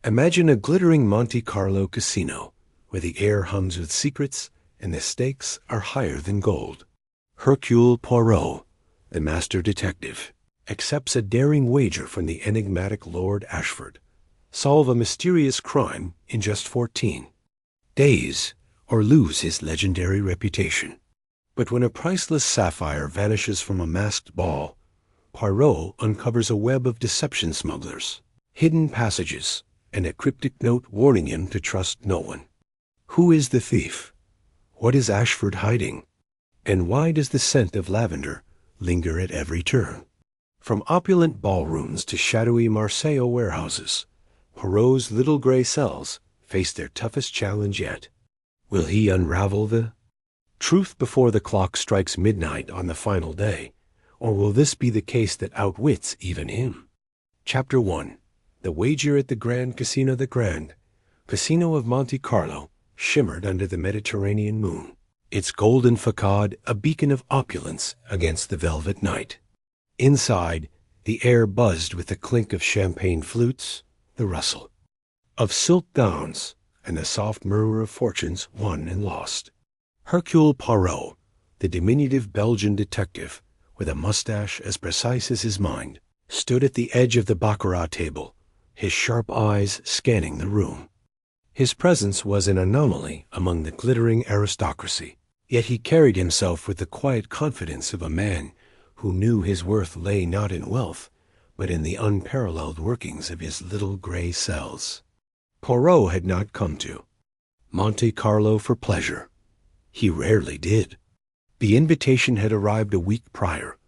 Imagine a glittering Monte Carlo casino, where the air hums with secrets and the stakes are higher than gold. Hercule Poirot, the master detective, accepts a daring wager from the enigmatic Lord Ashford. Solve a mysterious crime in just 14 days, or lose his legendary reputation. But when a priceless sapphire vanishes from a masked ball, Poirot uncovers a web of deception smugglers, hidden passages, and a cryptic note warning him to trust no one. Who is the thief? What is Ashford hiding? And why does the scent of lavender linger at every turn? From opulent ballrooms to shadowy Marseille warehouses, Poirot's little gray cells face their toughest challenge yet. Will he unravel the truth before the clock strikes midnight on the final day, or will this be the case that outwits even him? Chapter 1. The wager at the Grand Casino. The Grand Casino of Monte Carlo shimmered under the Mediterranean moon, its golden facade a beacon of opulence against the velvet night. Inside, the air buzzed with the clink of champagne flutes, the rustle of silk gowns, and the soft murmur of fortunes won and lost. Hercule Poirot, the diminutive Belgian detective, with a mustache as precise as his mind, stood at the edge of the baccarat table, his sharp eyes scanning the room. His presence was an anomaly among the glittering aristocracy, yet he carried himself with the quiet confidence of a man who knew his worth lay not in wealth, but in the unparalleled workings of his little gray cells. Poirot had not come to Monte Carlo for pleasure. He rarely did. The invitation had arrived a week prior,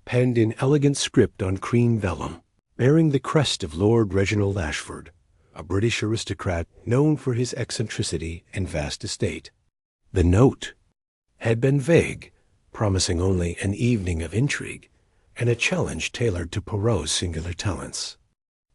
penned in elegant script on cream vellum, bearing the crest of Lord Reginald Ashford, a British aristocrat known for his eccentricity and vast estate. The note had been vague, promising only an evening of intrigue and a challenge tailored to Poirot's singular talents.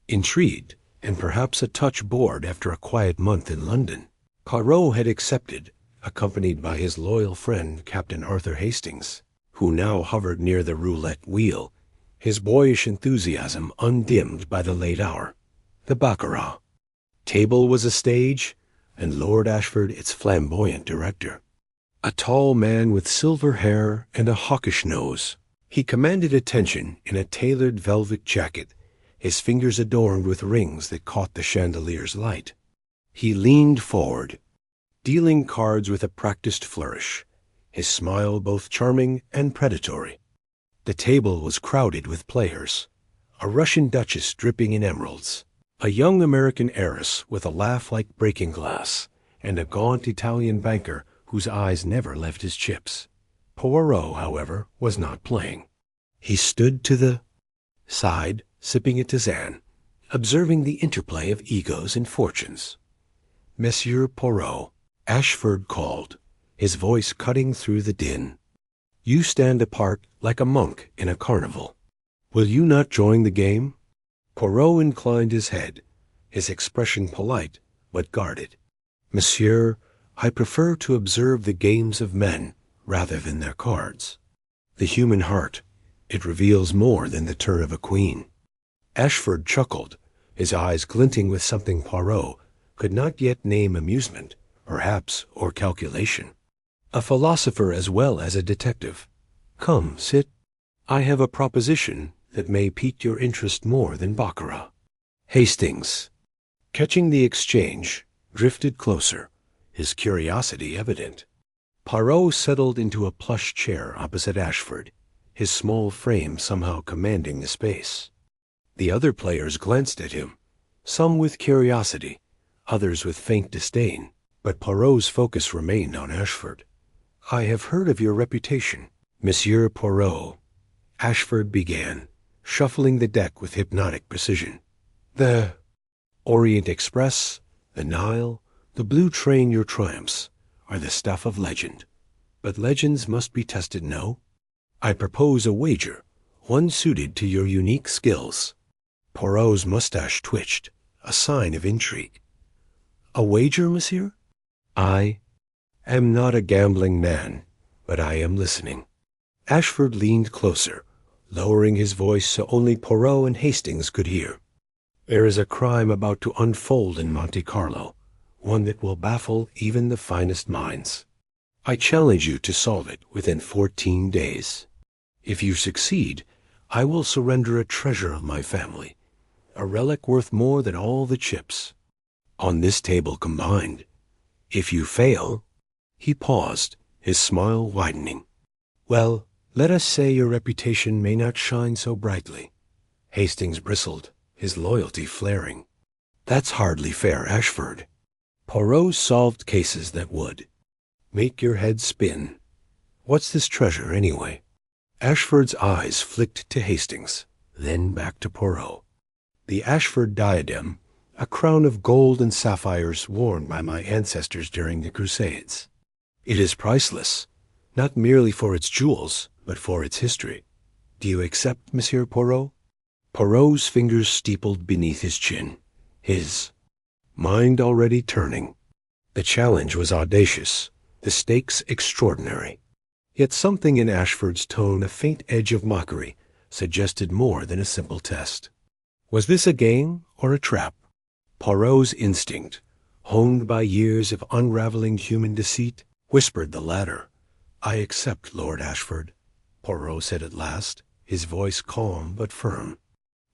Intrigued, and perhaps a touch bored after a quiet month in London, Poirot had accepted, accompanied by his loyal friend Captain Arthur Hastings, who now hovered near the roulette wheel, his boyish enthusiasm undimmed by the late hour. The baccarat table was a stage, and Lord Ashford its flamboyant director. A tall man with silver hair and a hawkish nose, he commanded attention in a tailored velvet jacket, his fingers adorned with rings that caught the chandelier's light. He leaned forward, dealing cards with a practiced flourish, his smile both charming and predatory. The table was crowded with players, a Russian duchess dripping in emeralds, a young American heiress with a laugh like breaking glass, and a gaunt Italian banker whose eyes never left his chips. Poirot, however, was not playing. He stood to the side, sipping a tisane, observing the interplay of egos and fortunes. Monsieur Poirot, Ashford called, his voice cutting through the din. You stand apart like a monk in a carnival. Will you not join the game? Poirot inclined his head, his expression polite but guarded. Monsieur, I prefer to observe the games of men rather than their cards. The human heart, it reveals more than the turn of a queen. Ashford chuckled, his eyes glinting with something Poirot could not yet name amusement, perhaps, or calculation. A philosopher as well as a detective. Come, sit. I have a proposition that may pique your interest more than baccarat. Hastings, catching the exchange, drifted closer, his curiosity evident. Poirot settled into a plush chair opposite Ashford, his small frame somehow commanding the space. The other players glanced at him, some with curiosity, others with faint disdain, but Poirot's focus remained on Ashford. I have heard of your reputation, Monsieur Poirot, Ashford began, shuffling the deck with hypnotic precision. The Orient Express, the Nile, the blue train, your triumphs, are the stuff of legend. But legends must be tested, no? I propose a wager, one suited to your unique skills. Poirot's mustache twitched, a sign of intrigue. A wager, monsieur? I am not a gambling man, but I am listening. Ashford leaned closer, lowering his voice so only Poirot and Hastings could hear. There is a crime about to unfold in Monte Carlo, one that will baffle even the finest minds. I challenge you to solve it within 14 days. If you succeed, I will surrender a treasure of my family, a relic worth more than all the chips on this table combined. If you fail—" He paused, his smile widening. "Well, let us say your reputation may not shine so brightly." Hastings bristled, his loyalty flaring. "That's hardly fair, Ashford. Poirot solved cases that would make your head spin. What's this treasure, anyway?" Ashford's eyes flicked to Hastings, then back to Poirot. "The Ashford diadem, a crown of gold and sapphires worn by my ancestors during the Crusades. It is priceless, not merely for its jewels, but for its history. Do you accept, Monsieur Poirot?" Poirot's fingers steepled beneath his chin, his mind already turning. The challenge was audacious, the stakes extraordinary. Yet something in Ashford's tone, a faint edge of mockery, suggested more than a simple test. Was this a game or a trap? Poirot's instinct, honed by years of unraveling human deceit, whispered the latter. "I accept, Lord Ashford," Poirot said at last, his voice calm but firm.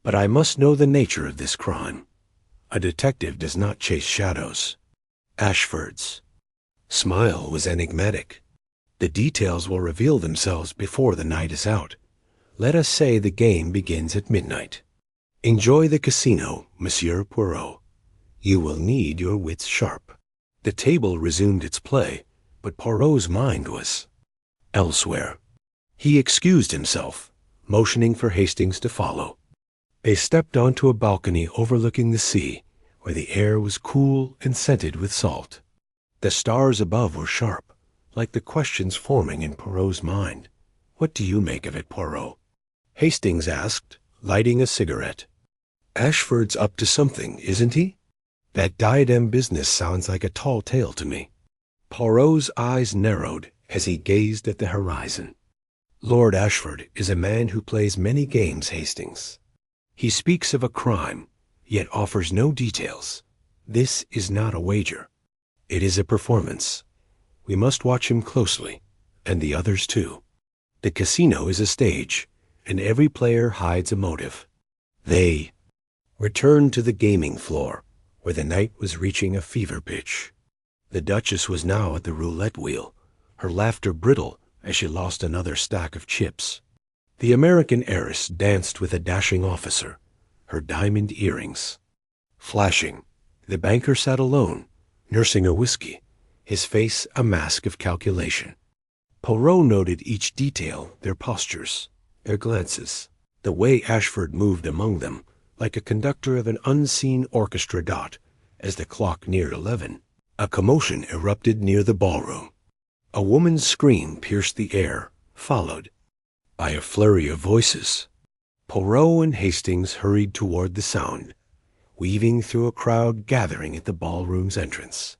"But I must know the nature of this crime. A detective does not chase shadows." Ashford's smile was enigmatic. "The details will reveal themselves before the night is out. Let us say the game begins at midnight. Enjoy the casino, Monsieur Poirot. You will need your wits sharp." The table resumed its play, but Poirot's mind was elsewhere. He excused himself, motioning for Hastings to follow. They stepped onto a balcony overlooking the sea, where the air was cool and scented with salt. The stars above were sharp, like the questions forming in Poirot's mind. "What do you make of it, Poirot?" Hastings asked, lighting a cigarette. "Ashford's up to something, isn't he? That diadem business sounds like a tall tale to me." Poirot's eyes narrowed as he gazed at the horizon. "Lord Ashford is a man who plays many games, Hastings. He speaks of a crime, yet offers no details. This is not a wager. It is a performance. We must watch him closely, and the others too. The casino is a stage, and every player hides a motive." They returned to the gaming floor, where the night was reaching a fever pitch. The Duchess was now at the roulette wheel, her laughter brittle as she lost another stack of chips. The American heiress danced with a dashing officer, her diamond earrings flashing. The banker sat alone, nursing a whiskey, his face a mask of calculation. Poirot noted each detail, their postures, their glances, the way Ashford moved among them, like a conductor of an unseen orchestra dot. As the clock neared 11, a commotion erupted near the ballroom. A woman's scream pierced the air, followed by a flurry of voices. Poirot and Hastings hurried toward the sound, weaving through a crowd gathering at the ballroom's entrance.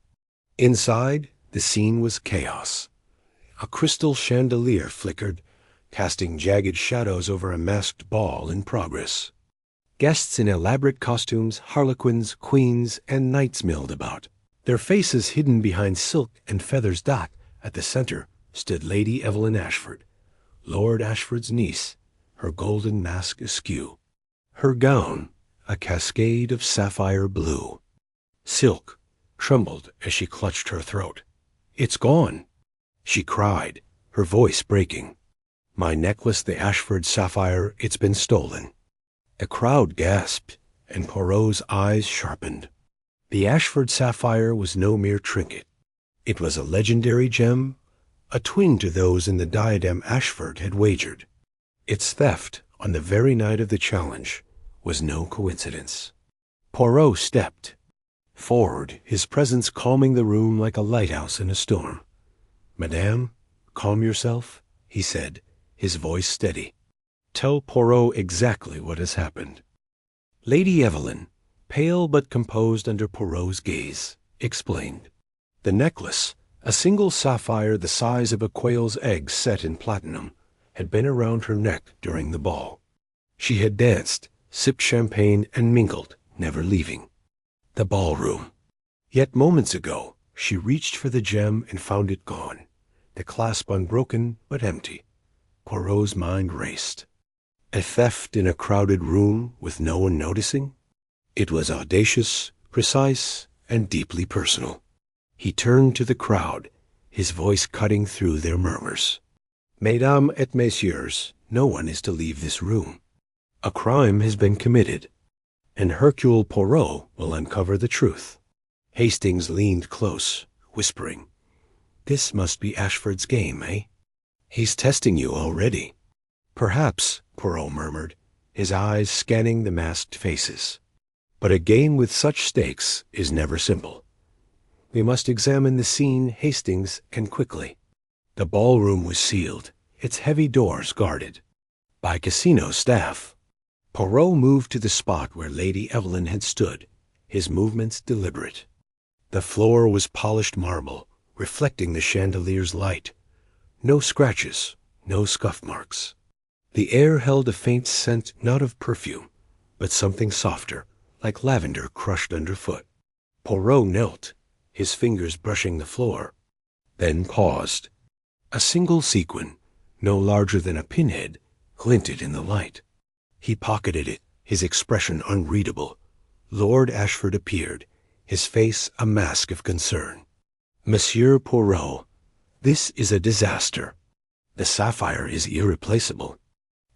Inside, the scene was chaos. A crystal chandelier flickered, casting jagged shadows over a masked ball in progress. Guests in elaborate costumes, harlequins, queens, and knights milled about. Their faces hidden behind silk and feathers. At the center stood Lady Evelyn Ashford, Lord Ashford's niece, her golden mask askew. Her gown, a cascade of sapphire blue. Silk trembled as she clutched her throat. "It's gone," she cried, her voice breaking. "My necklace, the Ashford sapphire, it's been stolen." A crowd gasped, and Poirot's eyes sharpened. The Ashford sapphire was no mere trinket. It was a legendary gem, a twin to those in the diadem Ashford had wagered. Its theft, on the very night of the challenge, was no coincidence. Poirot stepped forward, his presence calming the room like a lighthouse in a storm. "Madame, calm yourself," he said, his voice steady. "Tell Poirot exactly what has happened." Lady Evelyn, pale but composed under Poirot's gaze, explained. The necklace, a single sapphire the size of a quail's egg set in platinum, had been around her neck during the ball. She had danced, sipped champagne, and mingled never leaving. The ballroom. Yet moments ago, she reached for the gem and found it gone, the clasp unbroken but empty. Poirot's mind raced. A theft in a crowded room with no one noticing? It was audacious, precise, and deeply personal. He turned to the crowd, his voice cutting through their murmurs. Mesdames et messieurs, no one is to leave this room. A crime has been committed, and Hercule Poirot will uncover the truth. Hastings leaned close, whispering, "This must be Ashford's game, eh? He's testing you already." "Perhaps," Poirot murmured, his eyes scanning the masked faces. "But a game with such stakes is never simple. We must examine the scene, Hastings, and quickly." The ballroom was sealed, its heavy doors guarded by casino staff. Poirot moved to the spot where Lady Evelyn had stood, his movements deliberate. The floor was polished marble, reflecting the chandelier's light. No scratches, no scuff marks. The air held a faint scent not of perfume, but something softer, like lavender crushed underfoot. Poirot knelt, his fingers brushing the floor, then paused. A single sequin, no larger than a pinhead, glinted in the light. He pocketed it, his expression unreadable. Lord Ashford appeared, his face a mask of concern. "Monsieur Poirot, this is a disaster. The sapphire is irreplaceable.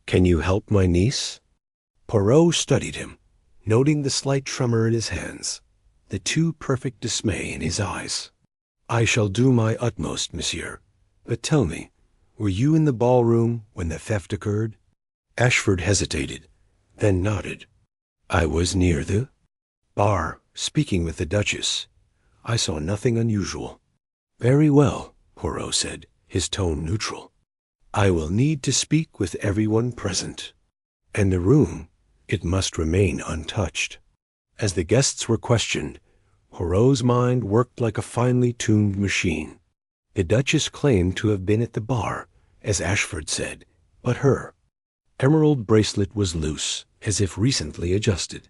Can you help my niece?" Poirot studied him, noting the slight tremor in his hands, the too perfect dismay in his eyes. "I shall do my utmost, monsieur. But tell me, were you in the ballroom when the theft occurred?" Ashford hesitated, then nodded. "I was near the bar, speaking with the Duchess. I saw nothing unusual." "Very well," Poirot said, his tone neutral. "I will need to speak with everyone present. And the room, it must remain untouched." As the guests were questioned, Poirot's mind worked like a finely tuned machine. The Duchess claimed to have been at the bar, as Ashford said, but her emerald bracelet was loose, as if recently adjusted.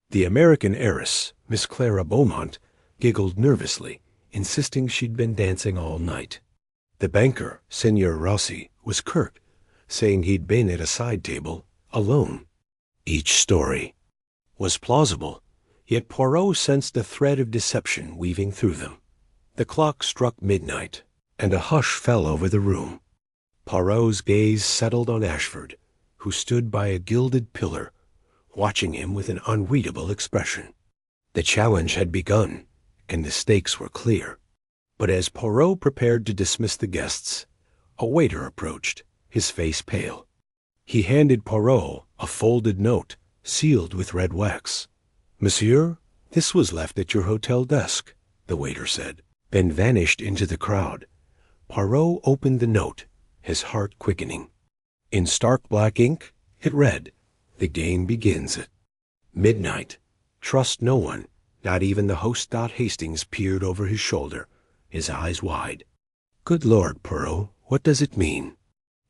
The American heiress, Miss Clara Beaumont, giggled nervously, insisting she'd been dancing all night. The banker, Senor Rossi, was curt, saying he'd been at a side table, alone. Each story was plausible, yet Poirot sensed a thread of deception weaving through them. The clock struck midnight, and a hush fell over the room. Poirot's gaze settled on Ashford, who stood by a gilded pillar, watching him with an unreadable expression. The challenge had begun, and the stakes were clear. But as Poirot prepared to dismiss the guests, a waiter approached, his face pale. He handed Poirot a folded note, sealed with red wax. "Monsieur, this was left at your hotel desk," the waiter said, then vanished into the crowd. Poirot opened the note, his heart quickening. In stark black ink, it read, "The game begins at midnight. Trust no one." Not even the host. Hastings peered over his shoulder, his eyes wide. "Good Lord, Poirot, what does it mean?"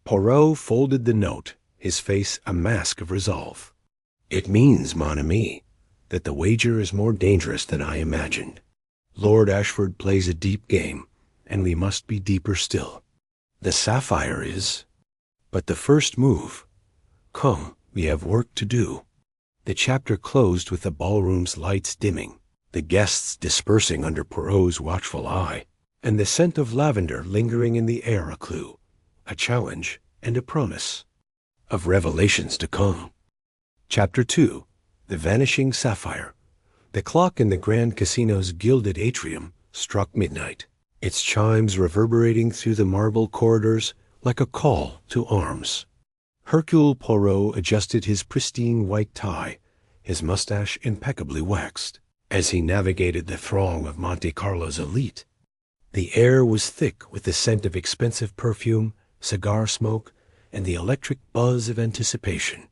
Poirot folded the note, his face a mask of resolve. "It means, mon ami, that the wager is more dangerous than I imagined. Lord Ashford plays a deep game, and we must be deeper still. The sapphire is but the first move. Come, we have work to do." The chapter closed with the ballroom's lights dimming, the guests dispersing under Poirot's watchful eye, and the scent of lavender lingering in the air, a clue, a challenge, and a promise of revelations to come. Chapter 2. The Vanishing Sapphire. The clock in the Grand Casino's gilded atrium struck midnight, its chimes reverberating through the marble corridors like a call to arms. Hercule Poirot adjusted his pristine white tie, his mustache impeccably waxed, as he navigated the throng of Monte Carlo's elite. The air was thick with the scent of expensive perfume, cigar smoke, and the electric buzz of anticipation.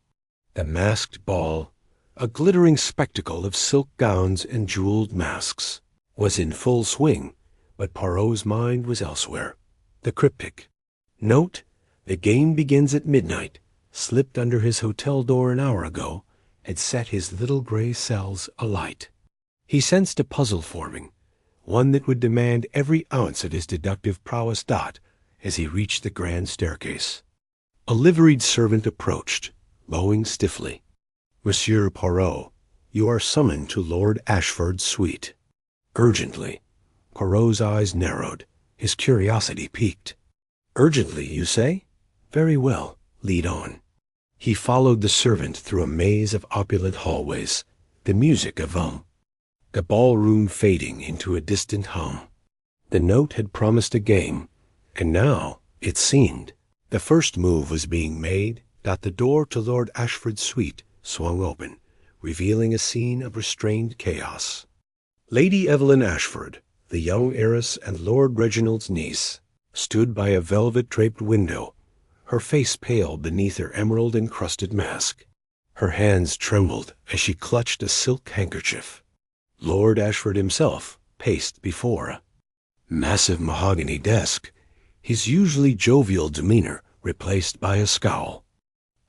The masked ball, a glittering spectacle of silk gowns and jeweled masks, was in full swing, but Poirot's mind was elsewhere. The cryptic note, "The game begins at midnight," slipped under his hotel door an hour ago, had set his little gray cells alight. He sensed a puzzle forming, one that would demand every ounce of his deductive prowess. As he reached the grand staircase, a liveried servant approached, bowing stiffly. "Monsieur Poirot, you are summoned to Lord Ashford's suite." Urgently. Poirot's eyes narrowed, his curiosity piqued. "Urgently, you say? Very well, lead on." He followed the servant through a maze of opulent hallways, the music of the ballroom fading into a distant hum. The note had promised a game, and now, it seemed, the first move was being made. The door to Lord Ashford's suite swung open, revealing a scene of restrained chaos. Lady Evelyn Ashford, the young heiress and Lord Reginald's niece, stood by a velvet-draped window, her face pale beneath her emerald-encrusted mask. Her hands trembled as she clutched a silk handkerchief. Lord Ashford himself paced before a massive mahogany desk, his usually jovial demeanor replaced by a scowl.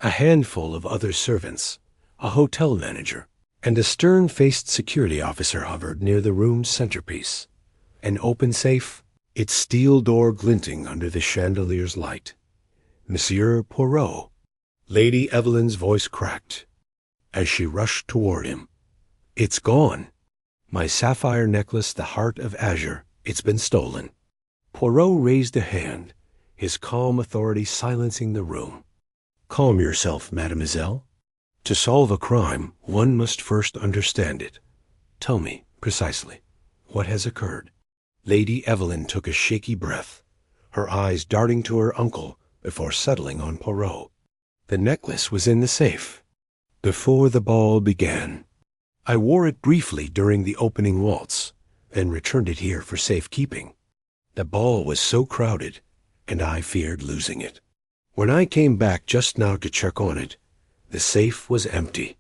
A handful of other servants, a hotel manager, and a stern-faced security officer hovered near the room's centerpiece, an open safe, its steel door glinting under the chandelier's light. "Monsieur Poirot," Lady Evelyn's voice cracked as she rushed toward him. "It's gone. My sapphire necklace, the heart of azure, it's been stolen." Poirot raised a hand, his calm authority silencing the room. "Calm yourself, mademoiselle. To solve a crime, one must first understand it. Tell me, precisely, what has occurred?" Lady Evelyn took a shaky breath, her eyes darting to her uncle before settling on Poirot. "The necklace was in the safe before the ball began. I wore it briefly during the opening waltz, then returned it here for safekeeping. The ball was so crowded, and I feared losing it. When I came back just now to check on it, the safe was empty."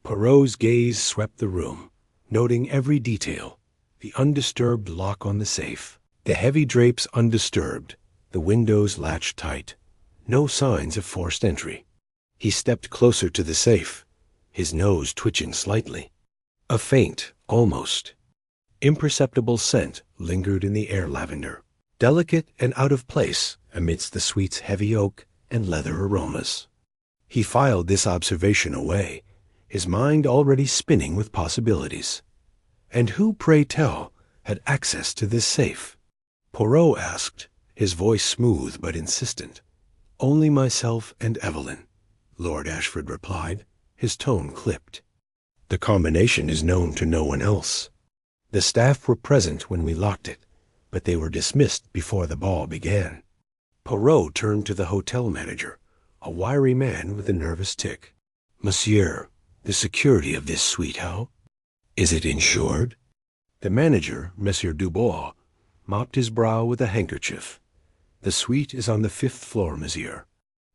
Poirot's gaze swept the room, noting every detail: the undisturbed lock on the safe, the heavy drapes undisturbed, the windows latched tight, no signs of forced entry. He stepped closer to the safe, his nose twitching slightly. A faint, almost imperceptible scent lingered in the air lavender, delicate and out of place amidst the suite's heavy oak and leather aromas. He filed this observation away, his mind already spinning with possibilities. And who, pray tell, had access to this safe? Poirot asked, his voice smooth but insistent. "Only myself and Evelyn," Lord Ashford replied, his tone clipped. "The combination is known to no one else. The staff were present when we locked it, but they were dismissed before the ball began." Poirot turned to the hotel manager, a wiry man with a nervous tic. "Monsieur, the security of this suite, how? Is it insured?" The manager, Monsieur Dubois, mopped his brow with a handkerchief. "The suite is on the 5th floor, monsieur.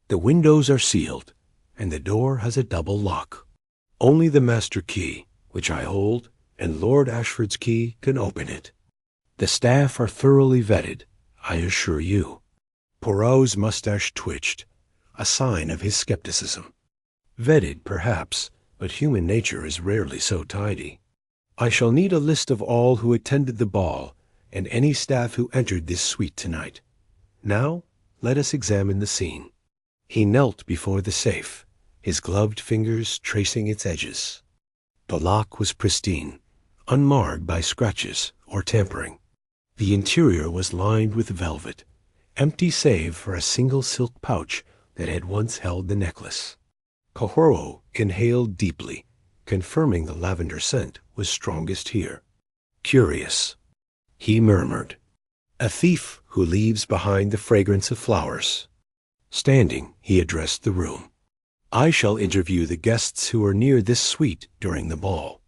The windows are sealed, and the door has a double lock. Only the master key, which I hold, and Lord Ashford's key can open it. The staff are thoroughly vetted, I assure you." Poirot's mustache twitched, a sign of his skepticism. "Vetted, perhaps, but human nature is rarely so tidy. I shall need a list of all who attended the ball and any staff who entered this suite tonight. Now, let us examine the scene." He knelt before the safe, his gloved fingers tracing its edges. The lock was pristine, unmarred by scratches or tampering. The interior was lined with velvet, empty save for a single silk pouch that had once held the necklace. Poirot inhaled deeply, confirming the lavender scent was strongest here. "Curious," he murmured. "A thief who leaves behind the fragrance of flowers." Standing, he addressed the room. "I shall interview the guests who were near this suite during the ball.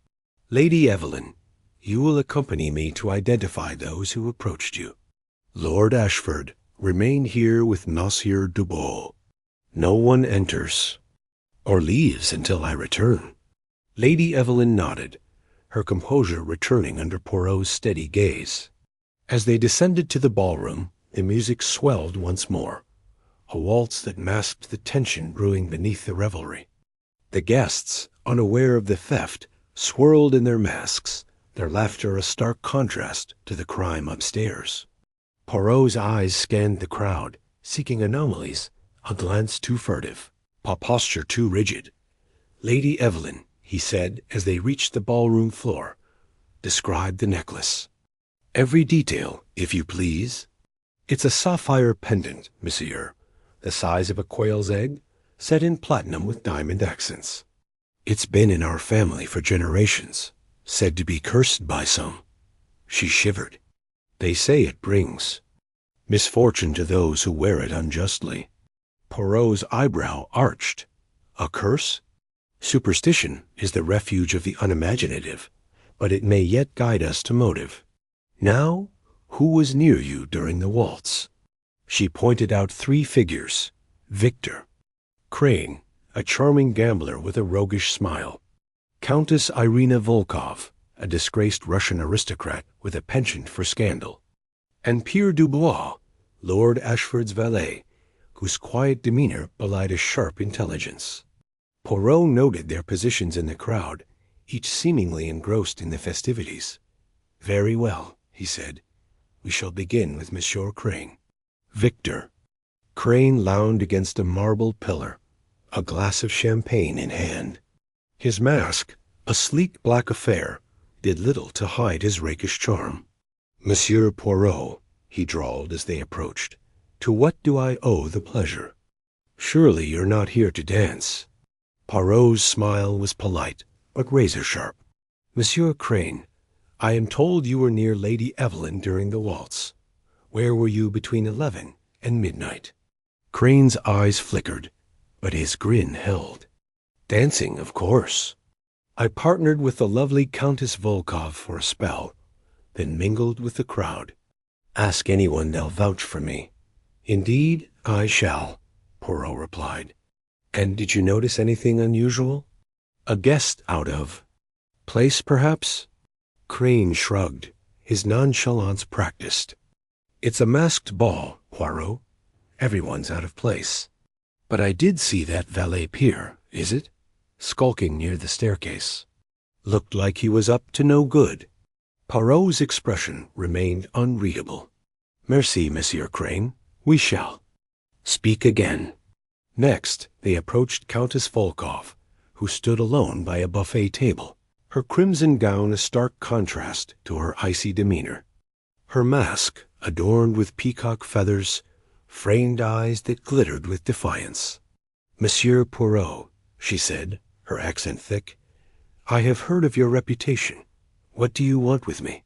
Lady Evelyn, you will accompany me to identify those who approached you. Lord Ashford, remain here with Monsieur Dubois. No one enters or leaves until I return." Lady Evelyn nodded, her composure returning under Poirot's steady gaze. As they descended to the ballroom, the music swelled once more, a waltz that masked the tension brewing beneath the revelry. The guests, unaware of the theft, swirled in their masks, their laughter a stark contrast to the crime upstairs. Poirot's eyes scanned the crowd, seeking anomalies, a glance too furtive, a posture too rigid. "Lady Evelyn," he said as they reached the ballroom floor, "describe the necklace. Every detail, if you please." "It's a sapphire pendant, monsieur, the size of a quail's egg, set in platinum with diamond accents. It's been in our family for generations, said to be cursed by some." She shivered. "They say it brings misfortune to those who wear it unjustly." Poirot's eyebrow arched. "A curse? Superstition is the refuge of the unimaginative, but it may yet guide us to motive. Now, who was near you during the waltz?" She pointed out 3 figures. Victor Crane, a charming gambler with a roguish smile. Countess Irina Volkov, a disgraced Russian aristocrat with a penchant for scandal. And Pierre Dubois, Lord Ashford's valet, whose quiet demeanor belied a sharp intelligence. Poirot noted their positions in the crowd, each seemingly engrossed in the festivities. "Very well," he said. "We shall begin with Monsieur Crane." Victor Crane lounged against a marble pillar, a glass of champagne in hand. His mask, a sleek black affair, did little to hide his rakish charm. "Monsieur Poirot," he drawled as they approached, "to what do I owe the pleasure? Surely you're not here to dance." Poirot's smile was polite, but razor-sharp. "Monsieur Crane, I am told you were near Lady Evelyn during the waltz. Where were you between 11 and midnight?" Crane's eyes flickered, but his grin held. "Dancing, of course. I partnered with the lovely Countess Volkov for a spell, then mingled with the crowd. Ask anyone, they'll vouch for me." "Indeed, I shall," Poirot replied. "And did you notice anything unusual? A guest out of place, perhaps?" Crane shrugged, his nonchalance practiced. "It's a masked ball, Poirot. Everyone's out of place. But I did see that valet Pierre, is it? Skulking near the staircase. Looked like he was up to no good." Poirot's expression remained unreadable. "Merci, Monsieur Crane. We shall. Speak again." Next, they approached Countess Volkov, who stood alone by a buffet table, her crimson gown a stark contrast to her icy demeanor. Her mask, adorned with peacock feathers, framed eyes that glittered with defiance. "Monsieur Poirot," she said, her accent thick, "I have heard of your reputation. What do you want with me?"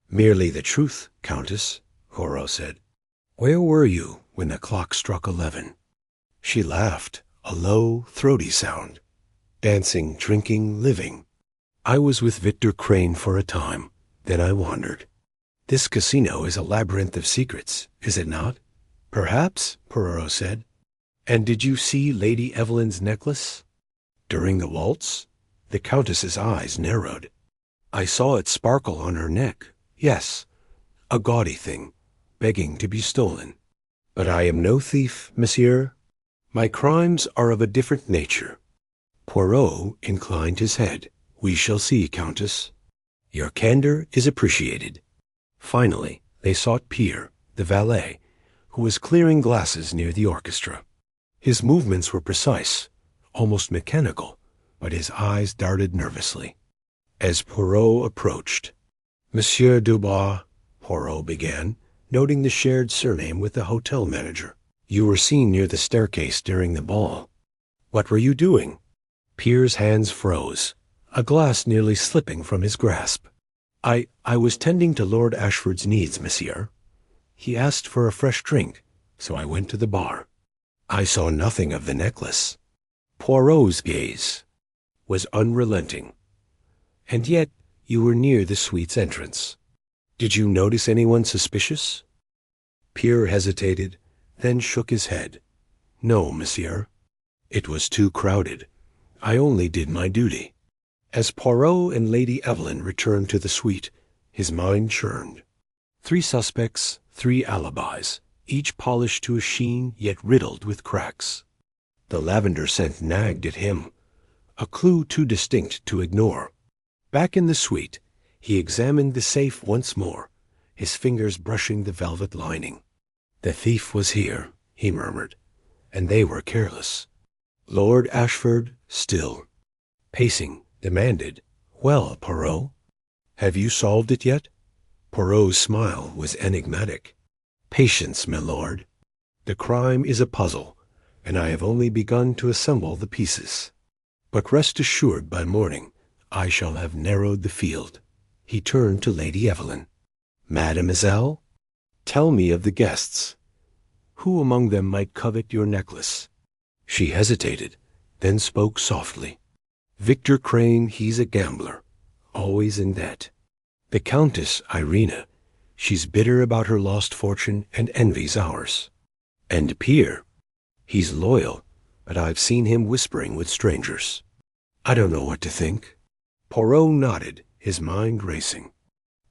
"Merely the truth, Countess," Poirot said. "Where were you when the clock struck 11? She laughed, a low, throaty sound. "Dancing, drinking, living. I was with Victor Crane for a time, then I wandered. This casino is a labyrinth of secrets, is it not?" "Perhaps," Poirot said. "And did you see Lady Evelyn's necklace?" "During the waltz?" The Countess's eyes narrowed. "I saw it sparkle on her neck, yes. A gaudy thing, begging to be stolen. But I am no thief, monsieur. My crimes are of a different nature." Poirot inclined his head. "We shall see, Countess. Your candor is appreciated." Finally, they sought Pierre, the valet, who was clearing glasses near the orchestra. His movements were precise, almost mechanical, but his eyes darted nervously. As Poirot approached, "Monsieur Dubois," Poirot began, noting the shared surname with the hotel manager, "you were seen near the staircase during the ball. What were you doing?" Pierre's hands froze, a glass nearly slipping from his grasp. I was tending to Lord Ashford's needs, monsieur. He asked for a fresh drink, so I went to the bar. I saw nothing of the necklace." Poirot's gaze was unrelenting. "And yet you were near the suite's entrance. Did you notice anyone suspicious?" Pierre hesitated, then shook his head. "No, monsieur. It was too crowded. I only did my duty." As Poirot and Lady Evelyn returned to the suite, his mind churned. 3 suspects, 3 alibis, each polished to a sheen yet riddled with cracks. The lavender scent nagged at him. a clue too distinct to ignore. Back in the suite, he examined the safe once more, his fingers brushing the velvet lining. The thief was here, he murmured, and they were careless. Lord Ashford, still. Pacing, demanded, "Well, Poirot, have you solved it yet?" Poirot's smile was enigmatic. "Patience, my lord. The crime is a puzzle, and I have only begun to assemble the pieces. But rest assured by morning I shall have narrowed the field." He turned to Lady Evelyn. "Mademoiselle, tell me of the guests. Who among them might covet your necklace?" She hesitated, then spoke softly. "Victor Crane, he's a gambler, always in debt. The Countess Irina, she's bitter about her lost fortune and envies ours. And Pierre, he's loyal, but I've seen him whispering with strangers. I don't know what to think." Poirot nodded, his mind racing.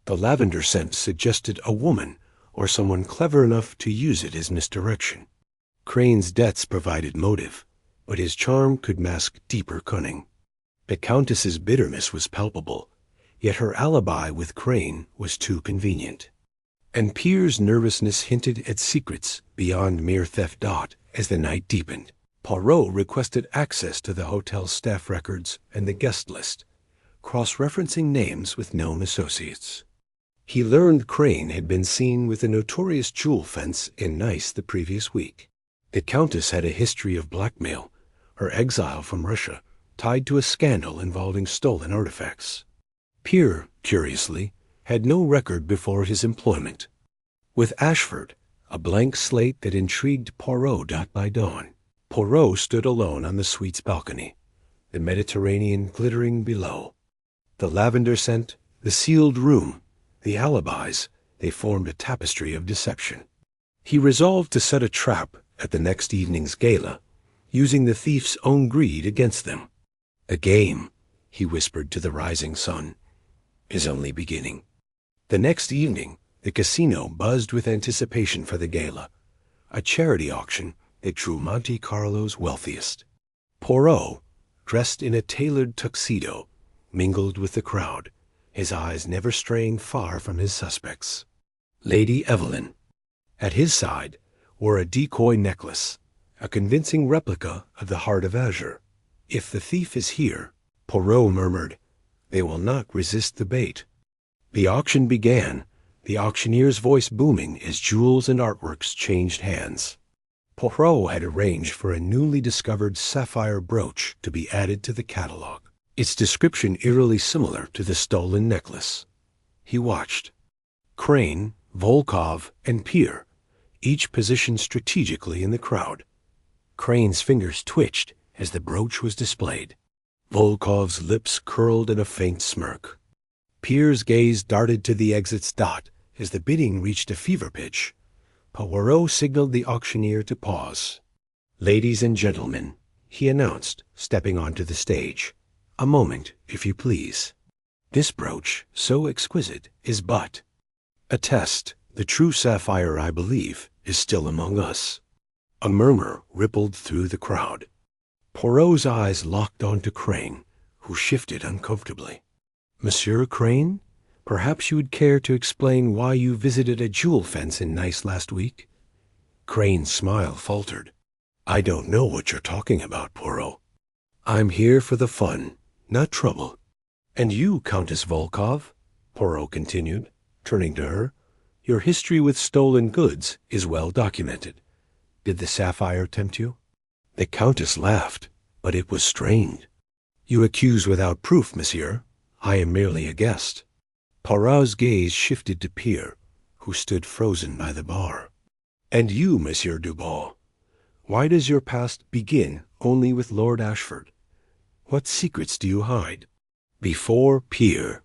The lavender scent suggested a woman or someone clever enough to use it as misdirection. Crane's debts provided motive, but his charm could mask deeper cunning. The Countess's bitterness was palpable, yet her alibi with Crane was too convenient. And Pierre's nervousness hinted at secrets beyond mere theft. As the night deepened, Poirot requested access to the hotel's staff records and the guest list, cross-referencing names with known associates. He learned Crane had been seen with the notorious jewel fence in Nice the previous week. The Countess had a history of blackmail, her exile from Russia tied to a scandal involving stolen artifacts. Pierre, curiously, had no record before his employment. With Ashford, a blank slate that intrigued Poirot. By dawn, Poirot stood alone on the suite's balcony, the Mediterranean glittering below. The lavender scent, the sealed room, the alibis, they formed a tapestry of deception. He resolved to set a trap at the next evening's gala, using the thief's own greed against them. "A game," he whispered to the rising sun, "is only beginning." The next evening, the casino buzzed with anticipation for the gala, a charity auction that drew Monte Carlo's wealthiest. Poirot, dressed in a tailored tuxedo, mingled with the crowd, his eyes never straying far from his suspects. Lady Evelyn, at his side, wore a decoy necklace, a convincing replica of the Heart of Azure. "If the thief is here," Poirot murmured, "they will not resist the bait." The auction began, the auctioneer's voice booming as jewels and artworks changed hands. Poirot had arranged for a newly discovered sapphire brooch to be added to the catalog, its description eerily similar to the stolen necklace. He watched. Crane, Volkov, and Pierre, each positioned strategically in the crowd. Crane's fingers twitched as the brooch was displayed. Volkov's lips curled in a faint smirk. Pierre's gaze darted to the exit's dot as the bidding reached a fever pitch. Poirot signaled the auctioneer to pause. "Ladies and gentlemen," he announced, stepping onto the stage, "a moment, if you please. This brooch, so exquisite, is but a test. The true sapphire, I believe, is still among us." A murmur rippled through the crowd. Poirot's eyes locked onto Crane, who shifted uncomfortably. "Monsieur Crane, perhaps you would care to explain why you visited a jewel fence in Nice last week?" Crane's smile faltered. "I don't know what you're talking about, Poirot. I'm here for the fun, not trouble." "And you, Countess Volkov," Poirot continued, turning to her, "your history with stolen goods is well documented. Did the sapphire tempt you?" The Countess laughed, but it was strained. "You accuse without proof, monsieur. I am merely a guest." Poirot's gaze shifted to Pierre, who stood frozen by the bar. "And you, Monsieur Dubois, why does your past begin only with Lord Ashford? What secrets do you hide?" Before Pierre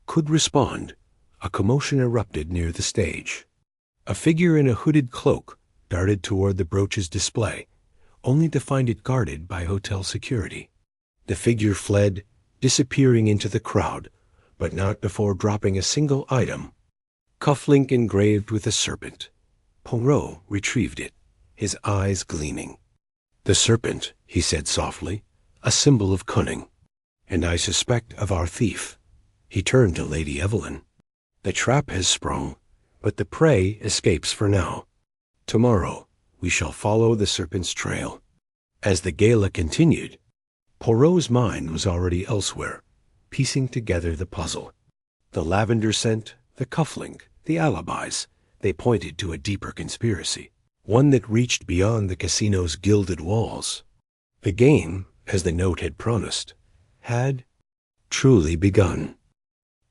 could respond, a commotion erupted near the stage. A figure in a hooded cloak darted toward the brooch's display, only to find it guarded by hotel security. The figure fled, disappearing into the crowd, but not before dropping a single item. Cufflink engraved with a serpent. Poirot retrieved it, his eyes gleaming. "The serpent," he said softly, a symbol of cunning. And I suspect of our thief. He turned to Lady Evelyn. The trap has sprung, but the prey escapes for now. Tomorrow we shall follow the serpent's trail. As the gala continued, Poirot's mind was already elsewhere, piecing together the puzzle. The lavender scent, the cufflink, the alibis, they pointed to a deeper conspiracy, one that reached beyond the casino's gilded walls. The game, as the note had promised, had truly begun.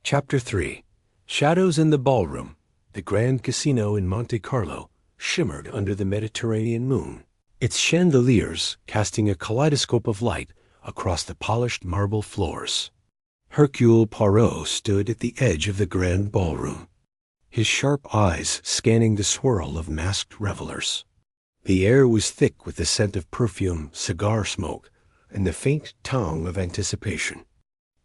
Chapter 3. Shadows in the Ballroom. The Grand Casino in Monte Carlo shimmered under the Mediterranean moon, its chandeliers casting a kaleidoscope of light across the polished marble floors. Hercule Poirot stood at the edge of the grand ballroom, his sharp eyes scanning the swirl of masked revelers. The air was thick with the scent of perfume, cigar smoke, and the faint tongue of anticipation.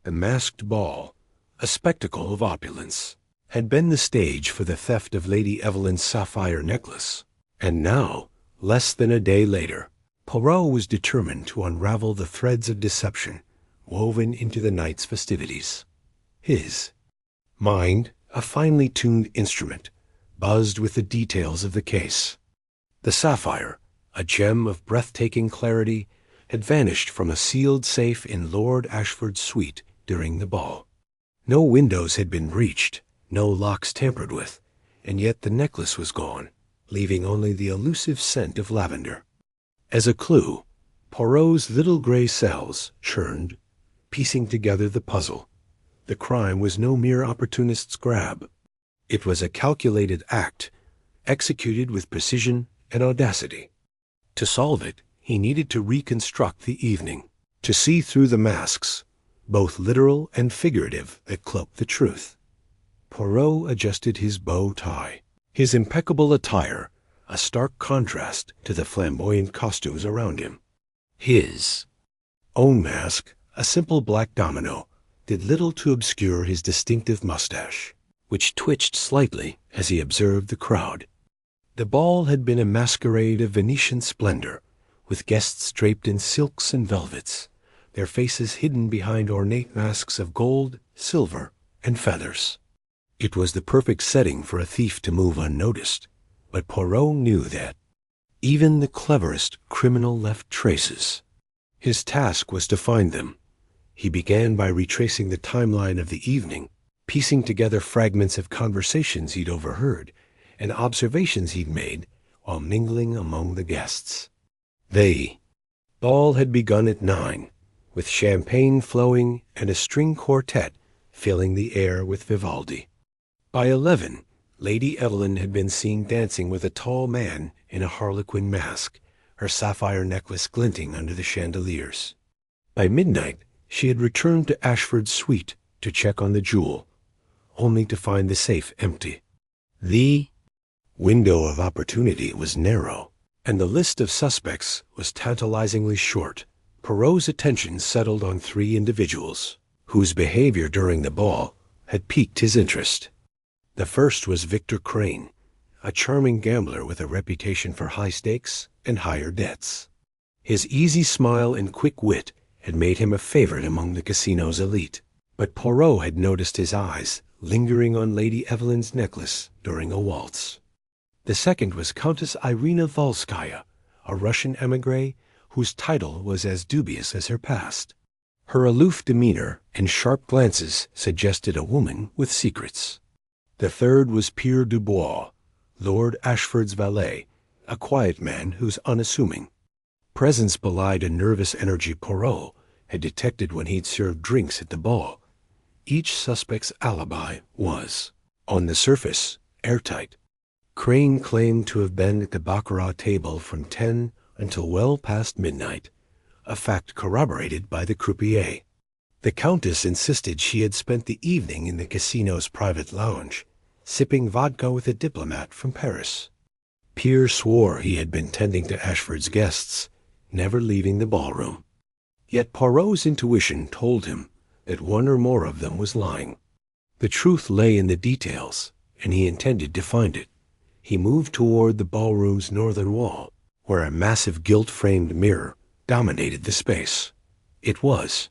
The masked ball, a spectacle of opulence, had been the stage for the theft of Lady Evelyn's sapphire necklace, and now, less than a day later, Poirot was determined to unravel the threads of deception woven into the night's festivities. His mind, a finely tuned instrument, buzzed with the details of the case. The sapphire, a gem of breathtaking clarity, had vanished from a sealed safe in Lord Ashford's suite during the ball. No windows had been breached, no locks tampered with, and yet the necklace was gone, leaving only the elusive scent of lavender. As a clue, Poirot's little gray cells churned, piecing together the puzzle. The crime was no mere opportunist's grab. It was a calculated act, executed with precision and audacity. To solve it, he needed to reconstruct the evening, to see through the masks, both literal and figurative, that cloaked the truth. Poirot adjusted his bow tie, his impeccable attire a stark contrast to the flamboyant costumes around him. His own mask, a simple black domino, did little to obscure his distinctive mustache, which twitched slightly as he observed the crowd. The ball had been a masquerade of Venetian splendor, with guests draped in silks and velvets, their faces hidden behind ornate masks of gold, silver, and feathers. It was the perfect setting for a thief to move unnoticed, but Poirot knew that. Even the cleverest criminal left traces. His task was to find them. He began by retracing the timeline of the evening, piecing together fragments of conversations he'd overheard and observations he'd made while mingling among the guests. The ball had begun at 9, with champagne flowing and a string quartet filling the air with Vivaldi. By 11, Lady Evelyn had been seen dancing with a tall man in a harlequin mask, her sapphire necklace glinting under the chandeliers. By midnight, she had returned to Ashford's suite to check on the jewel, only to find the safe empty. The window of opportunity was narrow, and the list of suspects was tantalizingly short. Poirot's attention settled on 3 individuals, whose behavior during the ball had piqued his interest. The first was Victor Crane, a charming gambler with a reputation for high stakes and higher debts. His easy smile and quick wit had made him a favorite among the casino's elite, but Poirot had noticed his eyes lingering on Lady Evelyn's necklace during a waltz. The second was Countess Irina Volskaya, a Russian émigré whose title was as dubious as her past. Her aloof demeanor and sharp glances suggested a woman with secrets. The third was Pierre Dubois, Lord Ashford's valet, a quiet man who's unassuming. Presence belied a nervous energy Poirot had detected when he'd served drinks at the ball. Each suspect's alibi was, on the surface, airtight. Crane claimed to have been at the baccarat table from 10 until well past midnight, a fact corroborated by the croupier. The Countess insisted she had spent the evening in the casino's private lounge, sipping vodka with a diplomat from Paris. Pierre swore he had been tending to Ashford's guests, never leaving the ballroom. Yet Poirot's intuition told him that one or more of them was lying. The truth lay in the details, and he intended to find it. He moved toward the ballroom's northern wall, where a massive gilt-framed mirror dominated the space. It was.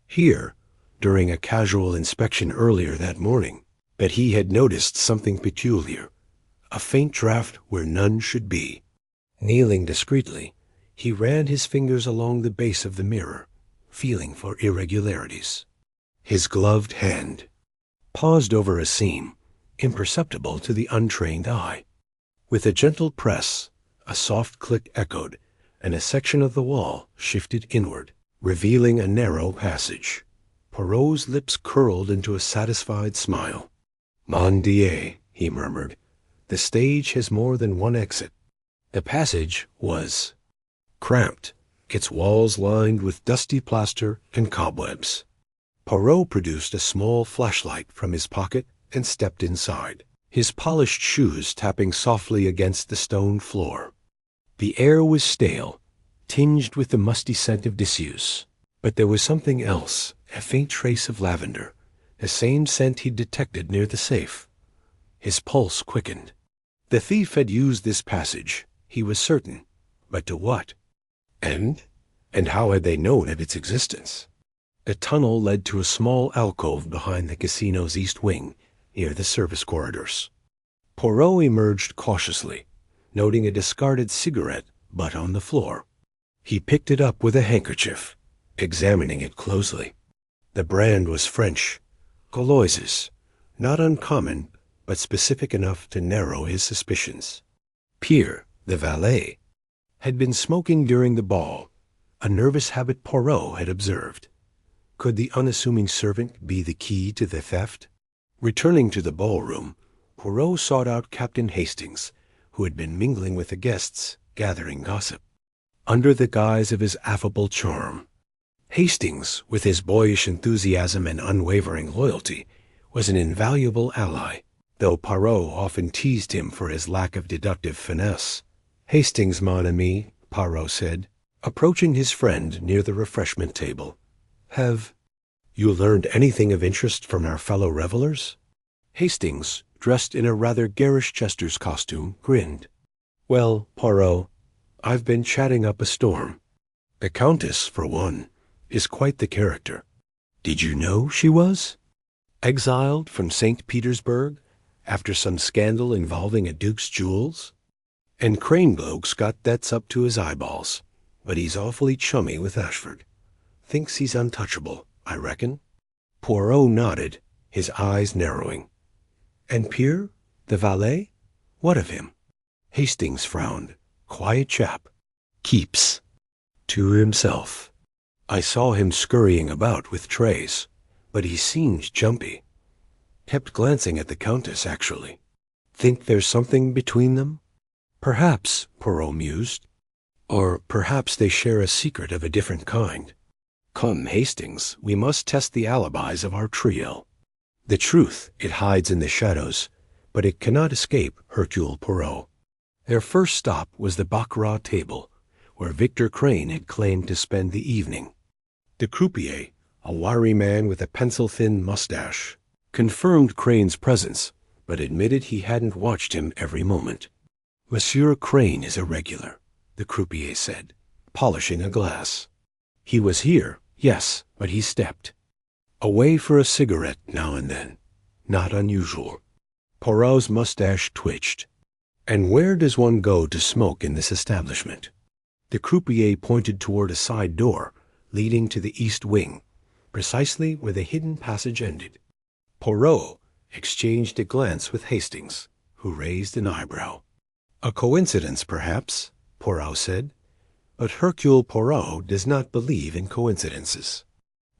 Here, during a casual inspection earlier that morning, that he had noticed something peculiar, a faint draft where none should be. Kneeling discreetly, he ran his fingers along the base of the mirror, feeling for irregularities. His gloved hand paused over a seam, imperceptible to the untrained eye. With a gentle press, a soft click echoed, and a section of the wall shifted inward, revealing a narrow passage. Poirot's lips curled into a satisfied smile. "Mon Dieu," he murmured, "the stage has more than one exit." The passage was cramped, its walls lined with dusty plaster and cobwebs. Poirot produced a small flashlight from his pocket and stepped inside, his polished shoes tapping softly against the stone floor. The air was stale, tinged with the musty scent of disuse, but there was something else, a faint trace of lavender, the same scent he'd detected near the safe. His pulse quickened. The thief had used this passage, he was certain, but to what? And how had they known of its existence? The tunnel led to a small alcove behind the casino's east wing, near the service corridors. Poirot emerged cautiously, noting a discarded cigarette butt on the floor. He picked it up with a handkerchief, examining it closely. The brand was French, Gauloises, not uncommon, but specific enough to narrow his suspicions. Pierre, the valet, had been smoking during the ball, a nervous habit Poirot had observed. Could the unassuming servant be the key to the theft? Returning to the ballroom, Poirot sought out Captain Hastings, who had been mingling with the guests, gathering gossip. Under the guise of his affable charm, Hastings, with his boyish enthusiasm and unwavering loyalty, was an invaluable ally, though Poirot often teased him for his lack of deductive finesse. "Hastings, mon ami," Poirot said, approaching his friend near the refreshment table. "Have you learned anything of interest from our fellow revelers?" Hastings, dressed in a rather garish jester's costume, grinned. "Well, Poirot, I've been chatting up a storm. The Countess, for one, is quite the character. Did you know she was? Exiled from St. Petersburg after some scandal involving a duke's jewels? And Crane bloke's got debts up to his eyeballs, but he's awfully chummy with Ashford. Thinks he's untouchable, I reckon." Poirot nodded, his eyes narrowing. "And Pierre, the valet? What of him?" Hastings frowned. "Quiet chap. Keeps to himself. I saw him scurrying about with trays, but he seemed jumpy. Kept glancing at the Countess, actually. Think there's something between them? Perhaps," Poirot mused. "Or perhaps they share a secret of a different kind. Come, Hastings, we must test the alibis of our trio. The truth, it hides in the shadows, but it cannot escape Hercule Poirot." Their first stop was the baccarat table, where Victor Crane had claimed to spend the evening. The croupier, a wiry man with a pencil-thin mustache, confirmed Crane's presence, but admitted he hadn't watched him every moment. "Monsieur Crane is a regular," the croupier said, polishing a glass. "He was here, yes, but he stepped. Away for a cigarette now and then. Not unusual." Poirot's mustache twitched. "And where does one go to smoke in this establishment?" The croupier pointed toward a side door leading to the east wing, precisely where the hidden passage ended. Poirot exchanged a glance with Hastings, who raised an eyebrow. "A coincidence, perhaps," Poirot said, "but Hercule Poirot does not believe in coincidences."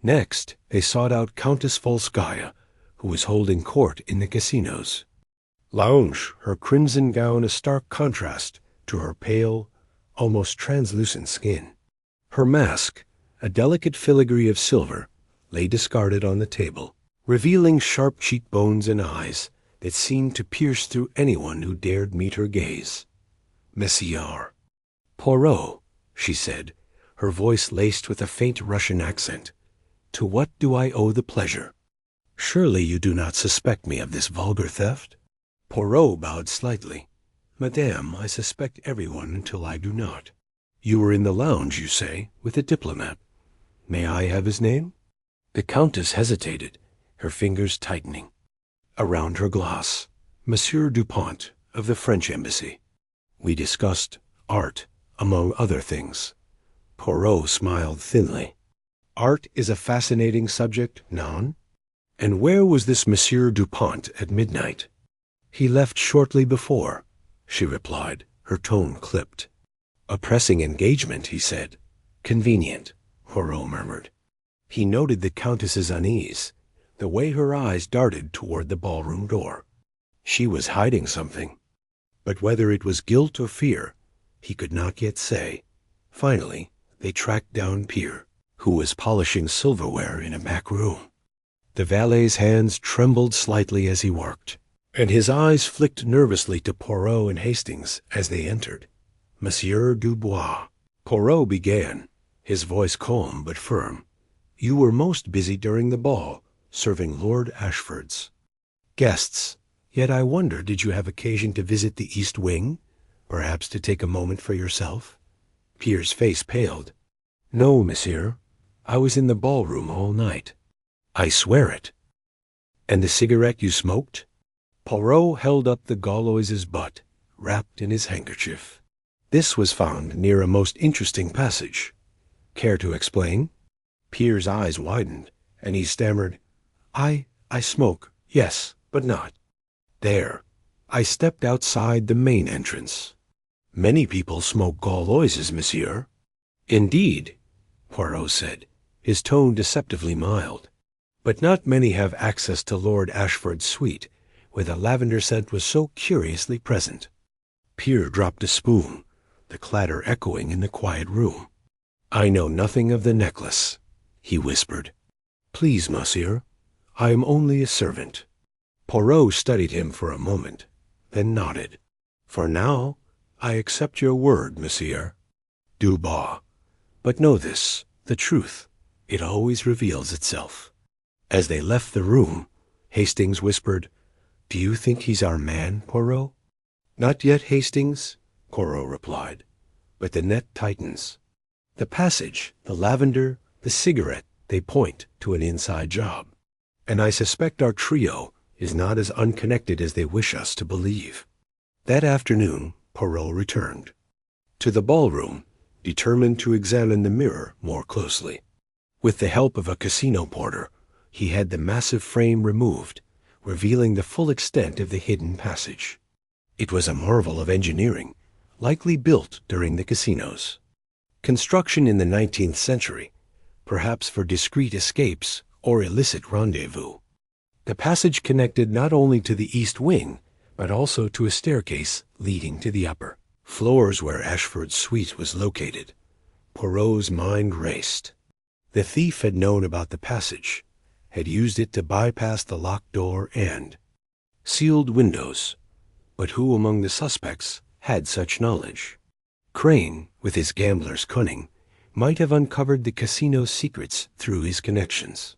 Next, they sought out Countess Volskaya, who was holding court in the casinos. Lounge, her crimson gown a stark contrast to her pale, almost translucent skin. Her mask, a delicate filigree of silver, lay discarded on the table, revealing sharp cheekbones and eyes that seemed to pierce through anyone who dared meet her gaze. "Messieurs." "Poirot," she said, her voice laced with a faint Russian accent, "to what do I owe the pleasure? Surely you do not suspect me of this vulgar theft?" Poirot bowed slightly. "Madame, I suspect everyone until I do not. You were in the lounge, you say, with a diplomat. May I have his name? The Countess hesitated, her fingers tightening. Around her glass, Monsieur Dupont of the French Embassy. We discussed art, among other things. Poirot smiled thinly. Art is a fascinating subject, non? And where was this Monsieur Dupont at midnight? He left shortly before, she replied, her tone clipped. A pressing engagement, he said. Convenient, Poirot murmured. He noted the Countess's unease, the way her eyes darted toward the ballroom door. She was hiding something. But whether it was guilt or fear, he could not yet say. Finally, they tracked down Pierre, who was polishing silverware in a back room. The valet's hands trembled slightly as he worked, and his eyes flicked nervously to Poirot and Hastings as they entered. Monsieur Dubois. Poirot began, his voice calm but firm. You were most busy during the ball, serving Lord Ashford's guests. Yet I wonder, did you have occasion to visit the East Wing? Perhaps to take a moment for yourself? Pierre's face paled. No, monsieur. I was in the ballroom all night. I swear it. And the cigarette you smoked? Poirot held up the Gauloise's butt, wrapped in his handkerchief. This was found near a most interesting passage. Care to explain? Pierre's eyes widened, and he stammered, I smoke, yes, but not. There. I stepped outside the main entrance. Many people smoke Gauloises, monsieur. Indeed, Poirot said, his tone deceptively mild. But not many have access to Lord Ashford's suite, where the lavender scent was so curiously present. Pierre dropped a spoon, the clatter echoing in the quiet room. I know nothing of the necklace, he whispered. Please, monsieur, I am only a servant. Poirot studied him for a moment, then nodded. For now, I accept your word, monsieur. Dubois. But know this, the truth, it always reveals itself. As they left the room, Hastings whispered, Do you think he's our man, Poirot? Not yet, Hastings, Poirot replied, but the net tightens. The passage, the lavender, the cigarette, they point to an inside job. And I suspect our trio is not as unconnected as they wish us to believe. That afternoon, Poirot returned to the ballroom, determined to examine the mirror more closely. With the help of a casino porter, he had the massive frame removed, revealing the full extent of the hidden passage. It was a marvel of engineering, likely built during the casinos. Construction in the 19th century, perhaps for discreet escapes or illicit rendezvous. The passage connected not only to the east wing, but also to a staircase leading to the upper floors where Ashford's suite was located. Poirot's mind raced. The thief had known about the passage, had used it to bypass the locked door and sealed windows. But who among the suspects had such knowledge? Crane, with his gambler's cunning, might have uncovered the casino's secrets through his connections.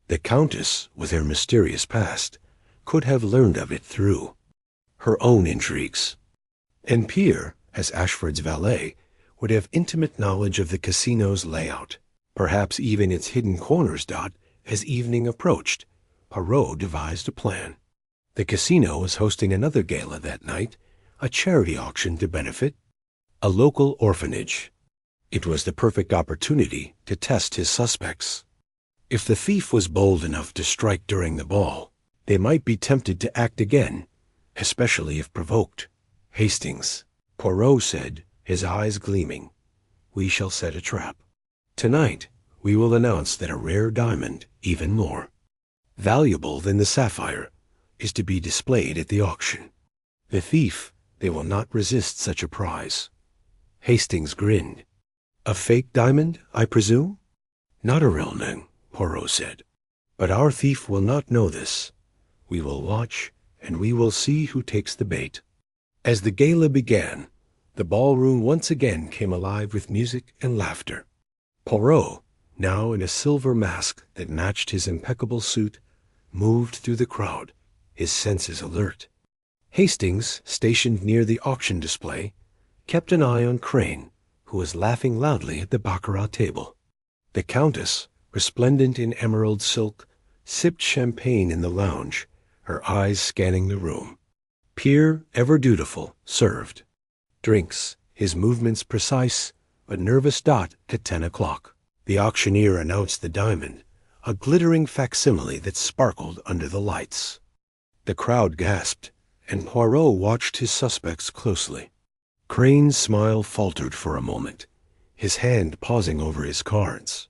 The Countess, with her mysterious past, could have learned of it through her own intrigues. And Pierre, as Ashford's valet, would have intimate knowledge of the casino's layout, perhaps even its hidden corners. As evening approached, Poirot devised a plan. The casino was hosting another gala that night, a charity auction to benefit a local orphanage. It was the perfect opportunity to test his suspects. If the thief was bold enough to strike during the ball, they might be tempted to act again, especially if provoked. Hastings, Poirot said, his eyes gleaming, we shall set a trap. Tonight, we will announce that a rare diamond, even more valuable than the sapphire, is to be displayed at the auction. The thief, they will not resist such a prize. Hastings grinned. A fake diamond, I presume? Not a real one, Poirot said. But our thief will not know this. We will watch, and we will see who takes the bait. As the gala began, the ballroom once again came alive with music and laughter. Poirot, now in a silver mask that matched his impeccable suit, moved through the crowd, his senses alert. Hastings, stationed near the auction display, kept an eye on Crane, who was laughing loudly at the baccarat table. The Countess, resplendent in emerald silk, sipped champagne in the lounge, her eyes scanning the room. Pierre, ever dutiful, served. Drinks, his movements precise, but nervous dot at 10 o'clock. The auctioneer announced the diamond, a glittering facsimile that sparkled under the lights. The crowd gasped, and Poirot watched his suspects closely. Crane's smile faltered for a moment, his hand pausing over his cards.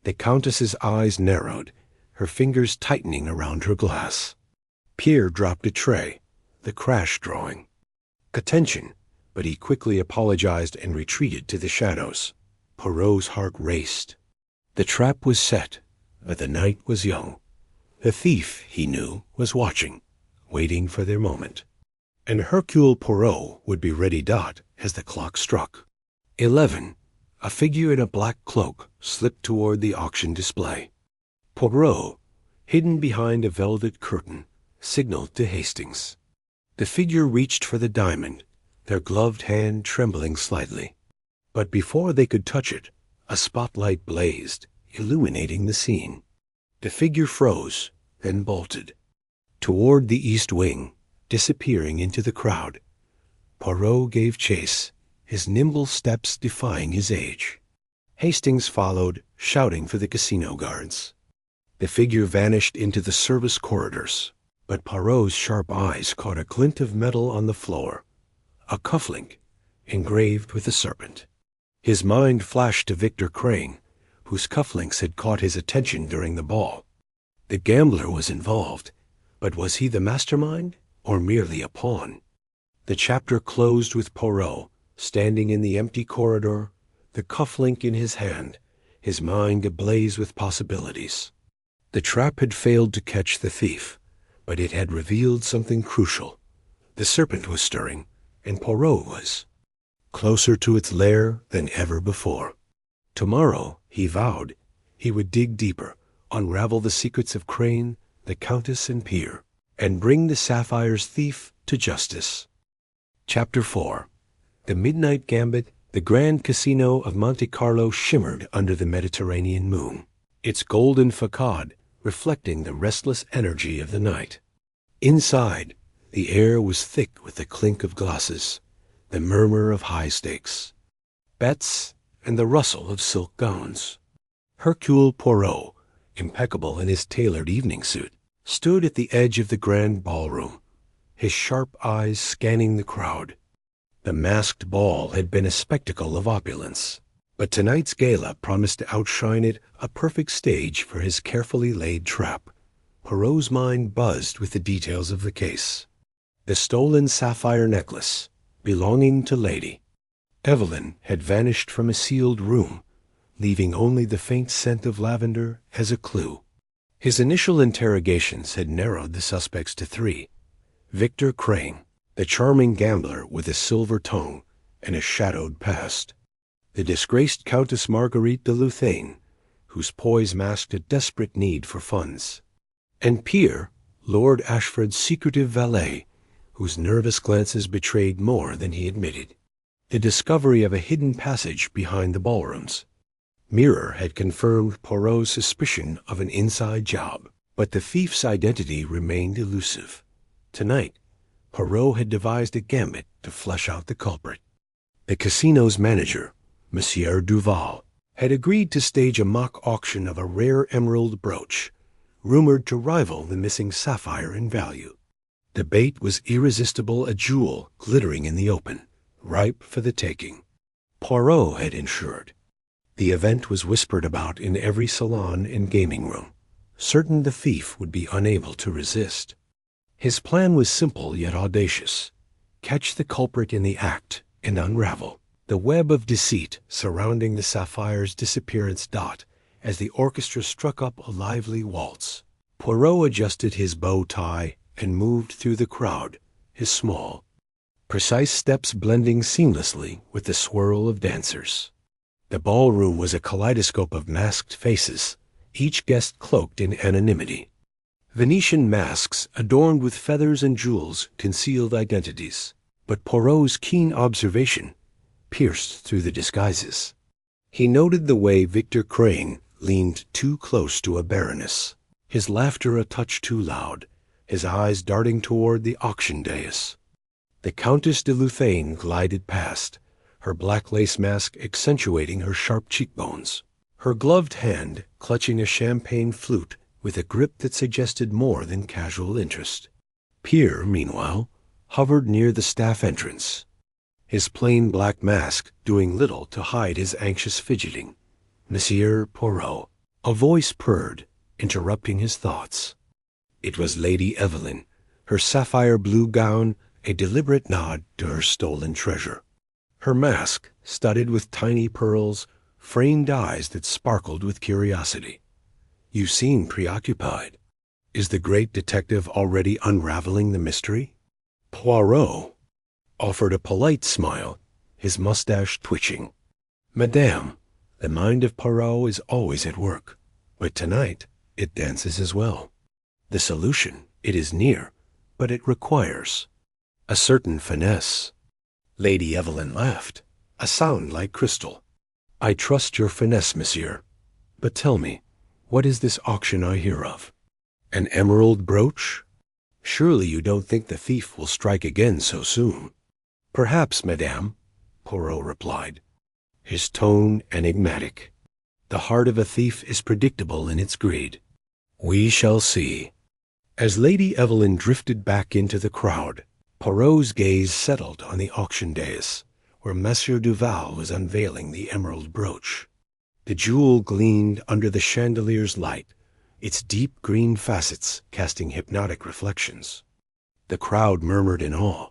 The Countess's eyes narrowed, her fingers tightening around her glass. Pierre dropped a tray, the crash drawing. Attention, but he quickly apologized and retreated to the shadows. Poirot's heart raced. The trap was set, but the night was young. The thief, he knew, was watching, waiting for their moment. And Hercule Poirot would be ready dot as the clock struck. 11. A figure in a black cloak slipped toward the auction display. Poirot, hidden behind a velvet curtain, signaled to Hastings. The figure reached for the diamond, their gloved hand trembling slightly. But before they could touch it, a spotlight blazed, illuminating the scene. The figure froze, then bolted. Toward the east wing, disappearing into the crowd. Poirot gave chase, his nimble steps defying his age. Hastings followed, shouting for the casino guards. The figure vanished into the service corridors, but Poirot's sharp eyes caught a glint of metal on the floor, a cufflink engraved with a serpent. His mind flashed to Victor Crane, whose cufflinks had caught his attention during the ball. The gambler was involved, but was he the mastermind or merely a pawn? The chapter closed with Poirot standing in the empty corridor, the cufflink in his hand, his mind ablaze with possibilities. The trap had failed to catch the thief, but it had revealed something crucial. The serpent was stirring, and Poirot was closer to its lair than ever before. Tomorrow, he vowed, he would dig deeper, unravel the secrets of Crane, the Countess, and Pierre, and bring the Sapphire's thief to justice. Chapter 4. The Midnight Gambit. The Grand Casino of Monte Carlo shimmered under the Mediterranean moon, its golden facade reflecting the restless energy of the night. Inside, the air was thick with the clink of glasses, the murmur of high stakes, bets, and the rustle of silk gowns. Hercule Poirot, impeccable in his tailored evening suit, stood at the edge of the grand ballroom, his sharp eyes scanning the crowd. The masked ball had been a spectacle of opulence, but tonight's gala promised to outshine it, a perfect stage for his carefully laid trap. Poirot's mind buzzed with the details of the case. The stolen sapphire necklace, belonging to Lady Evelyn, had vanished from a sealed room, leaving only the faint scent of lavender as a clue. His initial interrogations had narrowed the suspects to 3. Victor Crane, the charming gambler with a silver tongue and a shadowed past. The disgraced Countess Marguerite de Luthain, whose poise masked a desperate need for funds. And Pierre, Lord Ashford's secretive valet, whose nervous glances betrayed more than he admitted. The discovery of a hidden passage behind the ballrooms. Mirror had confirmed Poirot's suspicion of an inside job, but the thief's identity remained elusive. Tonight, Poirot had devised a gambit to flesh out the culprit. The casino's manager, Monsieur Duval, had agreed to stage a mock auction of a rare emerald brooch, rumored to rival the missing sapphire in value. The bait was irresistible, a jewel glittering in the open, ripe for the taking. Poirot had ensured. The event was whispered about in every salon and gaming room, certain the thief would be unable to resist. His plan was simple yet audacious. Catch the culprit in the act and unravel the web of deceit surrounding the sapphire's disappearance dot as the orchestra struck up a lively waltz. Poirot adjusted his bow tie and moved through the crowd, his small, precise steps blending seamlessly with the swirl of dancers. The ballroom was a kaleidoscope of masked faces, each guest cloaked in anonymity. Venetian masks adorned with feathers and jewels concealed identities, but Poirot's keen observation pierced through the disguises. He noted the way Victor Crane leaned too close to a baroness, his laughter a touch too loud, his eyes darting toward the auction dais. The Countess de Luthain glided past, her black lace mask accentuating her sharp cheekbones, her gloved hand clutching a champagne flute with a grip that suggested more than casual interest. Pierre, meanwhile, hovered near the staff entrance, his plain black mask doing little to hide his anxious fidgeting. Monsieur Poirot, a voice purred, interrupting his thoughts. It was Lady Evelyn, her sapphire blue gown a deliberate nod to her stolen treasure. Her mask, studded with tiny pearls, framed eyes that sparkled with curiosity. You seem preoccupied. Is the great detective already unraveling the mystery? Poirot offered a polite smile, his mustache twitching. Madame, the mind of Poirot is always at work, but tonight it dances as well. The solution, it is near, but it requires a certain finesse. Lady Evelyn laughed, a sound like crystal. I trust your finesse, monsieur. But tell me, what is this auction I hear of? An emerald brooch? Surely you don't think the thief will strike again so soon? Perhaps, madame, Poirot replied, his tone enigmatic. The heart of a thief is predictable in its greed. We shall see. As Lady Evelyn drifted back into the crowd, Poirot's gaze settled on the auction dais, where Monsieur Duval was unveiling the emerald brooch. The jewel gleamed under the chandelier's light, its deep green facets casting hypnotic reflections. The crowd murmured in awe,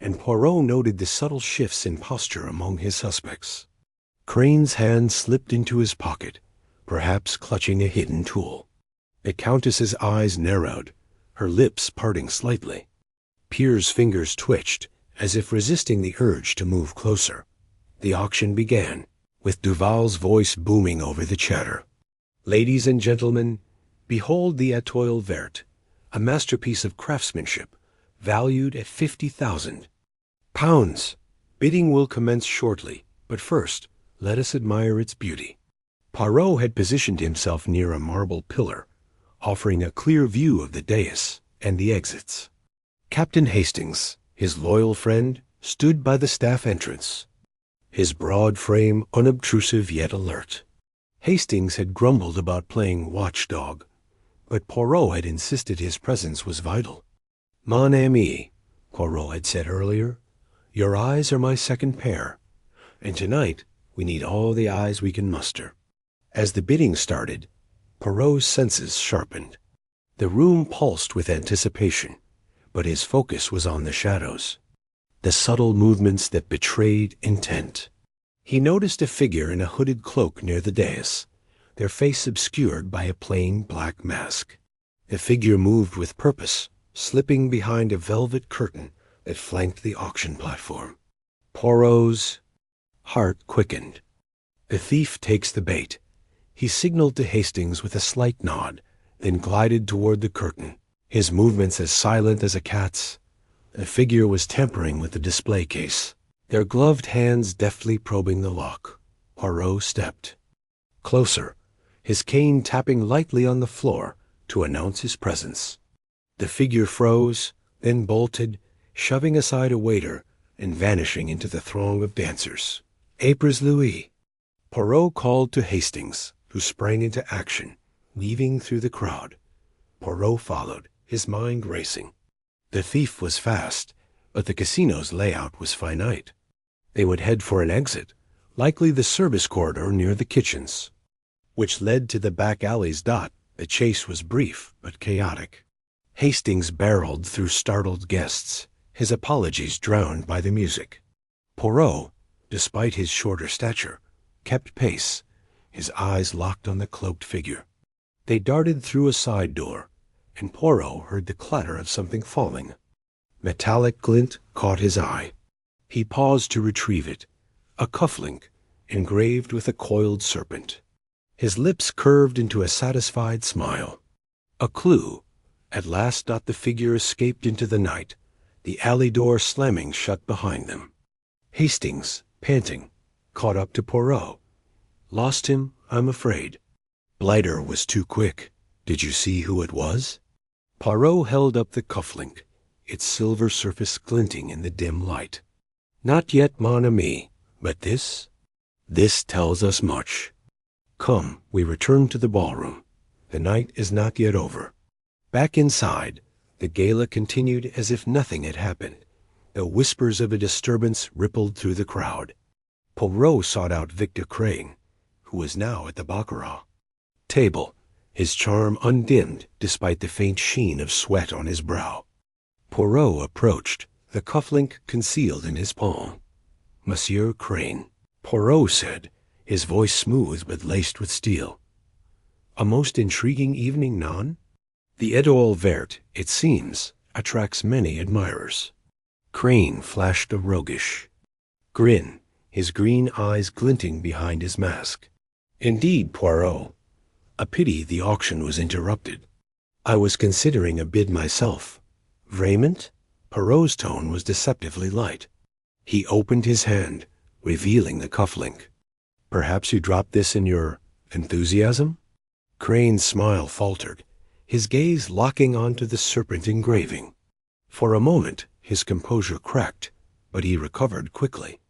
and Poirot noted the subtle shifts in posture among his suspects. Crane's hand slipped into his pocket, perhaps clutching a hidden tool. The Countess's eyes narrowed, her lips parting slightly. Pierre's fingers twitched, as if resisting the urge to move closer. The auction began, with Duval's voice booming over the chatter. Ladies and gentlemen, behold the Etoile Verte, a masterpiece of craftsmanship, valued at £50,000. Bidding will commence shortly, but first, let us admire its beauty. Poirot had positioned himself near a marble pillar, offering a clear view of the dais and the exits. Captain Hastings, his loyal friend, stood by the staff entrance, his broad frame unobtrusive yet alert. Hastings had grumbled about playing watchdog, but Poirot had insisted his presence was vital. Mon ami, Poirot had said earlier, your eyes are my second pair, and tonight we need all the eyes we can muster. As the bidding started, Poirot's senses sharpened. The room pulsed with anticipation, but his focus was on the shadows, the subtle movements that betrayed intent. He noticed a figure in a hooded cloak near the dais, their face obscured by a plain black mask. The figure moved with purpose, slipping behind a velvet curtain that flanked the auction platform. Poirot's heart quickened. The thief takes the bait. He signaled to Hastings with a slight nod, then glided toward the curtain, his movements as silent as a cat's. The figure was tampering with the display case, their gloved hands deftly probing the lock. Poirot stepped closer, his cane tapping lightly on the floor to announce his presence. The figure froze, then bolted, shoving aside a waiter and vanishing into the throng of dancers. Apres Louis, Poirot called to Hastings, who sprang into action, weaving through the crowd. Poirot followed, his mind racing. The thief was fast, but the casino's layout was finite. They would head for an exit, likely the service corridor near the kitchens, which led to the back alleys. The chase was brief but chaotic. Hastings barreled through startled guests, his apologies drowned by the music. Poirot, despite his shorter stature, kept pace, his eyes locked on the cloaked figure. They darted through a side door, and Poirot heard the clatter of something falling. Metallic glint caught his eye. He paused to retrieve it, a cufflink engraved with a coiled serpent. His lips curved into a satisfied smile. A clue. At last. The figure escaped into the night, the alley door slamming shut behind them. Hastings, panting, caught up to Poirot. Lost him, I'm afraid. Blighter was too quick. Did you see who it was? Poirot held up the cufflink, its silver surface glinting in the dim light. Not yet, mon ami, but this tells us much. Come, we return to the ballroom. The night is not yet over. Back inside, the gala continued as if nothing had happened, though whispers of a disturbance rippled through the crowd. Poirot sought out Victor Crane, who was now at the baccarat table, his charm undimmed despite the faint sheen of sweat on his brow. Poirot approached, the cufflink concealed in his palm. Monsieur Crane, Poirot said, his voice smooth but laced with steel. A most intriguing evening, non? The étoile verte, it seems, attracts many admirers. Crane flashed a roguish grin, his green eyes glinting behind his mask. Indeed, Poirot. A pity the auction was interrupted. I was considering a bid myself. Vraiment? Poirot's tone was deceptively light. He opened his hand, revealing the cufflink. Perhaps you dropped this in your enthusiasm? Crane's smile faltered, his gaze locking onto the serpent engraving. For a moment, his composure cracked, but he recovered quickly.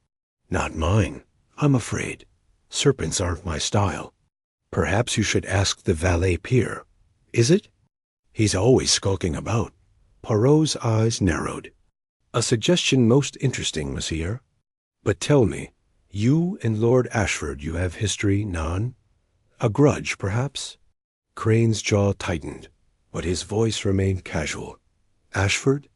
Not mine, I'm afraid. Serpents aren't my style. Perhaps you should ask the valet Pierre. Is it? He's always skulking about. Poirot's eyes narrowed. A suggestion most interesting, monsieur. But tell me, you and Lord Ashford, you have history, non? A grudge, perhaps? Crane's jaw tightened, but his voice remained casual. Ashford?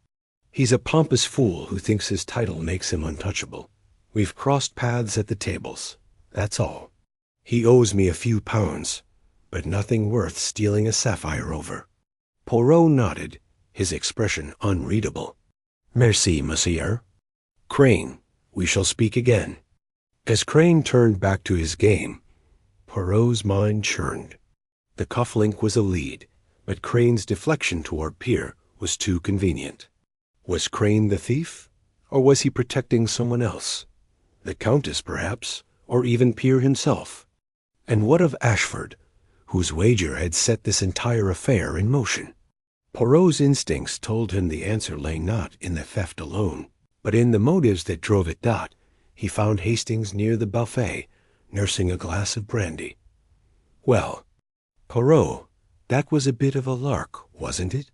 He's a pompous fool who thinks his title makes him untouchable. We've crossed paths at the tables, that's all. He owes me a few pounds, but nothing worth stealing a sapphire over. Poirot nodded, his expression unreadable. Merci, monsieur. Crane, we shall speak again. As Crane turned back to his game, Poirot's mind churned. The cufflink was a lead, but Crane's deflection toward Pierre was too convenient. Was Crane the thief, or was he protecting someone else? The Countess, perhaps, or even Pierre himself. And what of Ashford, whose wager had set this entire affair in motion? Poirot's instincts told him the answer lay not in the theft alone, but in the motives that drove it. He found Hastings near the buffet, nursing a glass of brandy. Well, Poirot, that was a bit of a lark, wasn't it?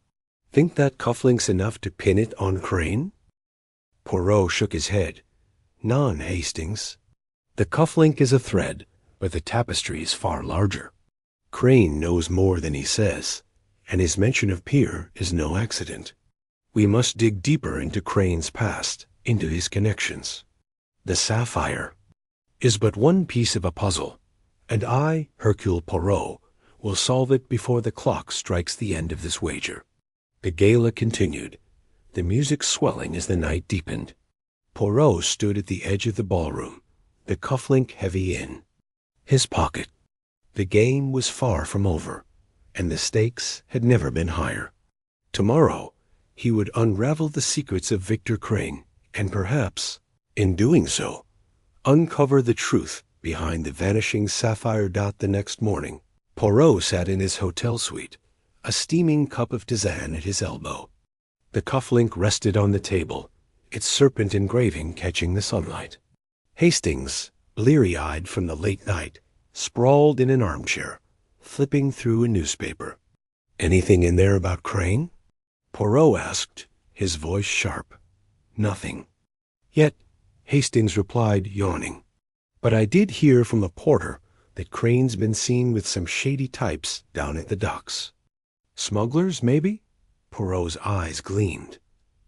Think that cufflink's enough to pin it on Crane? Poirot shook his head. Non, Hastings. The cufflink is a thread, but the tapestry is far larger. Crane knows more than he says, and his mention of Pierre is no accident. We must dig deeper into Crane's past, into his connections. The sapphire is but one piece of a puzzle, and I, Hercule Poirot, will solve it before the clock strikes the end of this wager. The gala continued, the music swelling as the night deepened. Poirot stood at the edge of the ballroom, the cufflink heavy in his pocket. The game was far from over, and the stakes had never been higher. Tomorrow, he would unravel the secrets of Victor Crane, and perhaps, in doing so, uncover the truth behind the vanishing sapphire. The next morning, Poirot sat in his hotel suite, a steaming cup of tisane at his elbow. The cufflink rested on the table, its serpent engraving catching the sunlight. Hastings, bleary-eyed from the late night, sprawled in an armchair, flipping through a newspaper. Anything in there about Crane? Poirot asked, his voice sharp. Nothing. Yet, Hastings replied, yawning. But I did hear from the porter that Crane's been seen with some shady types down at the docks. Smugglers, maybe? Poirot's eyes gleamed.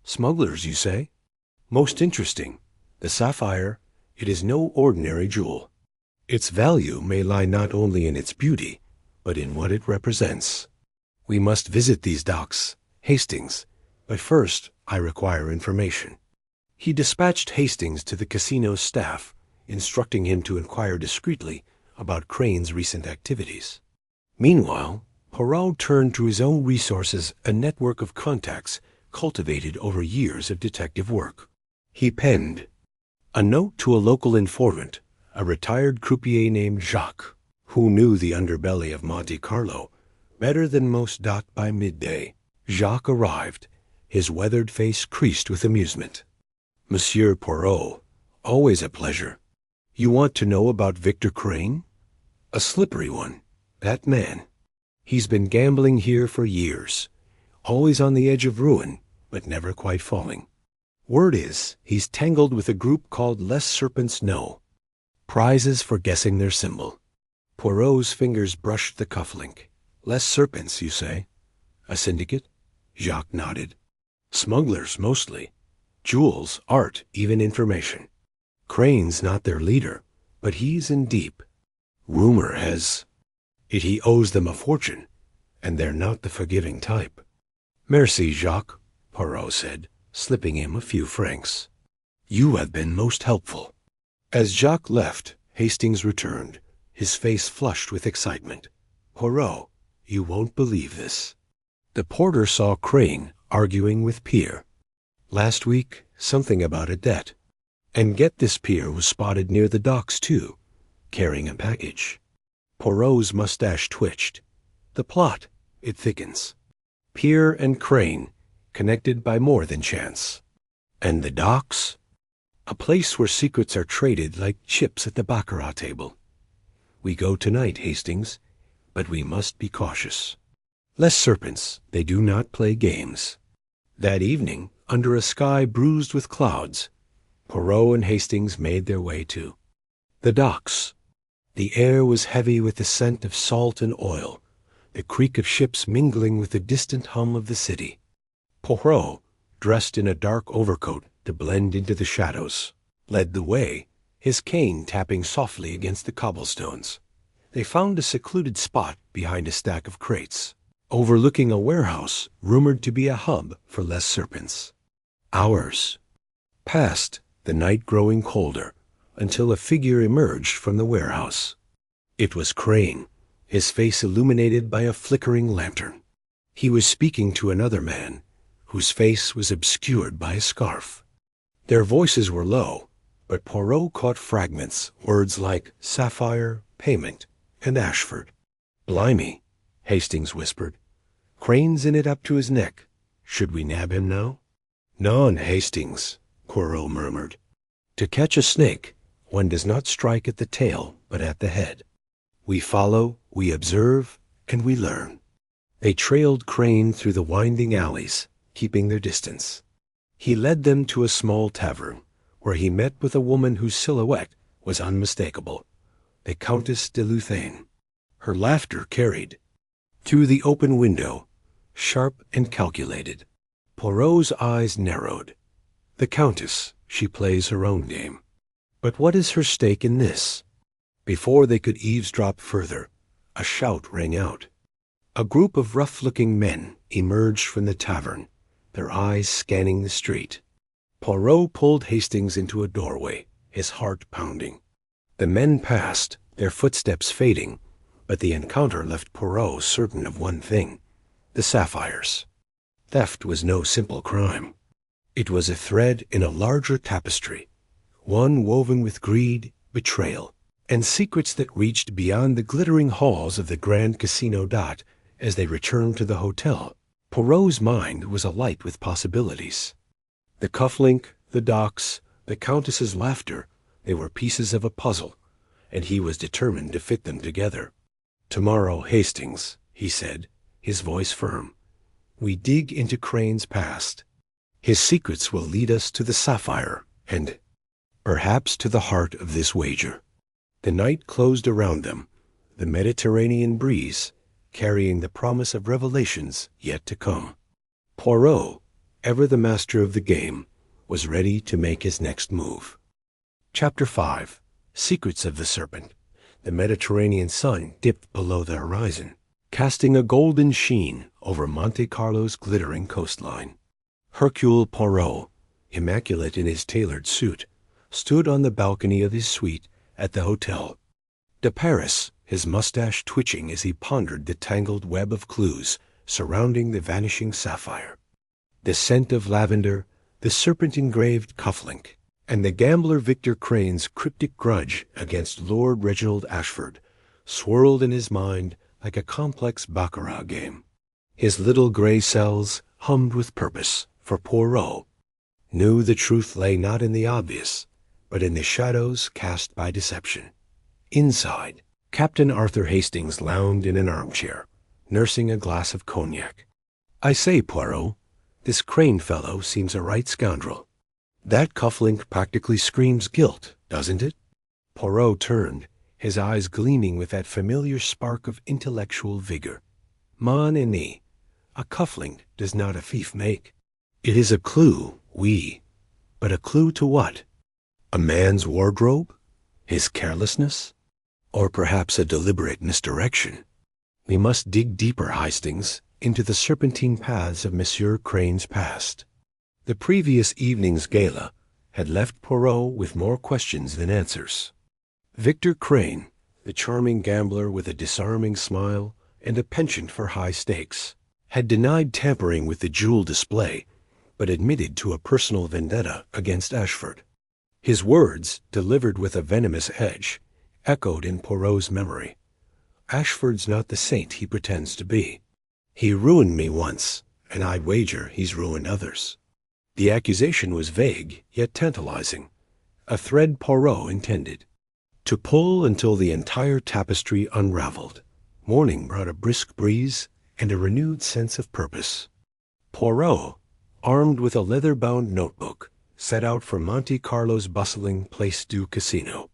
Smugglers, you say? Most interesting. The sapphire, it is no ordinary jewel. Its value may lie not only in its beauty, but in what it represents. We must visit these docks, Hastings, but first I require information. He dispatched Hastings to the casino's staff, instructing him to inquire discreetly about Crane's recent activities. Meanwhile, Poirot turned to his own resources, a network of contacts cultivated over years of detective work. He penned a note to a local informant a retired croupier named Jacques, who knew the underbelly of Monte Carlo better than most. By midday, Jacques arrived, his weathered face creased with amusement. "Monsieur Poirot, always a pleasure. You want to know about Victor Crane? A slippery one, that man. He's been gambling here for years, always on the edge of ruin, but never quite falling. Word is, he's tangled with a group called Les Serpents No. Prizes for guessing their symbol." Poirot's fingers brushed the cufflink. "Les Serpents, you say? A syndicate?" Jacques nodded. "Smugglers, mostly. Jewels, art, even information. Crane's not their leader, but he's in deep. Rumor has it he owes them a fortune, and they're not the forgiving type." "Merci, Jacques," Poirot said, slipping him a few francs. "You have been most helpful." As Jacques left, Hastings returned, his face flushed with excitement. "Poirot, you won't believe this. The porter saw Crane arguing with Pierre. Last week, something about a debt. And get this, Pierre was spotted near the docks, too, carrying a package." Poirot's mustache twitched. "The plot, it thickens. Pierre and Crane, connected by more than chance. And the docks? A place where secrets are traded like chips at the baccarat table. We go tonight, Hastings, but we must be cautious. Les Serpents, they do not play games." That evening, under a sky bruised with clouds, Poirot and Hastings made their way to the docks. The air was heavy with the scent of salt and oil, the creak of ships mingling with the distant hum of the city. Poirot, dressed in a dark overcoat to blend into the shadows, led the way, his cane tapping softly against the cobblestones. They found a secluded spot behind a stack of crates, overlooking a warehouse rumored to be a hub for Les Serpents. Hours passed, the night growing colder, until a figure emerged from the warehouse. It was Crane, his face illuminated by a flickering lantern. He was speaking to another man, whose face was obscured by a scarf. Their voices were low, but Poirot caught fragments, words like sapphire, payment, and Ashford. "Blimey," Hastings whispered. "Crane's in it up to his neck. Should we nab him now?" "Non, Hastings," Poirot murmured. "To catch a snake, one does not strike at the tail, but at the head. We follow, we observe, and we learn." They trailed Crane through the winding alleys, keeping their distance. He led them to a small tavern, where he met with a woman whose silhouette was unmistakable, the Countess de Luthain. Her laughter carried through the open window, sharp and calculated. Poirot's eyes narrowed. The Countess, she plays her own game. But what is her stake in this? Before they could eavesdrop further, a shout rang out. A group of rough-looking men emerged from the tavern, their eyes scanning the street. Poirot pulled Hastings into a doorway, his heart pounding. The men passed, their footsteps fading, but the encounter left Poirot certain of one thing: the sapphires. Theft was no simple crime. It was a thread in a larger tapestry, one woven with greed, betrayal, and secrets that reached beyond the glittering halls of the Grand Casino d'At. As they returned to the hotel, Poirot's mind was alight with possibilities. The cufflink, the docks, the Countess's laughter, they were pieces of a puzzle, and he was determined to fit them together. "Tomorrow, Hastings," he said, his voice firm, "we dig into Crane's past. His secrets will lead us to the sapphire and perhaps to the heart of this wager." The night closed around them, the Mediterranean breeze carrying the promise of revelations yet to come. Poirot, ever the master of the game, was ready to make his next move. Chapter 5. Secrets of the Serpent. The Mediterranean sun dipped below the horizon, casting a golden sheen over Monte Carlo's glittering coastline. Hercule Poirot, immaculate in his tailored suit, stood on the balcony of his suite at the hotel. De Paris, his mustache twitching as he pondered the tangled web of clues surrounding the vanishing sapphire. The scent of lavender, the serpent-engraved cufflink, and the gambler Victor Crane's cryptic grudge against Lord Reginald Ashford swirled in his mind like a complex baccarat game. His little gray cells hummed with purpose, for Poirot knew the truth lay not in the obvious, but in the shadows cast by deception. Inside, Captain Arthur Hastings lounged in an armchair, nursing a glass of cognac. "I say, Poirot, this Crane fellow seems a right scoundrel. That cufflink practically screams guilt, doesn't it?" Poirot turned, his eyes gleaming with that familiar spark of intellectual vigor. "Mon ami, a cufflink does not a thief make. It is a clue, oui, but a clue to what? A man's wardrobe? His carelessness? Or perhaps a deliberate misdirection? We must dig deeper, Hastings, into the serpentine paths of Monsieur Crane's past." The previous evening's gala had left Poirot with more questions than answers. Victor Crane, the charming gambler with a disarming smile and a penchant for high stakes, had denied tampering with the jewel display, but admitted to a personal vendetta against Ashford. His words, delivered with a venomous edge, echoed in Poirot's memory. "Ashford's not the saint he pretends to be. He ruined me once, and I'd wager he's ruined others." The accusation was vague, yet tantalizing, a thread Poirot intended to pull until the entire tapestry unraveled. Morning brought a brisk breeze and a renewed sense of purpose. Poirot, armed with a leather-bound notebook, set out for Monte Carlo's bustling Place du Casino.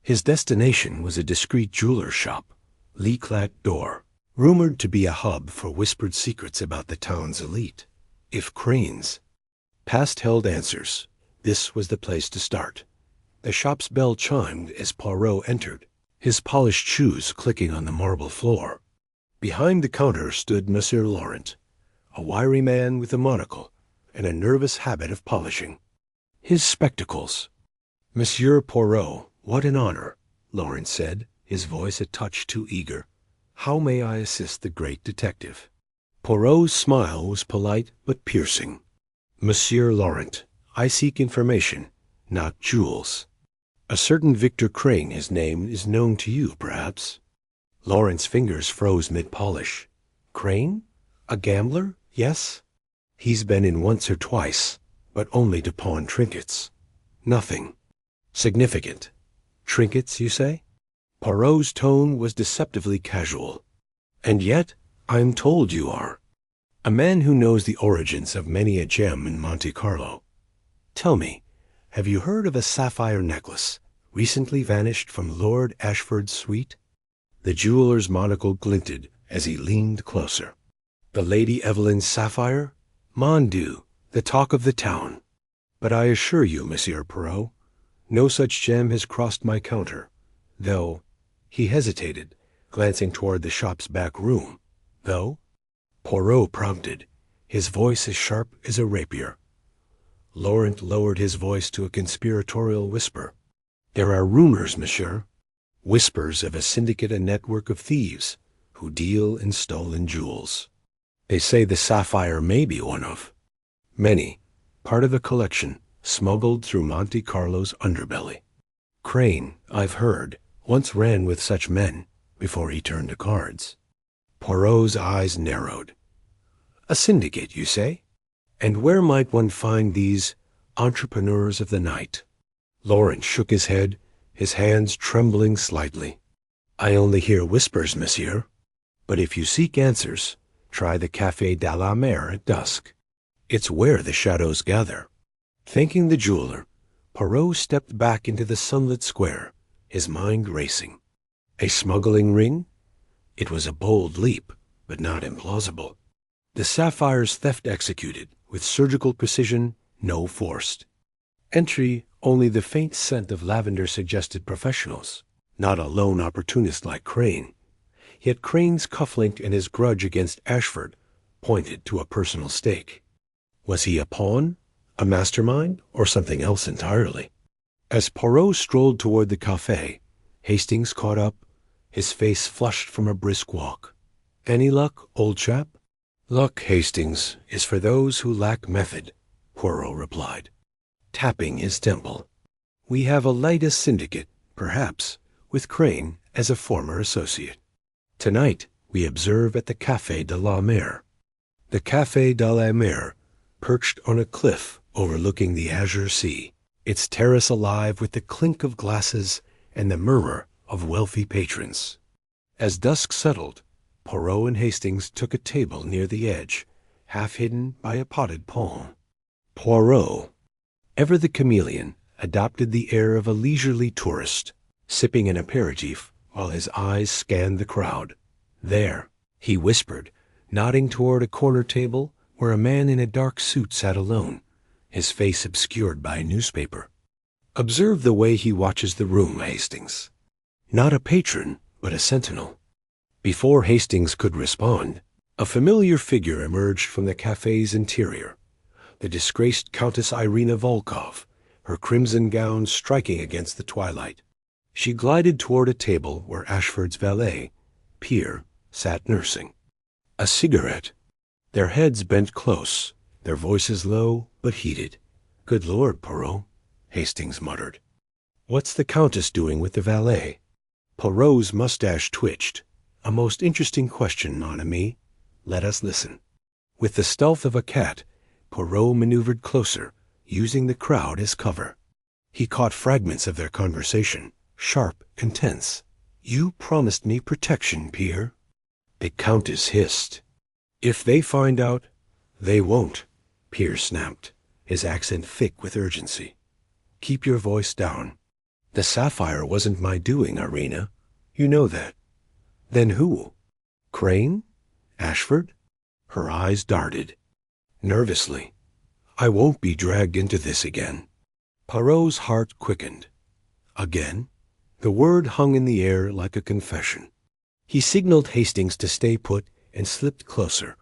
His destination was a discreet jeweler's shop, L'Eclat d'Or, rumored to be a hub for whispered secrets about the town's elite. If Crane's past held answers, this was the place to start. The shop's bell chimed as Poirot entered, his polished shoes clicking on the marble floor. Behind the counter stood Monsieur Laurent, a wiry man with a monocle and a nervous habit of polishing his spectacles. "Monsieur Poirot, what an honor," Laurent said, his voice a touch too eager. "How may I assist the great detective?" Poirot's smile was polite but piercing. "Monsieur Laurent, I seek information, not jewels. A certain Victor Crane, his name is known to you, perhaps." Laurent's fingers froze mid-polish. "Crane? A gambler? Yes? He's been in once or twice, but only to pawn trinkets. Nothing significant. Trinkets, you say?" Poirot's tone was deceptively casual. "And yet, I'm told you are a man who knows the origins of many a gem in Monte Carlo. Tell me, have you heard of a sapphire necklace recently vanished from Lord Ashford's suite?" The jeweler's monocle glinted as he leaned closer. "The Lady Evelyn's sapphire? Mon Dieu, the talk of the town. But I assure you, Monsieur Poirot, no such gem has crossed my counter, though—" He hesitated, glancing toward the shop's back room. "Though?" Poirot prompted, his voice as sharp as a rapier. Laurent lowered his voice to a conspiratorial whisper. "There are rumors, monsieur. Whispers of a syndicate and network of thieves who deal in stolen jewels. They say the sapphire may be one of many, part of a collection smuggled through Monte Carlo's underbelly. Crane, I've heard, once ran with such men before he turned to cards." Poirot's eyes narrowed. "A syndicate, you say? And where might one find these entrepreneurs of the night?" Laurent shook his head, his hands trembling slightly. "I only hear whispers, monsieur. But if you seek answers, try the Café de la Mer at dusk. It's where the shadows gather." Thanking the jeweler, Poirot stepped back into the sunlit square, his mind racing. A smuggling ring? It was a bold leap, but not implausible. The sapphire's theft executed, with surgical precision, no forced. Entry only the faint scent of lavender suggested professionals, not a lone opportunist like Crane. Yet Crane's cufflink and his grudge against Ashford pointed to a personal stake. Was he a pawn, a mastermind, or something else entirely? As Poirot strolled toward the café, Hastings caught up, his face flushed from a brisk walk. "Any luck, old chap?" "Luck, Hastings, is for those who lack method," Poirot replied, tapping his temple. We have a lightest syndicate, perhaps, with Crane as a former associate. Tonight, we observe at the Café de la Mer. The Café de la Mer, perched on a cliff overlooking the azure sea, its terrace alive with the clink of glasses and the murmur of wealthy patrons. As dusk settled, Poirot and Hastings took a table near the edge, half hidden by a potted palm. Poirot, ever the chameleon, adopted the air of a leisurely tourist, sipping an aperitif while his eyes scanned the crowd. There, he whispered, nodding toward a corner table where a man in a dark suit sat alone, his face obscured by a newspaper. Observe the way he watches the room, Hastings. Not a patron, but a sentinel. Before Hastings could respond, a familiar figure emerged from the cafe's interior, the disgraced Countess Irina Volkov, her crimson gown striking against the twilight. She glided toward a table where Ashford's valet, Pierre, sat nursing. A cigarette. Their heads bent close, their voices low but heated. "Good Lord, Poirot," Hastings muttered. "What's the Countess doing with the valet?" Poirot's mustache twitched. "A most interesting question, mon ami. Let us listen." With the stealth of a cat, Poirot maneuvered closer, using the crowd as cover. He caught fragments of their conversation, sharp and tense. "You promised me protection, Pierre." The Countess hissed. "If they find out—" "They won't," Pierre snapped, his accent thick with urgency. "Keep your voice down. The sapphire wasn't my doing, Irina. You know that." "Then who? Crane? Ashford?" Her eyes darted. Nervously, "I won't be dragged into this again." Poirot's heart quickened. Again? The word hung in the air like a confession. He signaled Hastings to stay put and slipped closer.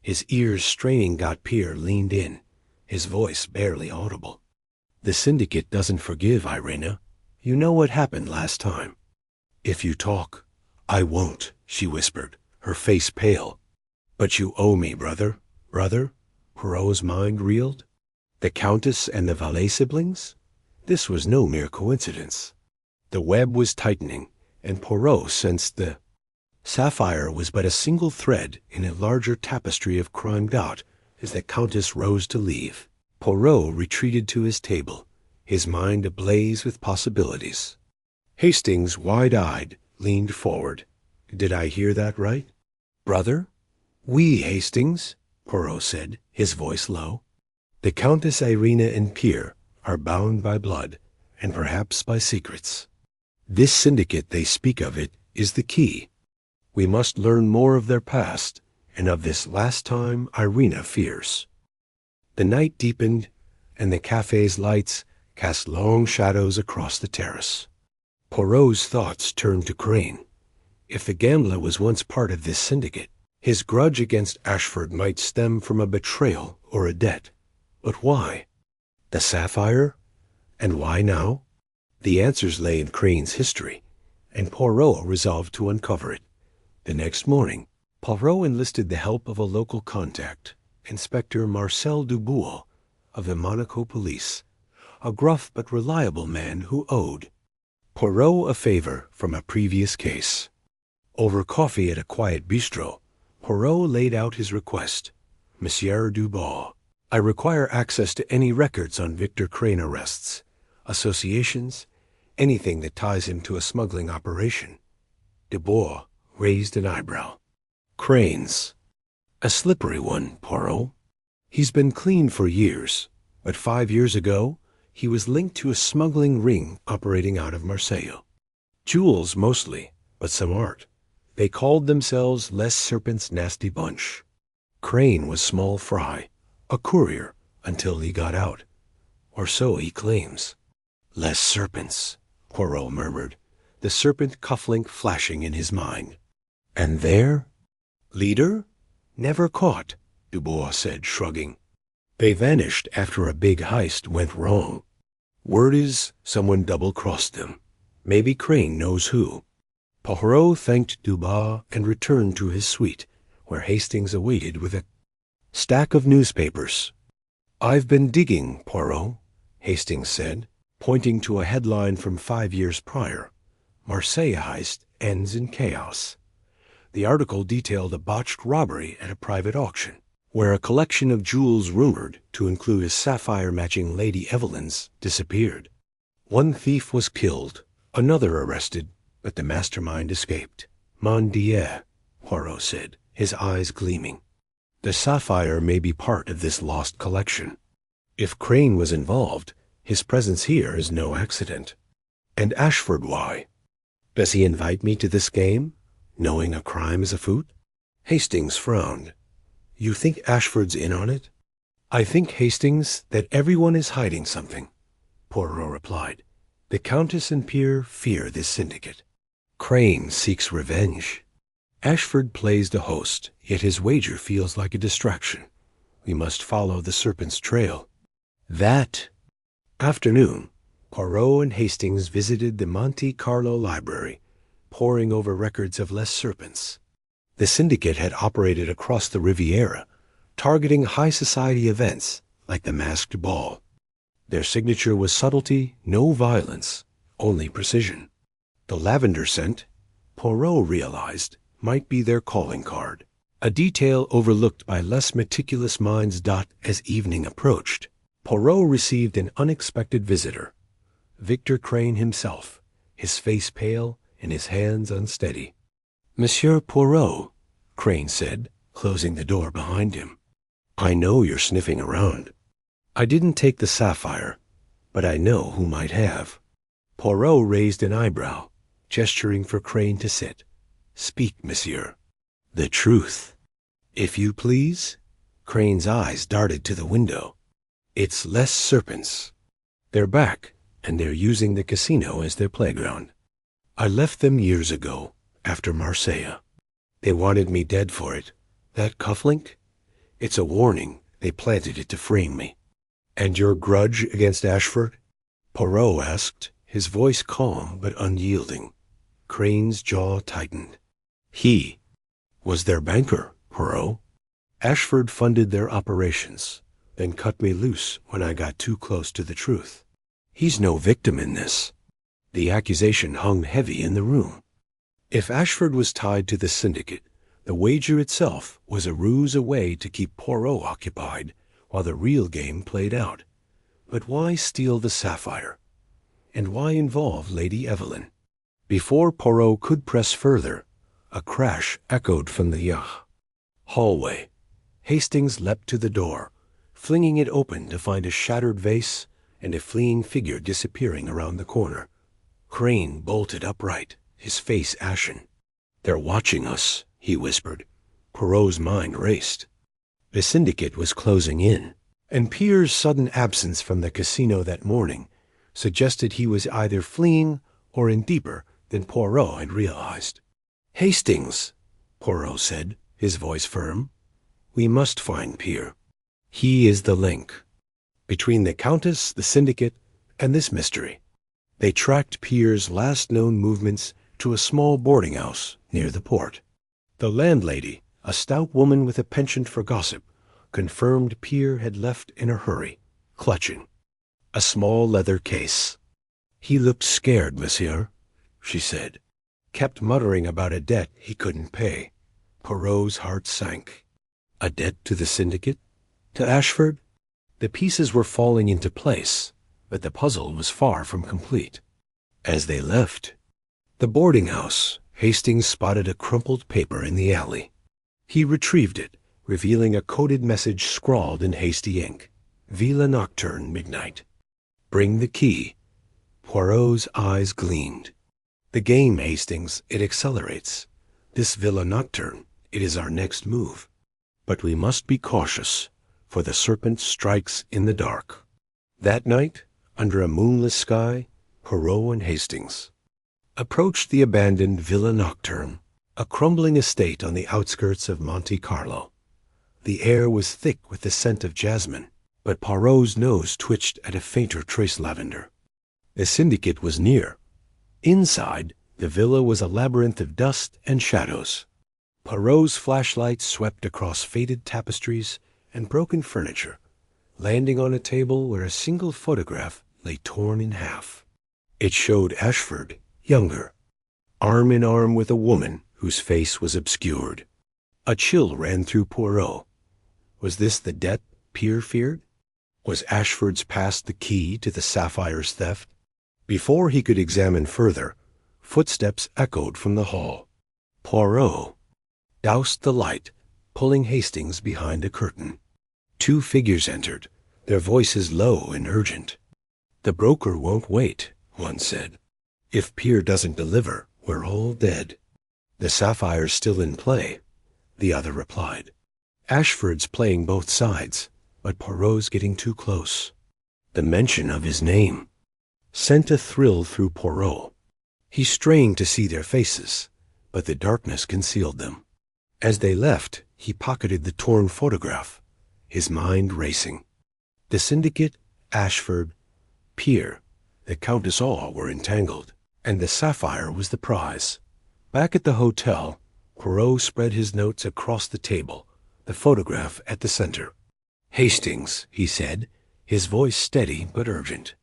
His ears straining got Pierre leaned in, his voice barely audible. "The syndicate doesn't forgive, Irina. You know what happened last time." "If you talk, I won't," she whispered, her face pale. "But you owe me, brother." "Brother?" Poirot's mind reeled. The Countess and the valet siblings? This was no mere coincidence. The web was tightening, and Poirot sensed the sapphire was but a single thread in a larger tapestry of crime doubt as the Countess rose to leave. Poirot retreated to his table, his mind ablaze with possibilities. Hastings, wide-eyed, leaned forward. "Did I hear that right?" "Brother?" "Oui, Hastings," Poirot said, his voice low. "The Countess Irina and Pierre are bound by blood, and perhaps by secrets. This syndicate they speak of it is the key. We must learn more of their past, and of this last time Irina fears." The night deepened, and the cafe's lights cast long shadows across the terrace. Poirot's thoughts turned to Crane. If the gambler was once part of this syndicate, his grudge against Ashford might stem from a betrayal or a debt. But why? The sapphire? And why now? The answers lay in Crane's history, and Poirot resolved to uncover it. The next morning, Poirot enlisted the help of a local contact, Inspector Marcel Dubois of the Monaco police, a gruff but reliable man who owed Poirot a favor from a previous case. Over coffee at a quiet bistro, Poirot laid out his request. "Monsieur Dubois, I require access to any records on Victor Crane arrests, associations, anything that ties him to a smuggling operation." Dubois raised an eyebrow. "Crane's a slippery one, Poirot. He's been clean for years, but 5 years ago he was linked to a smuggling ring operating out of Marseille. Jewels mostly, but some art. They called themselves Les Serpents' Nasty Bunch. Crane was small fry, a courier, until he got out. Or so he claims." "Les Serpents," Poirot murmured, the serpent cufflink flashing in his mind. "And their leader? Never caught," Dubois said, shrugging. "They vanished after a big heist went wrong. Word is someone double-crossed them. Maybe Crane knows who." Poirot thanked Dubois and returned to his suite, where Hastings awaited with a stack of newspapers. "I've been digging, Poirot," Hastings said. pointing to a headline from 5 years prior. Marseille heist ends in chaos. The article detailed a botched robbery at a private auction, where a collection of jewels rumored to include a sapphire matching Lady Evelyn's disappeared. One thief was killed, another arrested, but the mastermind escaped. Mon Dieu, Poirot said, his eyes gleaming. The sapphire may be part of this lost collection. If Crane was involved, his presence here is no accident. And Ashford, why? Does he invite me to this game, knowing a crime is afoot? Hastings frowned. You think Ashford's in on it? I think, Hastings, that everyone is hiding something, Poirot replied. The Countess and Peer fear this syndicate. Crane seeks revenge. Ashford plays the host, yet his wager feels like a distraction. We must follow the serpent's trail. That afternoon, Poirot and Hastings visited the Monte Carlo library, poring over records of Les Serpents. The syndicate had operated across the Riviera, targeting high society events like the masked ball. Their signature was subtlety, no violence, only precision. The lavender scent, Poirot realized, might be their calling card, a detail overlooked by less meticulous minds. As evening approached, Poirot received an unexpected visitor. Victor Crane himself, his face pale and his hands unsteady. Monsieur Poirot, Crane said, closing the door behind him. I know you're sniffing around. I didn't take the sapphire, but I know who might have. Poirot raised an eyebrow, gesturing for Crane to sit. Speak, monsieur. The truth. If you please. Crane's eyes darted to the window. It's Les Serpents. They're back, and they're using the casino as their playground. I left them years ago, after Marseille. They wanted me dead for it. That cufflink? It's a warning. They planted it to frame me. And your grudge against Ashford? Poirot asked, his voice calm but unyielding. Crane's jaw tightened. He was their banker, Poirot. Ashford funded their operations, then cut me loose when I got too close to the truth. He's no victim in this. The accusation hung heavy in the room. If Ashford was tied to the syndicate, the wager itself was a ruse away to keep Poirot occupied while the real game played out. But why steal the sapphire? And why involve Lady Evelyn? Before Poirot could press further, a crash echoed from the hallway. Hastings leapt to the door, flinging it open to find a shattered vase and a fleeing figure disappearing around the corner. Crane bolted upright, his face ashen. They're watching us, he whispered. Poirot's mind raced. The syndicate was closing in, and Pierre's sudden absence from the casino that morning suggested he was either fleeing or in deeper than Poirot had realized. Hastings, Poirot said, his voice firm. We must find Pierre. He is the link between the Countess, the syndicate, and this mystery. They tracked Pierre's last known movements to a small boarding house near the port. The landlady, a stout woman with a penchant for gossip, confirmed Pierre had left in a hurry, clutching a small leather case. He looked scared, monsieur, she said. Kept muttering about a debt he couldn't pay. Poirot's heart sank. A debt to the syndicate? To Ashford? The pieces were falling into place, but the puzzle was far from complete. As they left the boarding house, Hastings spotted a crumpled paper in the alley. He retrieved it, revealing a coded message scrawled in hasty ink. Villa Nocturne, midnight. Bring the key. Poirot's eyes gleamed. The game, Hastings, it accelerates. This Villa Nocturne, it is our next move. But we must be cautious, for the serpent strikes in the dark. That night, under a moonless sky, Poirot and Hastings approached the abandoned Villa Nocturne, a crumbling estate on the outskirts of Monte Carlo. The air was thick with the scent of jasmine, but Poirot's nose twitched at a fainter trace lavender. The syndicate was near. Inside, the villa was a labyrinth of dust and shadows. Poirot's flashlight swept across faded tapestries and broken furniture, landing on a table where a single photograph lay torn in half. It showed Ashford, younger, arm in arm with a woman whose face was obscured. A chill ran through Poirot. Was this the death Peer feared? Was Ashford's past the key to the sapphire's theft? Before he could examine further, footsteps echoed from the hall. Poirot doused the light, pulling Hastings behind a curtain. Two figures entered, their voices low and urgent. "The broker won't wait," one said. "If Peer doesn't deliver, we're all dead." "The sapphire's still in play," the other replied. "Ashford's playing both sides, but Poirot's getting too close." The mention of his name sent a thrill through Poirot. He strained to see their faces, but the darkness concealed them. As they left, he pocketed the torn photograph, his mind racing. The syndicate, Ashford, Peer, the Countess all were entangled, and the sapphire was the prize. Back at the hotel, Poirot spread his notes across the table, the photograph at the center. "Hastings," he said, his voice steady but urgent.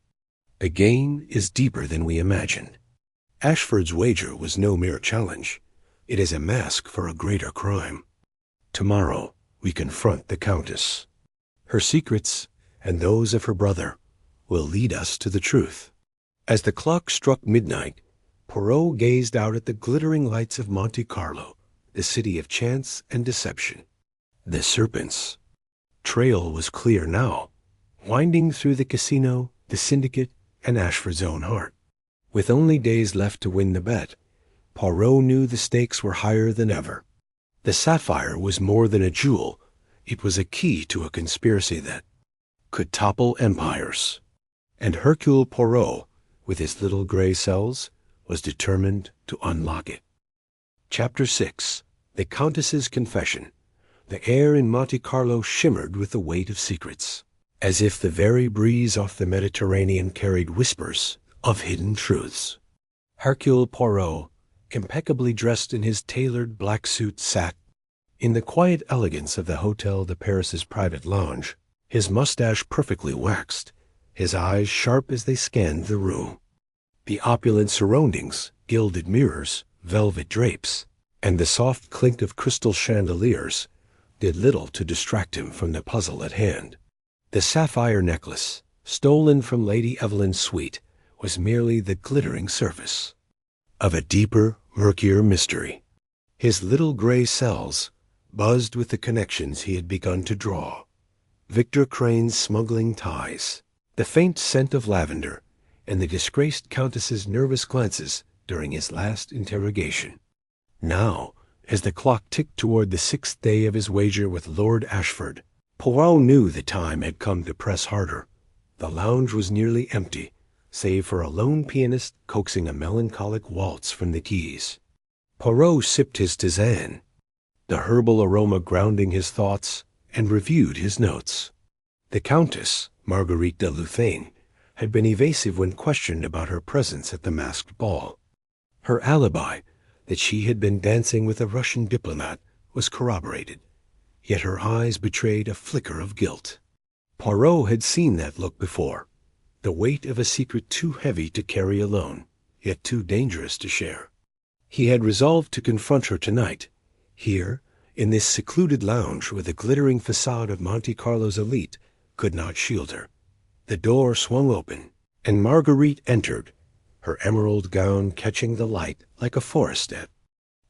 "The game is deeper than we imagined. Ashford's wager was no mere challenge. It is a mask for a greater crime. Tomorrow we confront the Countess. Her secrets, and those of her brother, will lead us to the truth." As the clock struck midnight, Poirot gazed out at the glittering lights of Monte Carlo, the city of chance and deception. The serpents. Trail was clear now, winding through the casino, the syndicate, and Ashford's own heart. With only days left to win the bet, Poirot knew the stakes were higher than ever. The sapphire was more than a jewel. It was a key to a conspiracy that could topple empires. And Hercule Poirot, with his little gray cells, was determined to unlock it. Chapter 6. The Countess's Confession. The air in Monte Carlo shimmered with the weight of secrets, as if the very breeze off the Mediterranean carried whispers of hidden truths. Hercule Poirot, impeccably dressed in his tailored black suit, sat in the quiet elegance of the Hotel de Paris's private lounge, his mustache perfectly waxed, his eyes sharp as they scanned the room. The opulent surroundings, gilded mirrors, velvet drapes, and the soft clink of crystal chandeliers did little to distract him from the puzzle at hand. The sapphire necklace, stolen from Lady Evelyn's suite, was merely the glittering surface of a deeper, murkier mystery. His little gray cells buzzed with the connections he had begun to draw. Victor Crane's smuggling ties, the faint scent of lavender, and the disgraced Countess's nervous glances during his last interrogation. Now, as the clock ticked toward the 6th day of his wager with Lord Ashford, Poirot knew the time had come to press harder. The lounge was nearly empty, save for a lone pianist coaxing a melancholic waltz from the keys. Poirot sipped his tisane, the herbal aroma grounding his thoughts, and reviewed his notes. The Countess, Marguerite de Luthain, had been evasive when questioned about her presence at the masked ball. Her alibi, that she had been dancing with a Russian diplomat, was corroborated, yet her eyes betrayed a flicker of guilt. Poirot had seen that look before, the weight of a secret too heavy to carry alone, yet too dangerous to share. He had resolved to confront her tonight, here, in this secluded lounge where the glittering facade of Monte Carlo's elite could not shield her. The door swung open, and Marguerite entered, her emerald gown catching the light like a forest at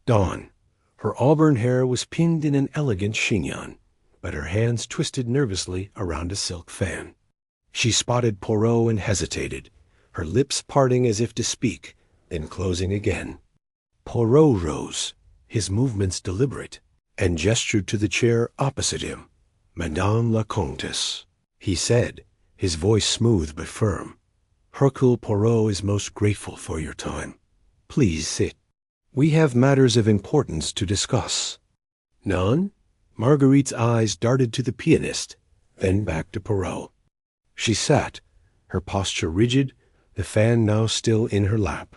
dawn. Her auburn hair was pinned in an elegant chignon, but her hands twisted nervously around a silk fan. She spotted Poirot and hesitated, her lips parting as if to speak, then closing again. Poirot rose, his movements deliberate, and gestured to the chair opposite him. "Madame la Comtesse," he said, his voice smooth but firm. "Hercule Poirot is most grateful for your time. Please sit. We have matters of importance to discuss." "None?" Marguerite's eyes darted to the pianist, then back to Poirot. She sat, her posture rigid, the fan now still in her lap.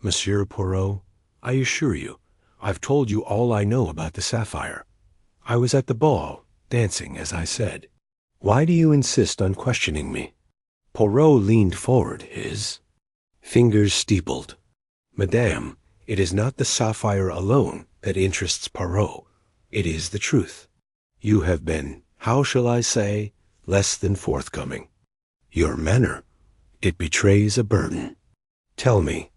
"Monsieur Poirot, I assure you, I've told you all I know about the sapphire. I was at the ball, dancing, as I said. Why do you insist on questioning me?" Poirot leaned forward, his fingers steepled. Madame, it is not the sapphire alone that interests Poirot. It is the truth. You have been, how shall I say, less than forthcoming. Your manner, it betrays a burden. Tell me,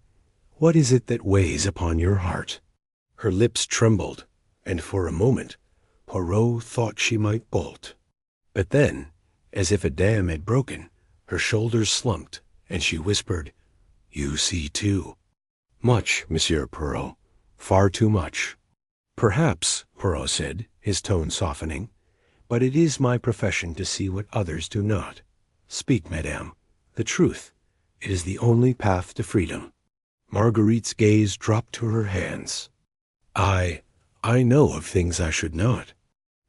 what is it that weighs upon your heart? Her lips trembled, and for a moment Poirot thought she might bolt. But then, as if a dam had broken, her shoulders slumped, and she whispered, You see too. Much, Monsieur Poirot. Far too much. Perhaps, Poirot said, his tone softening, but it is my profession to see what others do not. Speak, madame. The truth. It is the only path to freedom. Marguerite's gaze dropped to her hands. I know of things I should not.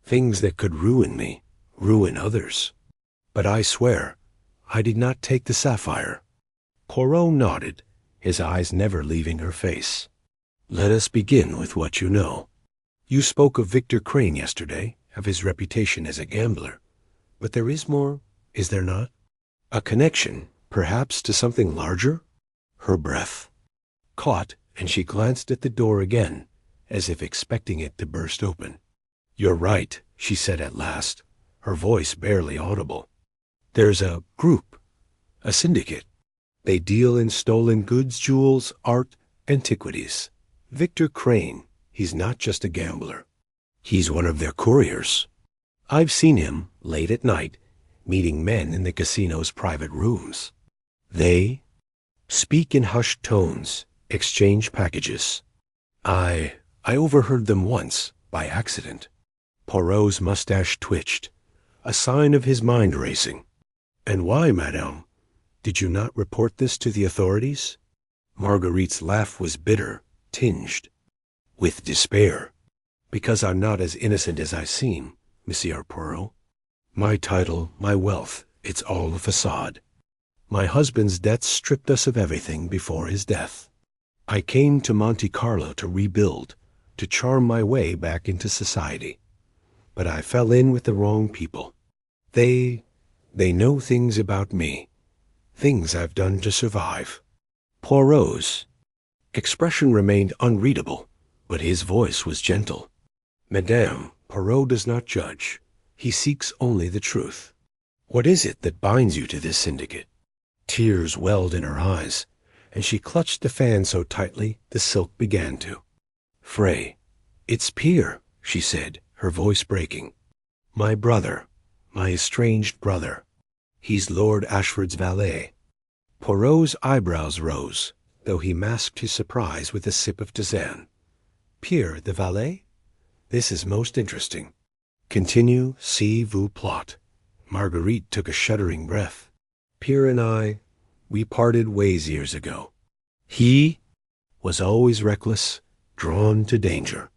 Things that could ruin me, ruin others. But I swear, I did not take the sapphire. Poirot nodded, his eyes never leaving her face. Let us begin with what you know. You spoke of Victor Crane yesterday, of his reputation as a gambler. But there is more, is there not? A connection, perhaps, to something larger? Her breath caught, and she glanced at the door again, as if expecting it to burst open. You're right, she said at last, her voice barely audible. There's a group, a syndicate. They deal in stolen goods, jewels, art, antiquities. Victor Crane, he's not just a gambler. He's one of their couriers. I've seen him, late at night, meeting men in the casino's private rooms. They speak in hushed tones, exchange packages. I overheard them once, by accident. Poirot's mustache twitched, a sign of his mind racing. And why, madame? Did you not report this to the authorities? Marguerite's laugh was bitter, tinged with despair. Because I'm not as innocent as I seem, Monsieur Poirot. My title, my wealth, it's all a facade. My husband's debts stripped us of everything before his death. I came to Monte Carlo to rebuild, to charm my way back into society. But I fell in with the wrong people. They know things about me, things I've done to survive. Poirot's expression remained unreadable, but his voice was gentle. Madame, Poirot does not judge. He seeks only the truth. What is it that binds you to this syndicate? Tears welled in her eyes, and she clutched the fan so tightly the silk began to fray. It's Pierre, she said, her voice breaking. My brother, my estranged brother. He's Lord Ashford's valet. Poirot's eyebrows rose, though he masked his surprise with a sip of tisane. Pierre, the valet? This is most interesting. Continue, si vous plot. Marguerite took a shuddering breath. Pierre and we parted ways years ago. He was always reckless, drawn to danger.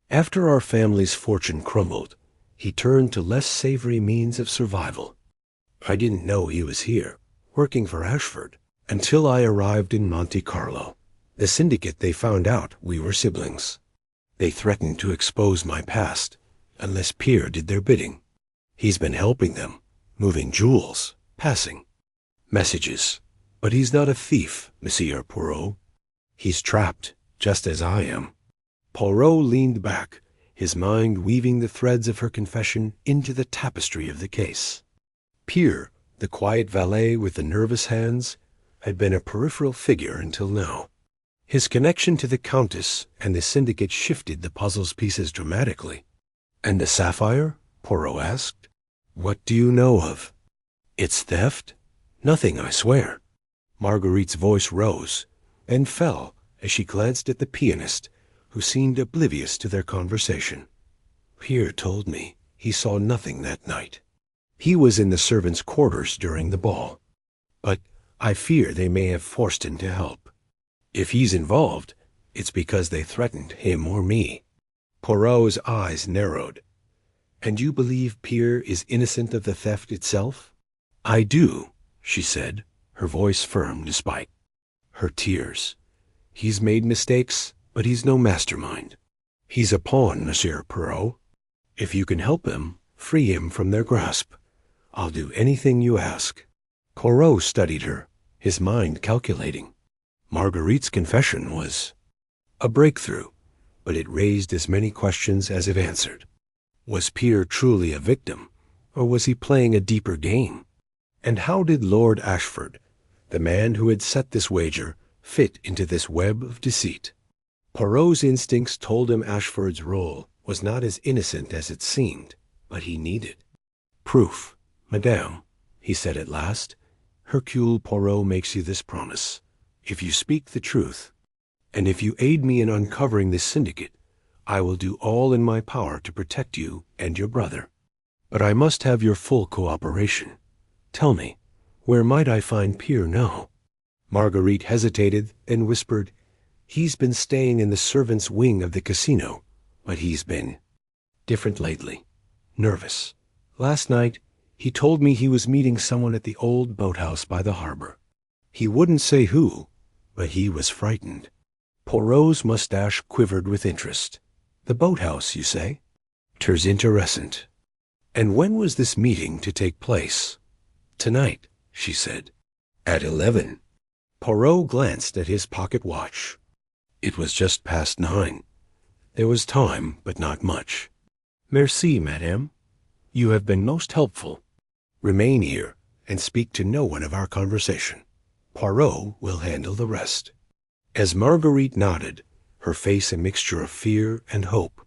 After our family's fortune crumbled, he turned to less savory means of survival. I didn't know he was here, working for Ashford, until I arrived in Monte Carlo. The syndicate, they found out we were siblings. They threatened to expose my past, unless Pierre did their bidding. He's been helping them, moving jewels, passing messages. But he's not a thief, Monsieur Poirot. He's trapped, just as I am. Poirot leaned back, his mind weaving the threads of her confession into the tapestry of the case. Pierre, the quiet valet with the nervous hands, had been a peripheral figure until now. His connection to the Countess and the syndicate shifted the puzzle's pieces dramatically. And the sapphire? Poirot asked. What do you know of? Its theft? Nothing, I swear. Marguerite's voice rose and fell as she glanced at the pianist, who seemed oblivious to their conversation. Pierre told me he saw nothing that night. He was in the servants' quarters during the ball. But I fear they may have forced him to help. If he's involved, it's because they threatened him or me. Poirot's eyes narrowed. And you believe Pierre is innocent of the theft itself? I do, she said, her voice firm despite her tears. He's made mistakes, but he's no mastermind. He's a pawn, Monsieur Poirot. If you can help him, free him from their grasp, I'll do anything you ask. Poirot studied her, his mind calculating. Marguerite's confession was a breakthrough, but it raised as many questions as it answered. Was Pierre truly a victim, or was he playing a deeper game? And how did Lord Ashford, the man who had set this wager, fit into this web of deceit? Poirot's instincts told him Ashford's role was not as innocent as it seemed, but he needed proof. Madame, he said at last, Hercule Poirot makes you this promise. If you speak the truth, and if you aid me in uncovering this syndicate, I will do all in my power to protect you and your brother. But I must have your full cooperation. Tell me, where might I find Pierre now? Marguerite hesitated and whispered, He's been staying in the servants' wing of the casino, but he's been different lately. Nervous. Last night, he told me he was meeting someone at the old boathouse by the harbor. He wouldn't say who, but he was frightened. Poirot's mustache quivered with interest. The boathouse, you say? 'Tis interessant. And when was this meeting to take place? Tonight, she said. At 11. Poirot glanced at his pocket watch. It was just past 9. There was time, but not much. Merci, madame. You have been most helpful. Remain here, and speak to no one of our conversation. Poirot will handle the rest. As Marguerite nodded, her face a mixture of fear and hope,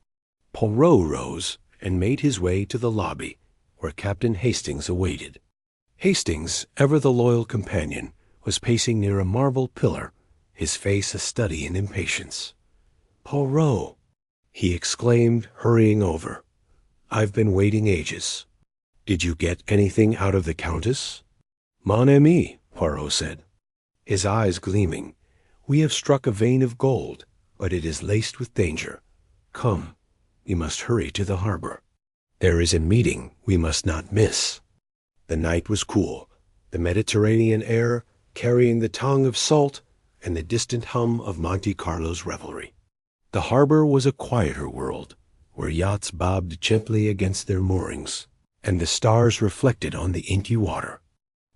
Poirot rose and made his way to the lobby, where Captain Hastings awaited. Hastings, ever the loyal companion, was pacing near a marble pillar, his face a study in impatience. Poirot, he exclaimed, hurrying over. I've been waiting ages. Did you get anything out of the Countess? Mon ami, Poirot said, his eyes gleaming. We have struck a vein of gold, but it is laced with danger. Come, we must hurry to the harbor. There is a meeting we must not miss. The night was cool, the Mediterranean air carrying the tongue of salt and the distant hum of Monte Carlo's revelry. The harbor was a quieter world, where yachts bobbed gently against their moorings, and the stars reflected on the inky water.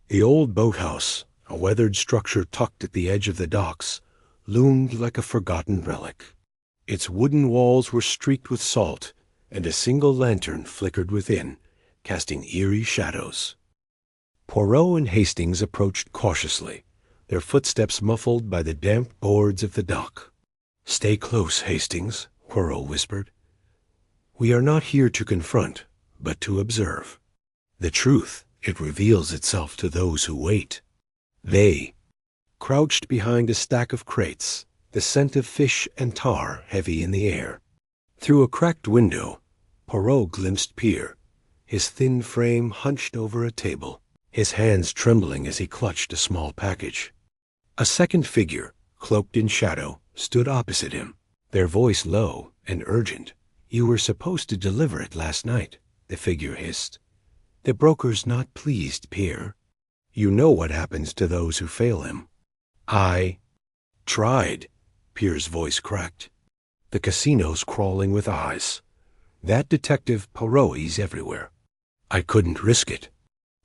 The old boathouse, a weathered structure tucked at the edge of the docks, loomed like a forgotten relic. Its wooden walls were streaked with salt, and a single lantern flickered within, casting eerie shadows. Poirot and Hastings approached cautiously, their footsteps muffled by the damp boards of the dock. Stay close, Hastings, Poirot whispered. We are not here to confront, but to observe. The truth, it reveals itself to those who wait. They, crouched behind a stack of crates, the scent of fish and tar heavy in the air. Through a cracked window, Poirot glimpsed Pierre, his thin frame hunched over a table, his hands trembling as he clutched a small package. A second figure, cloaked in shadow, stood opposite him, their voice low and urgent. You were supposed to deliver it last night, the figure hissed. The broker's not pleased, Pierre. You know what happens to those who fail him. I tried, Pierre's voice cracked. The casino's crawling with eyes. That detective Poirot's everywhere. I couldn't risk it.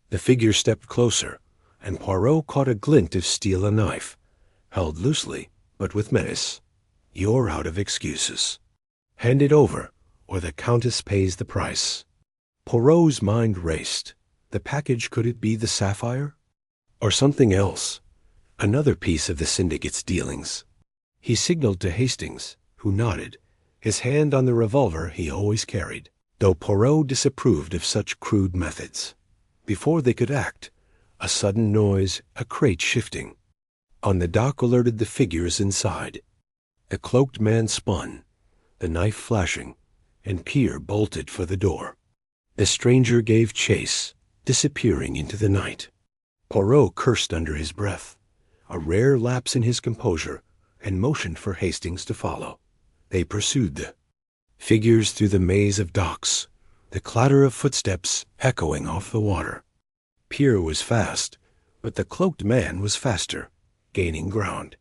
The figure stepped closer, and Poirot caught a glint of steel and knife, held loosely, but with menace. You're out of excuses. Hand it over, or the Countess pays the price. Poirot's mind raced. The package, could it be the sapphire? Or something else? Another piece of the syndicate's dealings. He signaled to Hastings, who nodded, his hand on the revolver he always carried, though Poirot disapproved of such crude methods. Before they could act, a sudden noise, a crate shifting. On the dock alerted the figures inside. A cloaked man spun, the knife flashing, and Pierre bolted for the door. The stranger gave chase, disappearing into the night. Poirot cursed under his breath, a rare lapse in his composure, and motioned for Hastings to follow. They pursued the figures through the maze of docks, the clatter of footsteps echoing off the water. Pierre was fast, but the cloaked man was faster, gaining ground.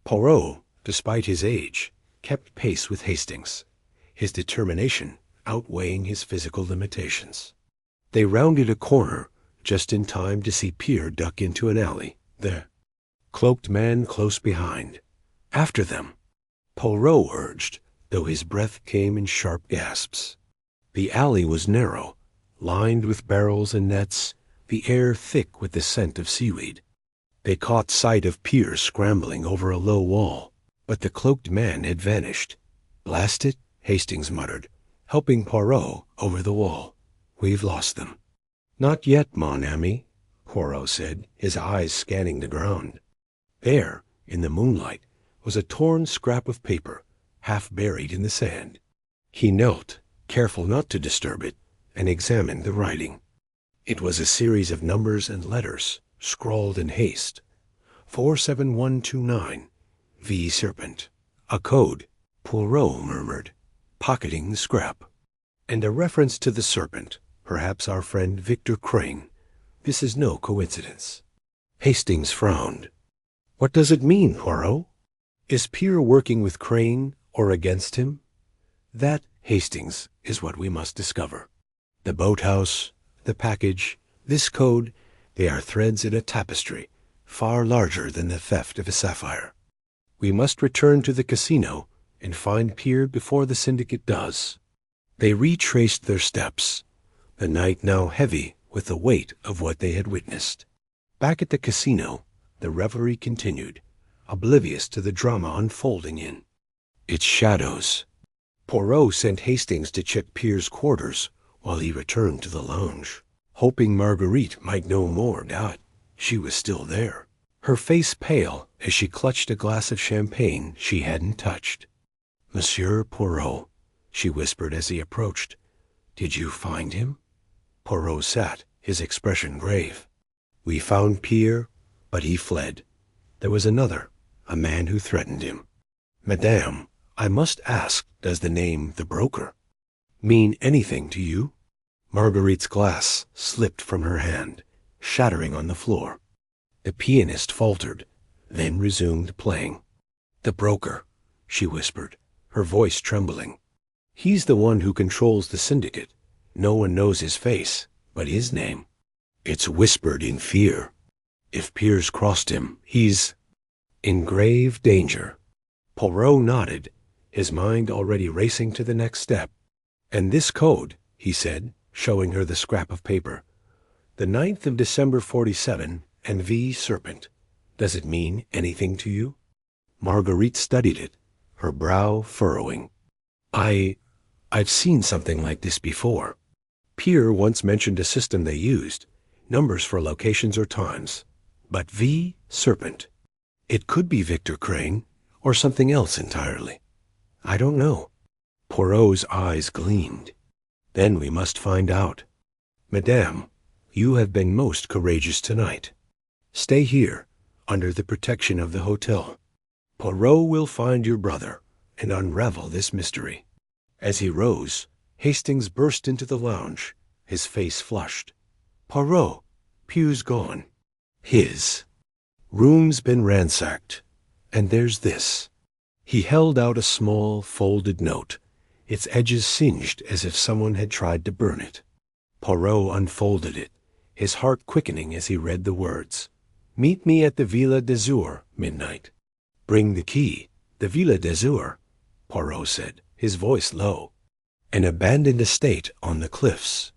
Poirot, despite his age, kept pace with Hastings, his determination outweighing his physical limitations. They rounded a corner, just in time to see Pierre duck into an alley, the cloaked man close behind. After them, Poirot urged, though his breath came in sharp gasps. The alley was narrow, lined with barrels and nets, the air thick with the scent of seaweed. They caught sight of Pierre scrambling over a low wall, but the cloaked man had vanished. "Blast it," Hastings muttered, helping Poirot over the wall. "We've lost them." "Not yet, mon ami," Poirot said, his eyes scanning the ground. There, in the moonlight, was a torn scrap of paper, half buried in the sand. He knelt, careful not to disturb it, and examined the writing. It was a series of numbers and letters, scrawled in haste. 47129, V. Serpent. A code, Poirot murmured, pocketing the scrap. And a reference to the serpent, perhaps our friend Victor Crane. This is no coincidence. Hastings frowned. "What does it mean, Poirot? Is Pierre working with Crane or against him? That, Hastings, is what we must discover. The boathouse, the package, this code, they are threads in a tapestry, far larger than the theft of a sapphire. We must return to the casino and find Pierre before the syndicate does." They retraced their steps, the night now heavy with the weight of what they had witnessed. Back at the casino, the revelry continued, oblivious to the drama unfolding in its shadows. Poirot sent Hastings to check Pierre's quarters while he returned to the lounge, hoping Marguerite might know more. She was still there, her face pale as she clutched a glass of champagne she hadn't touched. "Monsieur Poirot," she whispered as he approached, "did you find him?" Poirot sat, his expression grave. "We found Pierre, but he fled. There was another, a man who threatened him. Madame, I must ask, does the name the broker mean anything to you?" Marguerite's glass slipped from her hand, shattering on the floor. The pianist faltered, then resumed playing. "The broker," she whispered, her voice trembling. "He's the one who controls the syndicate. No one knows his face, but his name. It's whispered in fear. If Pierre's crossed him, he's in grave danger." Poirot nodded, his mind already racing to the next step. "And this code," he said, showing her the scrap of paper. "The 9th of December 47 and V. Serpent. Does it mean anything to you?" Marguerite studied it, her brow furrowing. I've seen something like this before. Pierre once mentioned a system they used, numbers for locations or times. But V. Serpent. It could be Victor Crane, or something else entirely. I don't know." Poirot's eyes gleamed. "Then we must find out. Madame, you have been most courageous tonight. Stay here, under the protection of the hotel. Poirot will find your brother and unravel this mystery." As he rose, Hastings burst into the lounge, his face flushed. "Poirot, Pierre's gone." "His room's been ransacked, and there's this." He held out a small, folded note, its edges singed as if someone had tried to burn it. Poirot unfolded it, his heart quickening as he read the words. "Meet me at the Villa d'Azur, midnight." "Bring the key. The Villa d'Azur," Poirot said, his voice low. "An abandoned estate on the cliffs.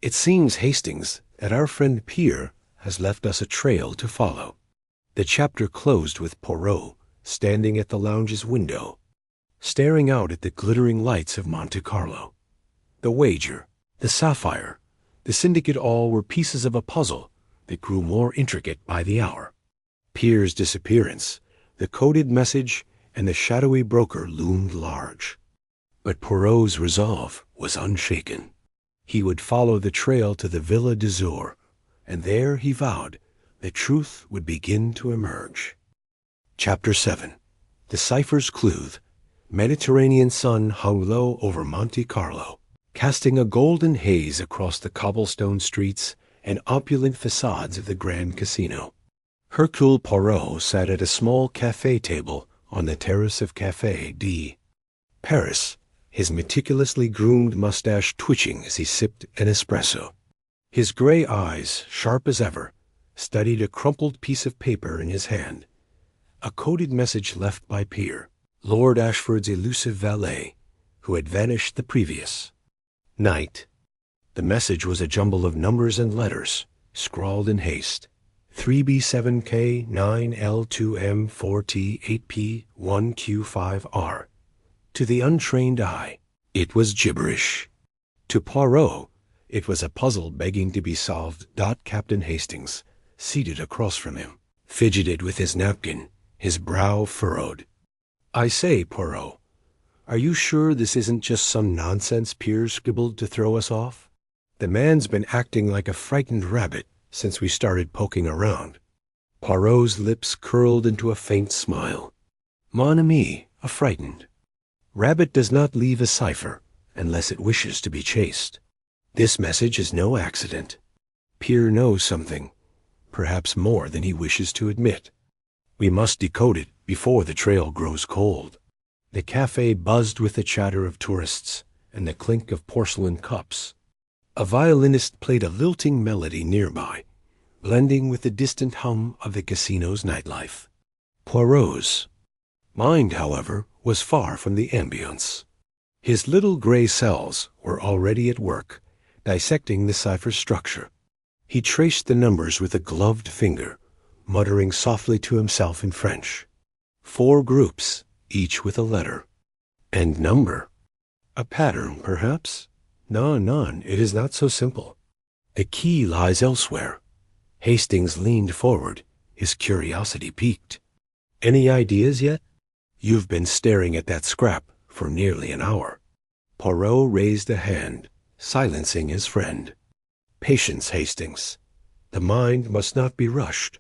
It seems, Hastings, that our friend Pierre has left us a trail to follow." The chapter closed with Poirot standing at the lounge's window, staring out at the glittering lights of Monte Carlo. The wager, the sapphire, the syndicate, all were pieces of a puzzle that grew more intricate by the hour. Pierre's disappearance, the coded message, and the shadowy broker loomed large. But Poirot's resolve was unshaken. He would follow the trail to the Villa d'Azur, and there, he vowed, the truth would begin to emerge. Chapter 7. The Cipher's Clue. Mediterranean sun hung low over Monte Carlo, casting a golden haze across the cobblestone streets and opulent facades of the Grand Casino. Hercule Poirot sat at a small café table on the terrace of Café D. Paris, his meticulously groomed mustache twitching as he sipped an espresso. His gray eyes, sharp as ever, studied a crumpled piece of paper in his hand. A coded message left by Peer, Lord Ashford's elusive valet, who had vanished the previous night. The message was a jumble of numbers and letters, scrawled in haste. 3B7K 9L2M 4T 8P 1Q5R. To the untrained eye, it was gibberish. To Poirot, it was a puzzle begging to be solved. Captain Hastings, seated across from him, fidgeted with his napkin, his brow furrowed. "I say, Poirot, are you sure this isn't just some nonsense Peer scribbled to throw us off? The man's been acting like a frightened rabbit since we started poking around." Poirot's lips curled into a faint smile. "Mon ami, a frightened rabbit does not leave a cipher unless it wishes to be chased. This message is no accident. Peer knows something, perhaps more than he wishes to admit. We must decode it before the trail grows cold." The cafe buzzed with the chatter of tourists and the clink of porcelain cups. A violinist played a lilting melody nearby, blending with the distant hum of the casino's nightlife. Poirot's mind, however, was far from the ambience. His little gray cells were already at work, dissecting the cipher's structure. He traced the numbers with a gloved finger, muttering softly to himself in French. 4 groups, each with a letter and number. A pattern, perhaps? None, it is not so simple. The key lies elsewhere. Hastings leaned forward, his curiosity piqued. "Any ideas yet? You've been staring at that scrap for nearly an hour." Poirot raised a hand, silencing his friend. "Patience, Hastings. The mind must not be rushed.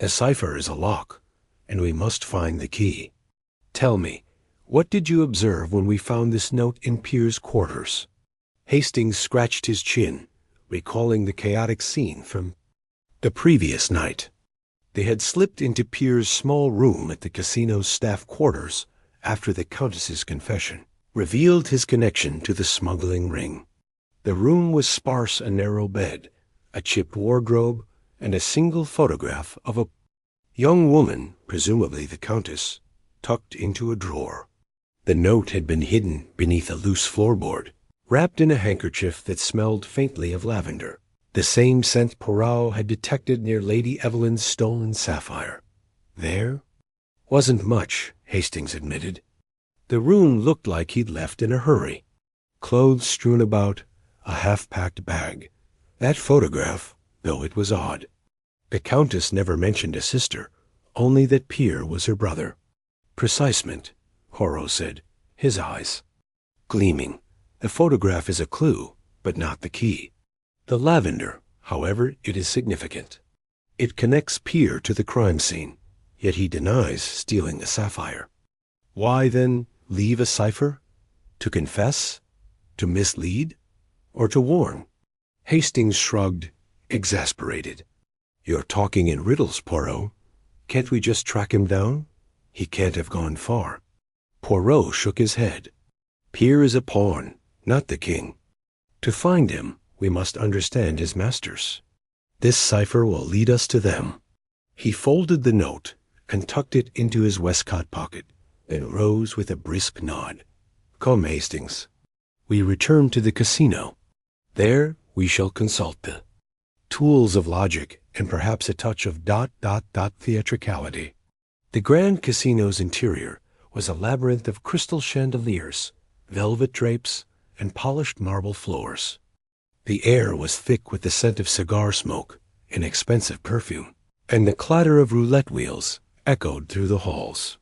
A cipher is a lock, and we must find the key. Tell me, what did you observe when we found this note in Peer's quarters?" Hastings scratched his chin, recalling the chaotic scene from the previous night. They had slipped into Peer's small room at the casino's staff quarters after the Countess's confession revealed his connection to the smuggling ring. The room was sparse: a narrow bed, a chipped wardrobe, and a single photograph of a young woman, presumably the Countess, tucked into a drawer. The note had been hidden beneath a loose floorboard, wrapped in a handkerchief that smelled faintly of lavender, the same scent Poirot had detected near Lady Evelyn's stolen sapphire. There wasn't much, Hastings admitted. The room looked like he'd left in a hurry. Clothes strewn about, a half-packed bag. That photograph, though it was odd. The Countess never mentioned a sister, only that Peer was her brother. "Precisement," Poirot said, his eyes gleaming. "The photograph is a clue, but not the key. The lavender, however, it is significant. It connects Peer to the crime scene, yet he denies stealing the sapphire. Why, then, leave a cipher? To confess? To mislead? Or to warn?" Hastings shrugged, exasperated. "You're talking in riddles, Poirot. Can't we just track him down? He can't have gone far." Poirot shook his head. "Peer is a pawn, not the king. To find him, we must understand his masters. This cipher will lead us to them." He folded the note and tucked it into his waistcoat pocket, then rose with a brisk nod. "Come, Hastings. We return to the casino. There we shall consult the tools of logic and perhaps a touch of ... theatricality." The Grand Casino's interior was a labyrinth of crystal chandeliers, velvet drapes, and polished marble floors. The air was thick with the scent of cigar smoke and expensive perfume, and the clatter of roulette wheels echoed through the halls.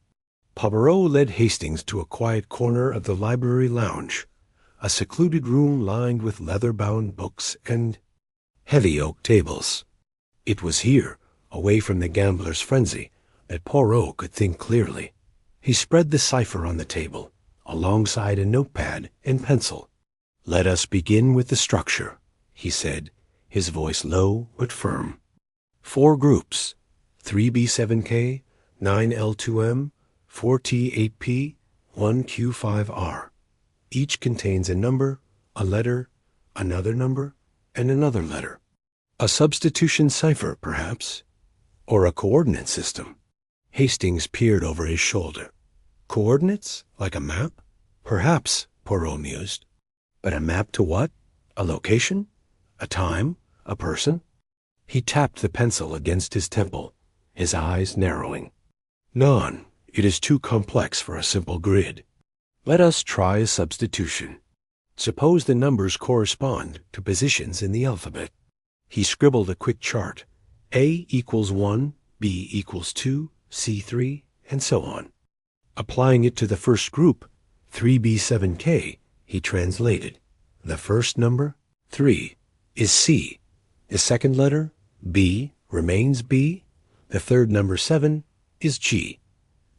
Poirot led Hastings to a quiet corner of the library lounge, a secluded room lined with leather-bound books and heavy oak tables. It was here, away from the gambler's frenzy, that Poirot could think clearly. He spread the cipher on the table, alongside a notepad and pencil. "Let us begin with the structure," he said, his voice low but firm. 4 groups, 3B7K, 9L2M, 4T8P, 1Q5R. Each contains a number, a letter, another number, and another letter. A substitution cipher, perhaps, or a coordinate system. Hastings peered over his shoulder. Coordinates? Like a map? Perhaps, Poirot mused. But a map to what? A location? A time? A person? He tapped the pencil against his temple, his eyes narrowing. "Non, it is too complex for a simple grid. Let us try a substitution. Suppose the numbers correspond to positions in the alphabet." He scribbled a quick chart. A equals 1, B equals 2, C 3, and so on. Applying it to the first group, 3B7K, he translated. The first number, 3, is C. The second letter, B, remains B. The third number, 7, is G.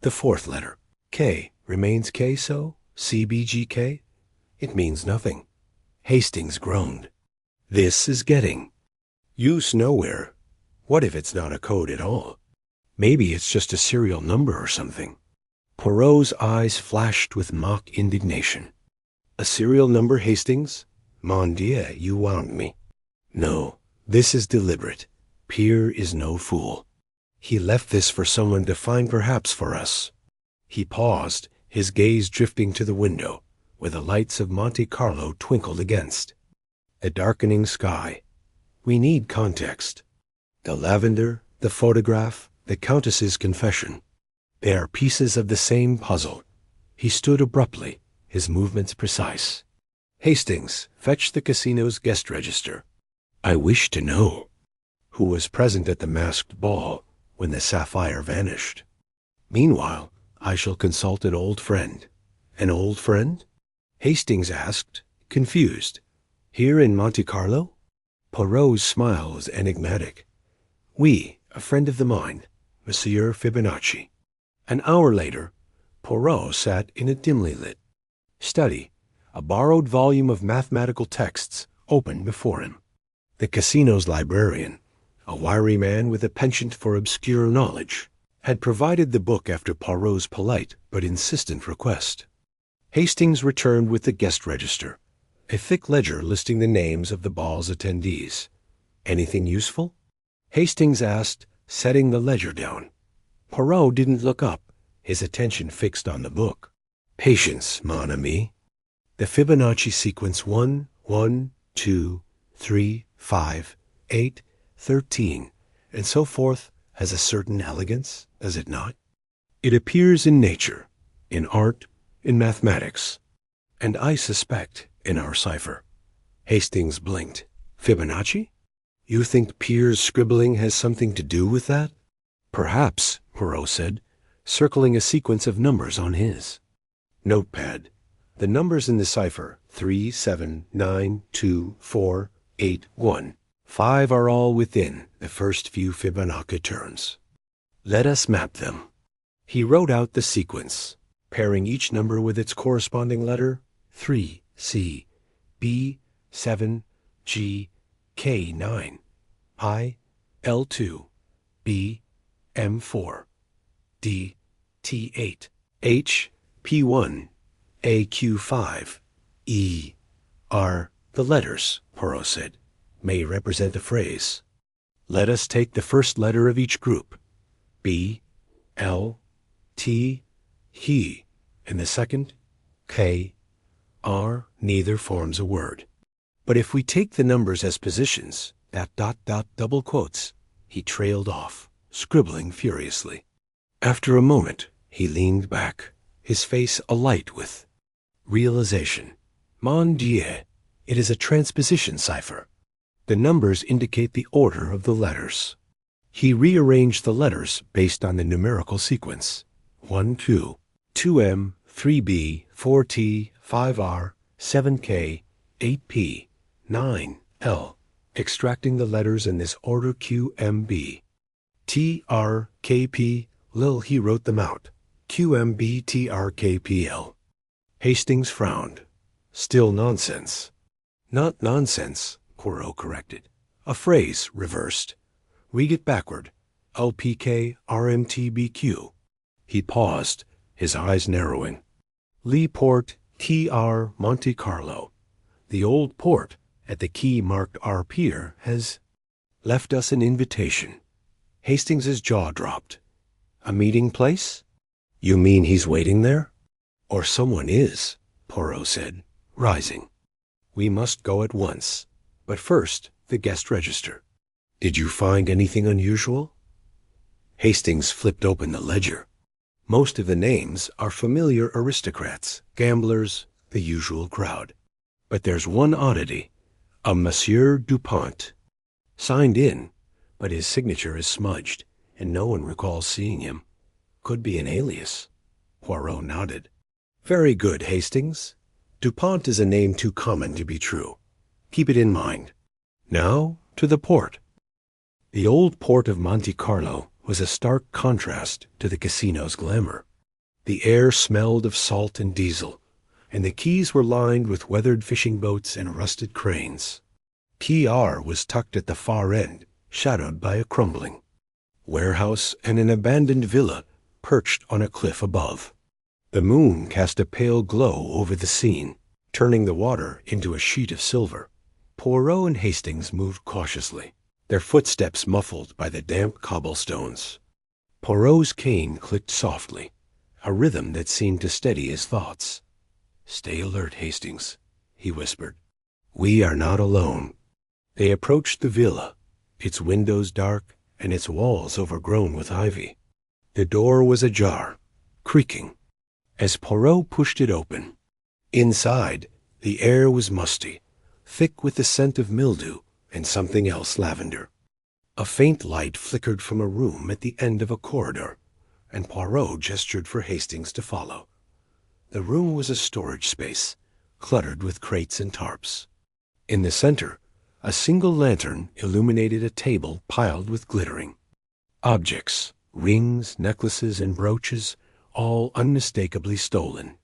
The fourth letter, K, remains K, so CBGK? It means nothing. Hastings groaned. This is getting. Use nowhere. What if it's not a code at all? Maybe it's just a serial number or something. Poirot's eyes flashed with mock indignation. A serial number, Hastings? Mon Dieu, you wound me. No, this is deliberate. Pierre is no fool. He left this for someone to find, perhaps for us. He paused, his gaze drifting to the window, where the lights of Monte Carlo twinkled against. A darkening sky. We need context. The lavender, the photograph, the Countess's confession. They are pieces of the same puzzle. He stood abruptly, his movements precise. Hastings, fetch the casino's guest register. I wish to know who was present at the masked ball when the sapphire vanished. Meanwhile, I shall consult an old friend. An old friend? Hastings asked, confused. Here in Monte Carlo? Poirot's smile was enigmatic. Oui, a friend of the mine, Monsieur Fibonacci. An hour later, Poirot sat in a dimly lit study, a borrowed volume of mathematical texts open before him. The casino's librarian, a wiry man with a penchant for obscure knowledge, had provided the book after Poirot's polite but insistent request. Hastings returned with the guest register, a thick ledger listing the names of the ball's attendees. Anything useful? Hastings asked, setting the ledger down. Poirot didn't look up, his attention fixed on the book. Patience, mon ami. The Fibonacci sequence 1, 1, 2, 3, 5, 8, 13, and so forth has a certain elegance, does it not? It appears in nature, in art, in mathematics, and I suspect in our cipher. Hastings blinked. Fibonacci? You think Pierre's scribbling has something to do with that? Perhaps, Poirot said, circling a sequence of numbers on his notepad. The numbers in the cipher, 3, 7, 9, 2, 4, 8, 1. 5 are all within the first few Fibonacci turns. Let us map them. He wrote out the sequence, pairing each number with its corresponding letter, 3, C, B, 7, G, K, 9, I, L, 2, B, M, 4, D, T, 8, H, P, 1, A, Q, 5, E, R. The letters, Poirot said, may represent a phrase. Let us take the first letter of each group, B, L, T, he, and the second, K, R. Neither forms a word. But if we take the numbers as positions, that dot dot double quotes, he trailed off, scribbling furiously. After a moment, he leaned back, his face alight with realization. Mon Dieu, it is a transposition cipher. The numbers indicate the order of the letters. He rearranged the letters based on the numerical sequence. 1, 2, 2M, 3B, 4T, 5R, 7K, 8P, 9L, extracting the letters in this order QMB. TRKP, Lil he wrote them out. QMBTRKPL. Hastings frowned. Still nonsense. Not nonsense, Poirot corrected. A phrase reversed. Read it backward. LPK RMTBQ. He paused, his eyes narrowing. Lee Port, TR Monte Carlo. The old port, at the key marked R. Pier has left us an invitation. Hastings's jaw dropped. A meeting place? You mean he's waiting there? Or someone is, Poirot said, rising. We must go at once, but first the guest register. Did you find anything unusual? Hastings flipped open the ledger. Most of the names are familiar aristocrats, gamblers, the usual crowd. But there's one oddity, a Monsieur Dupont. Signed in, but his signature is smudged, and no one recalls seeing him. Could be an alias. Poirot nodded. Very good, Hastings. Dupont is a name too common to be true. Keep it in mind. Now to the port. The old port of Monte Carlo was a stark contrast to the casino's glamour. The air smelled of salt and diesel, and the quays were lined with weathered fishing boats and rusted cranes. Quay R was tucked at the far end, shadowed by a crumbling warehouse and an abandoned villa perched on a cliff above. The moon cast a pale glow over the scene, turning the water into a sheet of silver. Poirot and Hastings moved cautiously, their footsteps muffled by the damp cobblestones. Poirot's cane clicked softly, a rhythm that seemed to steady his thoughts. Stay alert, Hastings, he whispered. We are not alone. They approached the villa, its windows dark and its walls overgrown with ivy. The door was ajar, creaking, as Poirot pushed it open. Inside, the air was musty, thick with the scent of mildew and something else lavender. A faint light flickered from a room at the end of a corridor, and Poirot gestured for Hastings to follow. The room was a storage space, cluttered with crates and tarps. In the center, a single lantern illuminated a table piled with glittering objects, rings, necklaces, and brooches, all unmistakably stolen.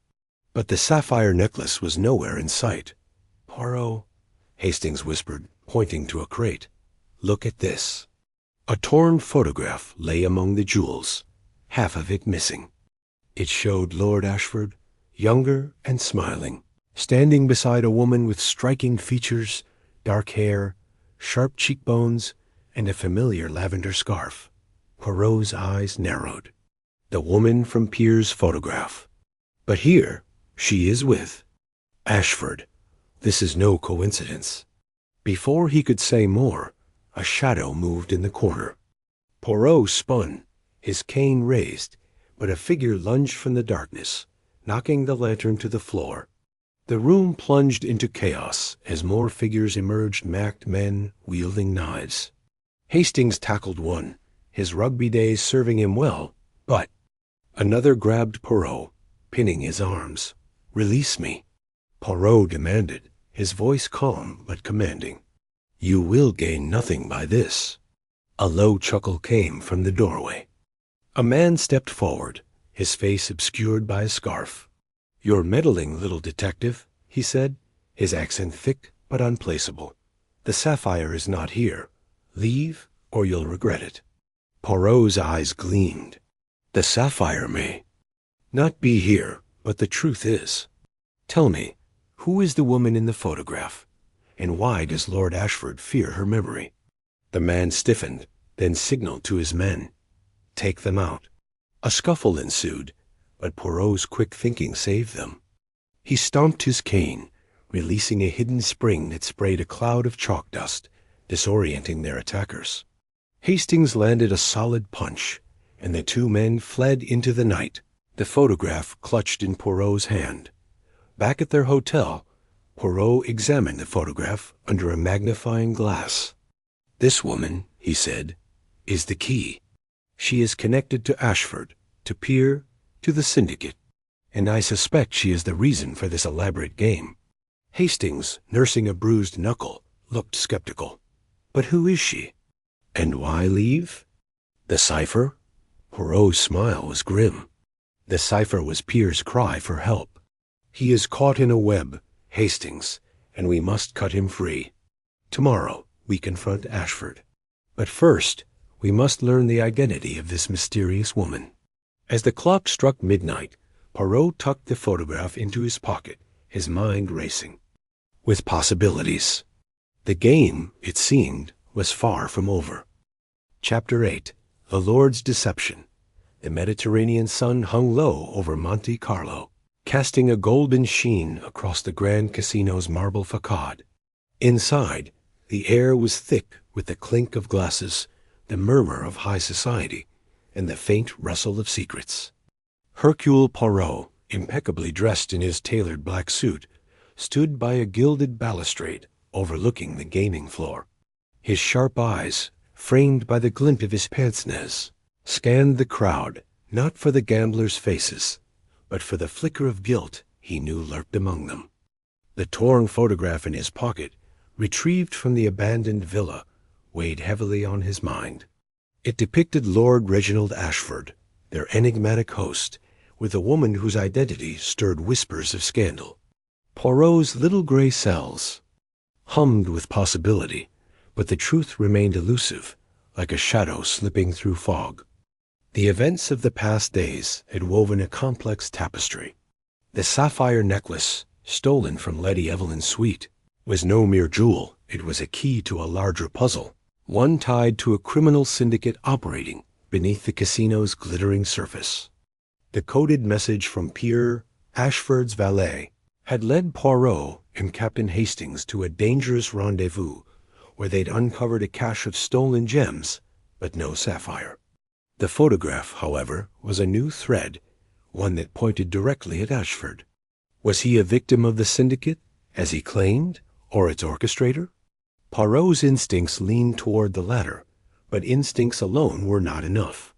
But the sapphire necklace was nowhere in sight. Poirot, Hastings whispered, pointing to a crate. Look at this. A torn photograph lay among the jewels, half of it missing. It showed Lord Ashford, younger and smiling, standing beside a woman with striking features, dark hair, sharp cheekbones, and a familiar lavender scarf. Poirot's eyes narrowed. The woman from Pierre's photograph. But here she is with Ashford. This is no coincidence. Before he could say more, a shadow moved in the corner. Poirot spun, his cane raised, but a figure lunged from the darkness, knocking the lantern to the floor. The room plunged into chaos as more figures emerged, masked men wielding knives. Hastings tackled one, his rugby days serving him well, but another grabbed Poirot, pinning his arms. Release me, Poirot demanded, his voice calm but commanding. You will gain nothing by this. A low chuckle came from the doorway. A man stepped forward, his face obscured by a scarf. You're meddling, little detective, he said, his accent thick but unplaceable. The sapphire is not here. Leave, or you'll regret it. Poirot's eyes gleamed. The sapphire may not be here, but the truth is. Tell me, who is the woman in the photograph, and why does Lord Ashford fear her memory? The man stiffened, then signaled to his men. Take them out. A scuffle ensued, but Poirot's quick thinking saved them. He stomped his cane, releasing a hidden spring that sprayed a cloud of chalk dust, disorienting their attackers. Hastings landed a solid punch, and the two men fled into the night, the photograph clutched in Poirot's hand. Back at their hotel, Poirot examined the photograph under a magnifying glass. This woman, he said, is the key. She is connected to Ashford, to Pierre, to the syndicate, and I suspect she is the reason for this elaborate game. Hastings, nursing a bruised knuckle, looked skeptical. But who is she? And why leave? The cipher? Poirot's smile was grim. The cipher was Pierre's cry for help. He is caught in a web, Hastings, and we must cut him free. Tomorrow we confront Ashford. But first, we must learn the identity of this mysterious woman. As the clock struck midnight, Poirot tucked the photograph into his pocket, his mind racing with possibilities. The game, it seemed, was far from over. Chapter 8. The Lord's Deception. The Mediterranean sun hung low over Monte Carlo, casting a golden sheen across the Grand Casino's marble facade. Inside, the air was thick with the clink of glasses, the murmur of high society, and the faint rustle of secrets. Hercule Poirot, impeccably dressed in his tailored black suit, stood by a gilded balustrade overlooking the gaming floor. His sharp eyes, framed by the glint of his pince-nez, scanned the crowd, not for the gamblers' faces, but for the flicker of guilt he knew lurked among them. The torn photograph in his pocket, retrieved from the abandoned villa, weighed heavily on his mind. It depicted Lord Reginald Ashford, their enigmatic host, with a woman whose identity stirred whispers of scandal. Poirot's little gray cells hummed with possibility, but the truth remained elusive, like a shadow slipping through fog. The events of the past days had woven a complex tapestry. The sapphire necklace, stolen from Lady Evelyn's suite, was no mere jewel. It was a key to a larger puzzle, one tied to a criminal syndicate operating beneath the casino's glittering surface. The coded message from Pierre, Ashford's valet, had led Poirot and Captain Hastings to a dangerous rendezvous where they'd uncovered a cache of stolen gems, but no sapphire. The photograph, however, was a new thread, one that pointed directly at Ashford. Was he a victim of the syndicate, as he claimed, or its orchestrator? Poirot's instincts leaned toward the latter, but instincts alone were not enough.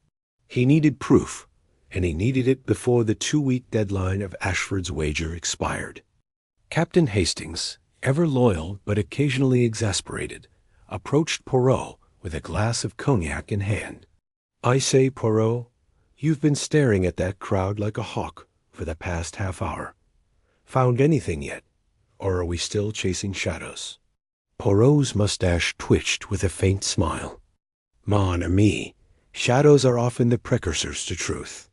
He needed proof, and he needed it before the 2-week deadline of Ashford's wager expired. Captain Hastings, ever loyal but occasionally exasperated, approached Poirot with a glass of cognac in hand. "I say, Poirot, you've been staring at that crowd like a hawk for the past half hour. Found anything yet, or are we still chasing shadows?" Poirot's mustache twitched with a faint smile. "Mon ami, shadows are often the precursors to truth.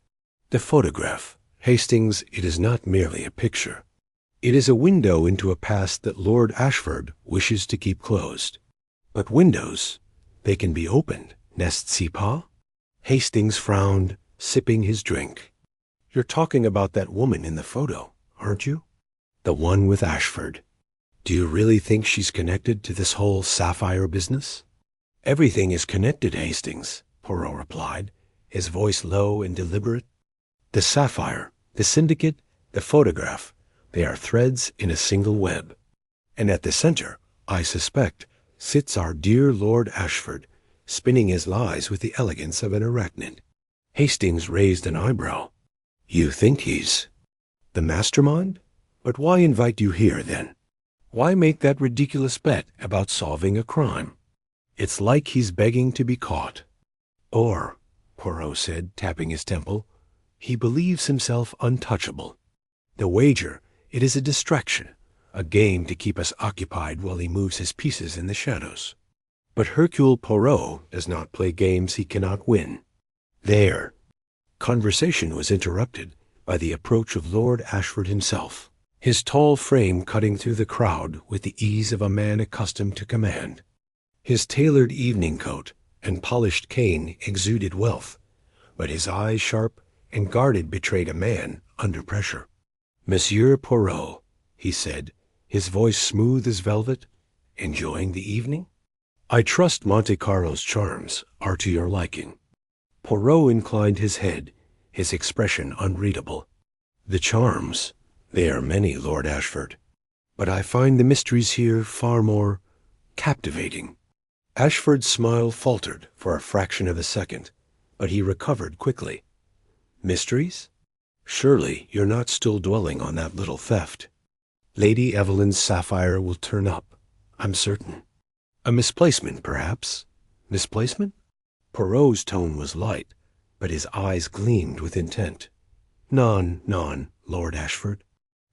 The photograph, Hastings, it is not merely a picture. It is a window into a past that Lord Ashford wishes to keep closed. But windows, they can be opened, n'est-ce pas?" Hastings frowned, sipping his drink. "You're talking about that woman in the photo, aren't you? The one with Ashford. Do you really think she's connected to this whole sapphire business?" "Everything is connected, Hastings," Poirot replied, his voice low and deliberate. "The sapphire, the syndicate, the photograph, they are threads in a single web. And at the center, I suspect, sits our dear Lord Ashford, spinning his lies with the elegance of an arachnid." Hastings raised an eyebrow. "You think he's the mastermind? But why invite you here, then? Why make that ridiculous bet about solving a crime? It's like he's begging to be caught. Or," Poirot said, tapping his temple, "he believes himself untouchable. The wager, it is a distraction, a game to keep us occupied while he moves his pieces in the shadows. But Hercule Poirot does not play games he cannot win." There. Conversation was interrupted by the approach of Lord Ashford himself, his tall frame cutting through the crowd with the ease of a man accustomed to command. His tailored evening coat and polished cane exuded wealth, but his eyes sharp and guarded betrayed a man under pressure. "Monsieur Poirot," he said, his voice smooth as velvet, "enjoying the evening? I trust Monte Carlo's charms are to your liking." Poirot inclined his head, his expression unreadable. "The charms, they are many, Lord Ashford, but I find the mysteries here far more captivating." Ashford's smile faltered for a fraction of a second, but he recovered quickly. "Mysteries? Surely you're not still dwelling on that little theft. Lady Evelyn's sapphire will turn up, I'm certain. A misplacement, perhaps? Misplacement?" Poirot's tone was light, but his eyes gleamed with intent. "Non, Lord Ashford.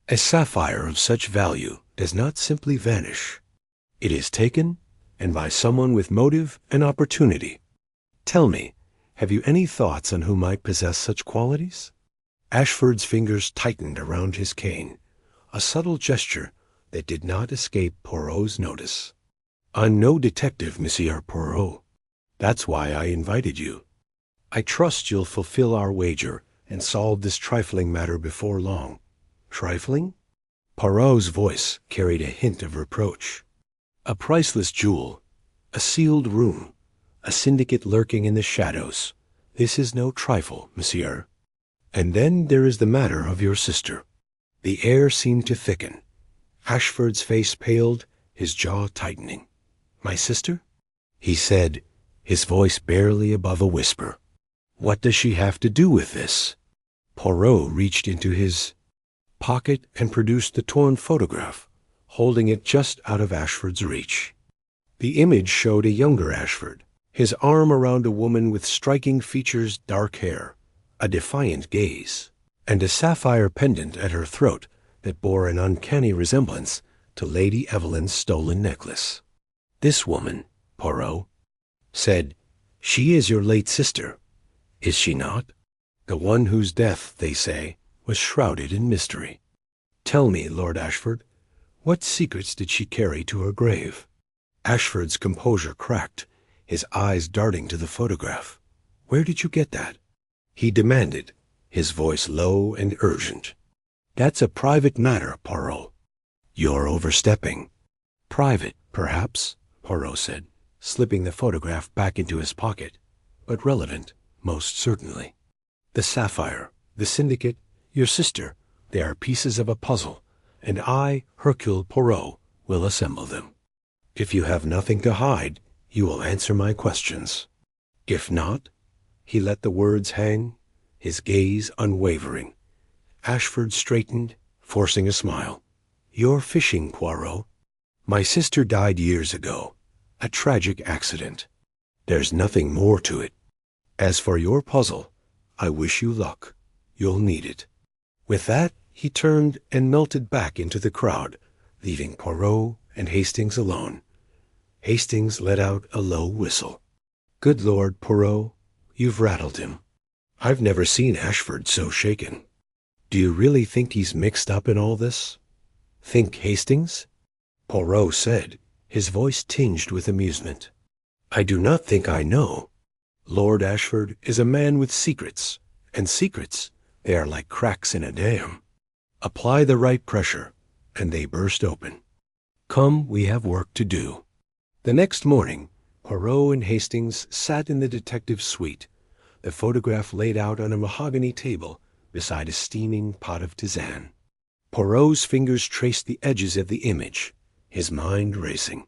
A sapphire of such value does not simply vanish. It is taken, and by someone with motive and opportunity. Tell me, have you any thoughts on who might possess such qualities?" Ashford's fingers tightened around his cane, a subtle gesture that did not escape Poirot's notice. I'm no detective, Monsieur Poirot. That's why I invited you. I trust you'll fulfill our wager and solve this trifling matter before long. Trifling? Poirot's voice carried a hint of reproach. A priceless jewel, a sealed room, a syndicate lurking in the shadows. This is no trifle, monsieur. And then there is the matter of your sister. The air seemed to thicken. Ashford's face paled, his jaw tightening. My sister? He said, his voice barely above a whisper. What does she have to do with this? Poirot reached into his pocket and produced the torn photograph, holding it just out of Ashford's reach. The image showed a younger Ashford, his arm around a woman with striking features, dark hair, a defiant gaze, and a sapphire pendant at her throat that bore an uncanny resemblance to Lady Evelyn's stolen necklace. This woman, Poirot said, she is your late sister, is she not? The one whose death, they say, was shrouded in mystery. Tell me, Lord Ashford, what secrets did she carry to her grave? Ashford's composure cracked, his eyes darting to the photograph. Where did you get that? He demanded, his voice low and urgent. That's a private matter, Poirot. You're overstepping. Private, perhaps, Poirot said, slipping the photograph back into his pocket, but relevant, most certainly. The sapphire, the syndicate, your sister, they are pieces of a puzzle, and I, Hercule Poirot, will assemble them. If you have nothing to hide, you will answer my questions. If not, he let the words hang, his gaze unwavering. Ashford straightened, forcing a smile. You're fishing, Poirot. My sister died years ago. A tragic accident. There's nothing more to it. As for your puzzle, I wish you luck. You'll need it. With that, he turned and melted back into the crowd, leaving Poirot and Hastings alone. Hastings let out a low whistle. Good Lord, Poirot, you've rattled him. I've never seen Ashford so shaken. Do you really think he's mixed up in all this? Think Hastings? Poirot said, his voice tinged with amusement. I do not think I know. Lord Ashford is a man with secrets, and secrets, they are like cracks in a dam. Apply the right pressure, and they burst open. Come, we have work to do. The next morning, Poirot and Hastings sat in the detective's suite, the photograph laid out on a mahogany table beside a steaming pot of tisane. Poirot's fingers traced the edges of the image, his mind racing.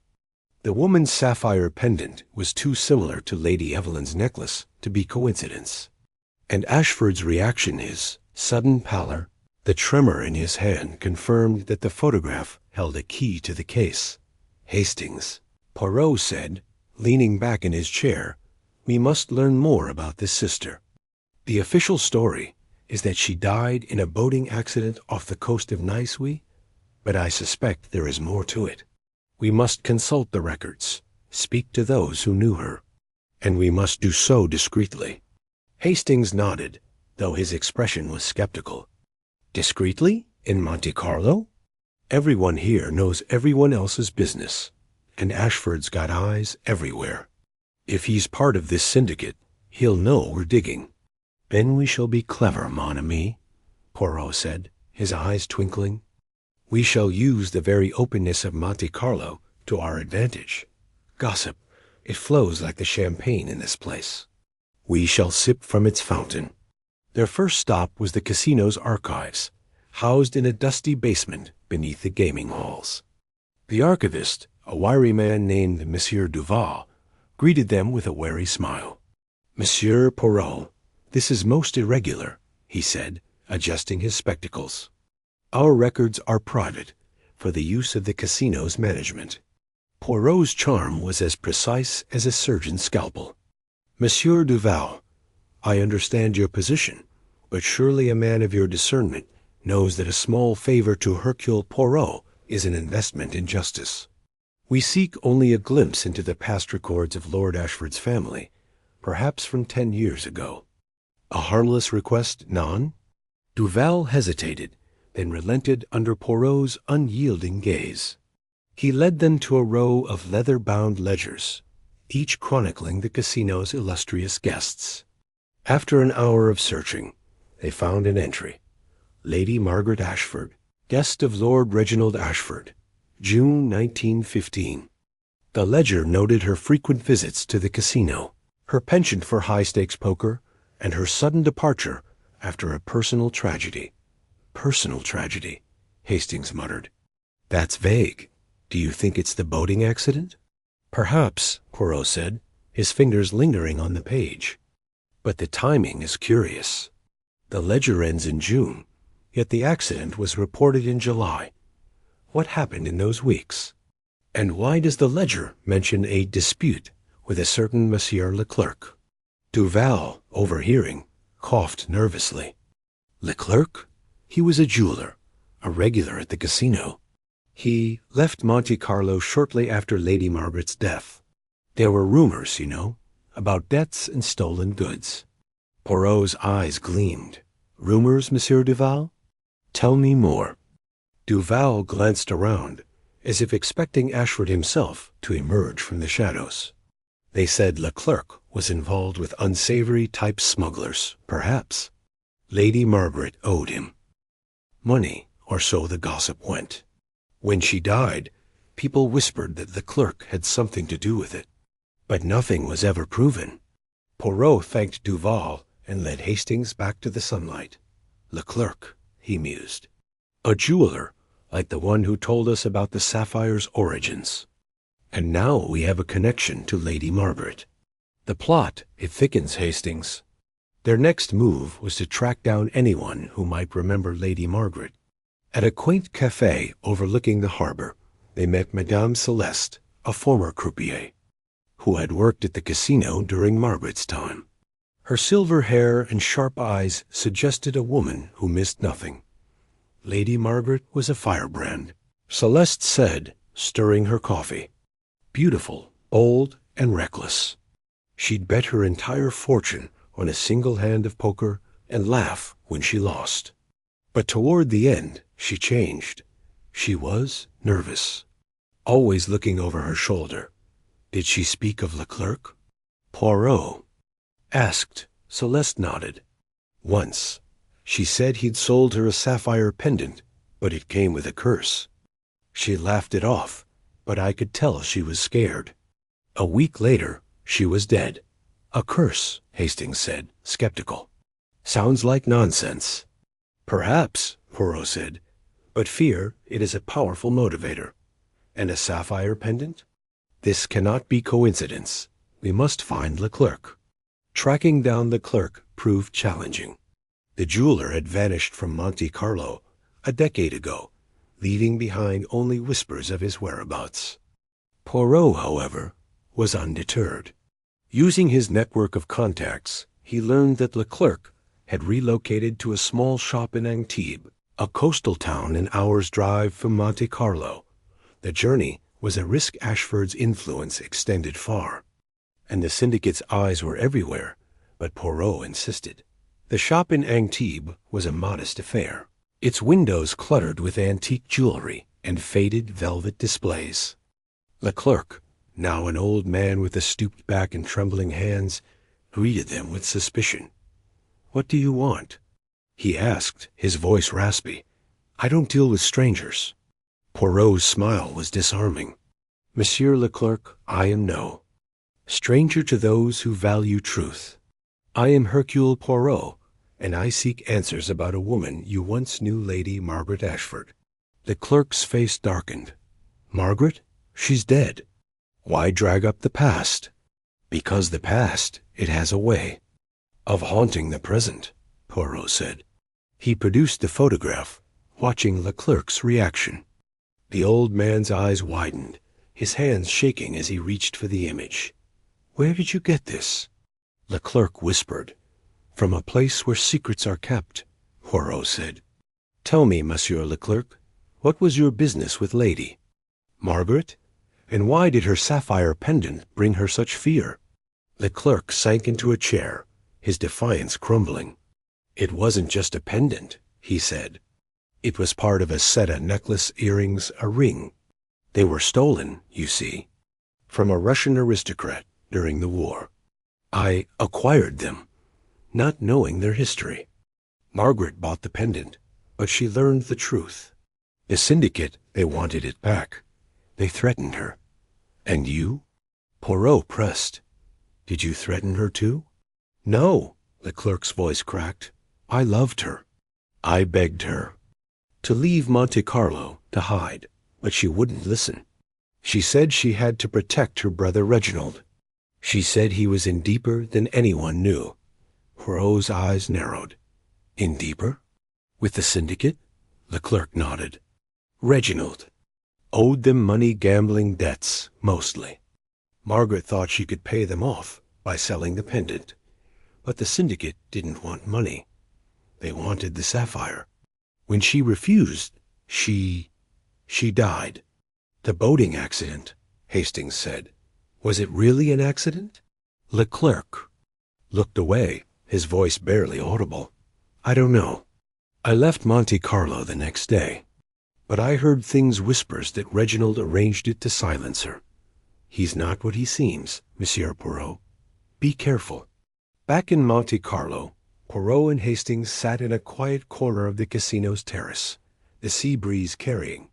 The woman's sapphire pendant was too similar to Lady Evelyn's necklace to be coincidence. And Ashford's reaction, his sudden pallor, the tremor in his hand confirmed that the photograph held a key to the case. Hastings, Poirot said, leaning back in his chair, we must learn more about this sister. The official story is that she died in a boating accident off the coast of Nice, but I suspect there is more to it. We must consult the records, speak to those who knew her, and we must do so discreetly. Hastings nodded, though his expression was skeptical. Discreetly? In Monte Carlo? Everyone here knows everyone else's business, and Ashford's got eyes everywhere. If he's part of this syndicate, he'll know we're digging. Then we shall be clever, mon ami, Poirot said, his eyes twinkling. We shall use the very openness of Monte Carlo to our advantage. Gossip, it flows like the champagne in this place. We shall sip from its fountain. Their first stop was the casino's archives, housed in a dusty basement beneath the gaming halls. The archivist, a wiry man named Monsieur Duval, greeted them with a wary smile. Monsieur Poirot, this is most irregular, he said, adjusting his spectacles. Our records are private, for the use of the casino's management. Poirot's charm was as precise as a surgeon's scalpel. Monsieur Duval, I understand your position, but surely a man of your discernment knows that a small favor to Hercule Poirot is an investment in justice. We seek only a glimpse into the past records of Lord Ashford's family, perhaps from 10 years ago. A harmless request, none? Duval hesitated, then relented under Poirot's unyielding gaze. He led them to a row of leather-bound ledgers, each chronicling the casino's illustrious guests. After an hour of searching, they found an entry. Lady Margaret Ashford, guest of Lord Reginald Ashford, June 1915. The ledger noted her frequent visits to the casino, her penchant for high-stakes poker, and her sudden departure after a personal tragedy. Personal tragedy, Hastings muttered. That's vague. Do you think it's the boating accident? Perhaps, Poirot said, his fingers lingering on the page. But the timing is curious. The ledger ends in June, yet the accident was reported in July. What happened in those weeks? And why does the ledger mention a dispute with a certain Monsieur Leclerc? Duval, overhearing, coughed nervously. Leclerc? He was a jeweler, a regular at the casino. He left Monte Carlo shortly after Lady Margaret's death. There were rumors, you know, about debts and stolen goods. Poirot's eyes gleamed. Rumors, Monsieur Duval? Tell me more. Duval glanced around, as if expecting Ashford himself to emerge from the shadows. They said Leclerc was involved with unsavory type smugglers, perhaps. Lady Margaret owed him money, or so the gossip went. When she died, people whispered that Leclerc had something to do with it. But nothing was ever proven. Poirot thanked Duval and led Hastings back to the sunlight. Leclerc, he mused. A jeweler, like the one who told us about the sapphire's origins. And now we have a connection to Lady Margaret. The plot, it thickens, Hastings. Their next move was to track down anyone who might remember Lady Margaret. At a quaint café overlooking the harbor, they met Madame Celeste, a former croupier, who had worked at the casino during Margaret's time. Her silver hair and sharp eyes suggested a woman who missed nothing. Lady Margaret was a firebrand, Celeste said, stirring her coffee. Beautiful, bold, and reckless. She'd bet her entire fortune on a single hand of poker and laugh when she lost. But toward the end, she changed. She was nervous, always looking over her shoulder. Did she speak of Leclerc? Poirot asked. Celeste nodded. Once. She said he'd sold her a sapphire pendant, but it came with a curse. She laughed it off, but I could tell she was scared. A week later, she was dead. A curse, Hastings said, skeptical. Sounds like nonsense. Perhaps, Poirot said, but fear, it is a powerful motivator. And a sapphire pendant? This cannot be coincidence. We must find Leclerc. Tracking down Leclerc proved challenging. The jeweler had vanished from Monte Carlo a decade ago, leaving behind only whispers of his whereabouts. Poirot, however, was undeterred. Using his network of contacts, he learned that Leclerc had relocated to a small shop in Antibes, a coastal town an hour's drive from Monte Carlo. The journey was a risk Ashford's influence extended far, and the syndicate's eyes were everywhere, but Poirot insisted. The shop in Antibes was a modest affair, its windows cluttered with antique jewelry and faded velvet displays. Leclerc, now an old man with a stooped back and trembling hands, greeted them with suspicion. "What do you want?" he asked, his voice raspy. "I don't deal with strangers." Poirot's smile was disarming. "Monsieur Leclerc, I am no stranger to those who value truth. I am Hercule Poirot, and I seek answers about a woman you once knew, Lady Margaret Ashford." The clerk's face darkened. "Margaret? She's dead. Why drag up the past?" "Because the past, it has a way of haunting the present," Poirot said. He produced the photograph, watching Leclerc's reaction. The old man's eyes widened, his hands shaking as he reached for the image. "Where did you get this?" Leclerc whispered. "From a place where secrets are kept," Poirot said. "Tell me, Monsieur Leclerc, what was your business with Lady Margaret? And why did her sapphire pendant bring her such fear?" Leclerc sank into a chair, his defiance crumbling. "It wasn't just a pendant," he said. "It was part of a set of necklace, earrings, a ring. They were stolen, you see, from a Russian aristocrat during the war. I acquired them, not knowing their history. Margaret bought the pendant, but she learned the truth. The syndicate, they wanted it back. They threatened her. And you? Poirot pressed. Did you threaten her too? No, the clerk's voice cracked. I loved her. I begged her to leave Monte Carlo to hide, but she wouldn't listen. She said she had to protect her brother Reginald. She said he was in deeper than anyone knew. Poirot's eyes narrowed. In deeper? With the syndicate? The clerk nodded. Reginald owed them money gambling debts, mostly. Margaret thought she could pay them off by selling the pendant. But the syndicate didn't want money. They wanted the sapphire. When she refused, she died. The boating accident, Hastings said. Was it really an accident? Leclerc looked away, his voice barely audible. I don't know. I left Monte Carlo the next day, but I heard things whispers that Reginald arranged it to silence her. He's not what he seems, Monsieur Poirot. Be careful. Back in Monte Carlo, Poirot and Hastings sat in a quiet corner of the casino's terrace, the sea breeze carrying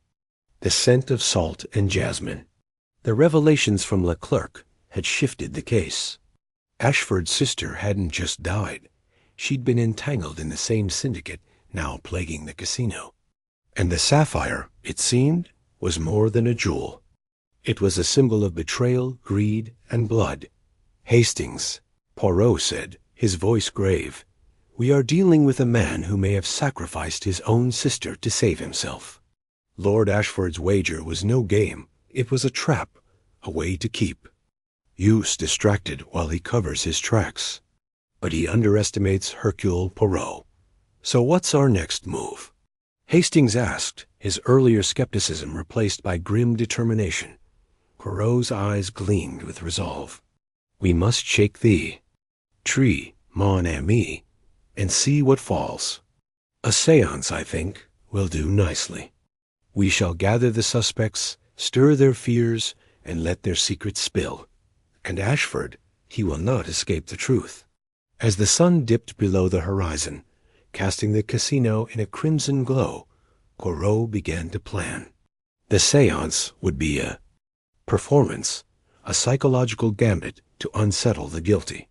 the scent of salt and jasmine. The revelations from Leclerc had shifted the case. Ashford's sister hadn't just died. She'd been entangled in the same syndicate now plaguing the casino. And the sapphire, it seemed, was more than a jewel. It was a symbol of betrayal, greed, and blood. Hastings, Poirot said, his voice grave, we are dealing with a man who may have sacrificed his own sister to save himself. Lord Ashford's wager was no game. It was a trap, a way to keep. Use distracted while he covers his tracks. But he underestimates Hercule Poirot. So what's our next move? Hastings asked, his earlier skepticism replaced by grim determination. Poirot's eyes gleamed with resolve. We must shake the tree, mon ami, and see what falls. A séance, I think, will do nicely. We shall gather the suspects, stir their fears, and let their secrets spill. And Ashford, he will not escape the truth. As the sun dipped below the horizon, casting the casino in a crimson glow, Poirot began to plan. The séance would be a performance, a psychological gambit to unsettle the guilty.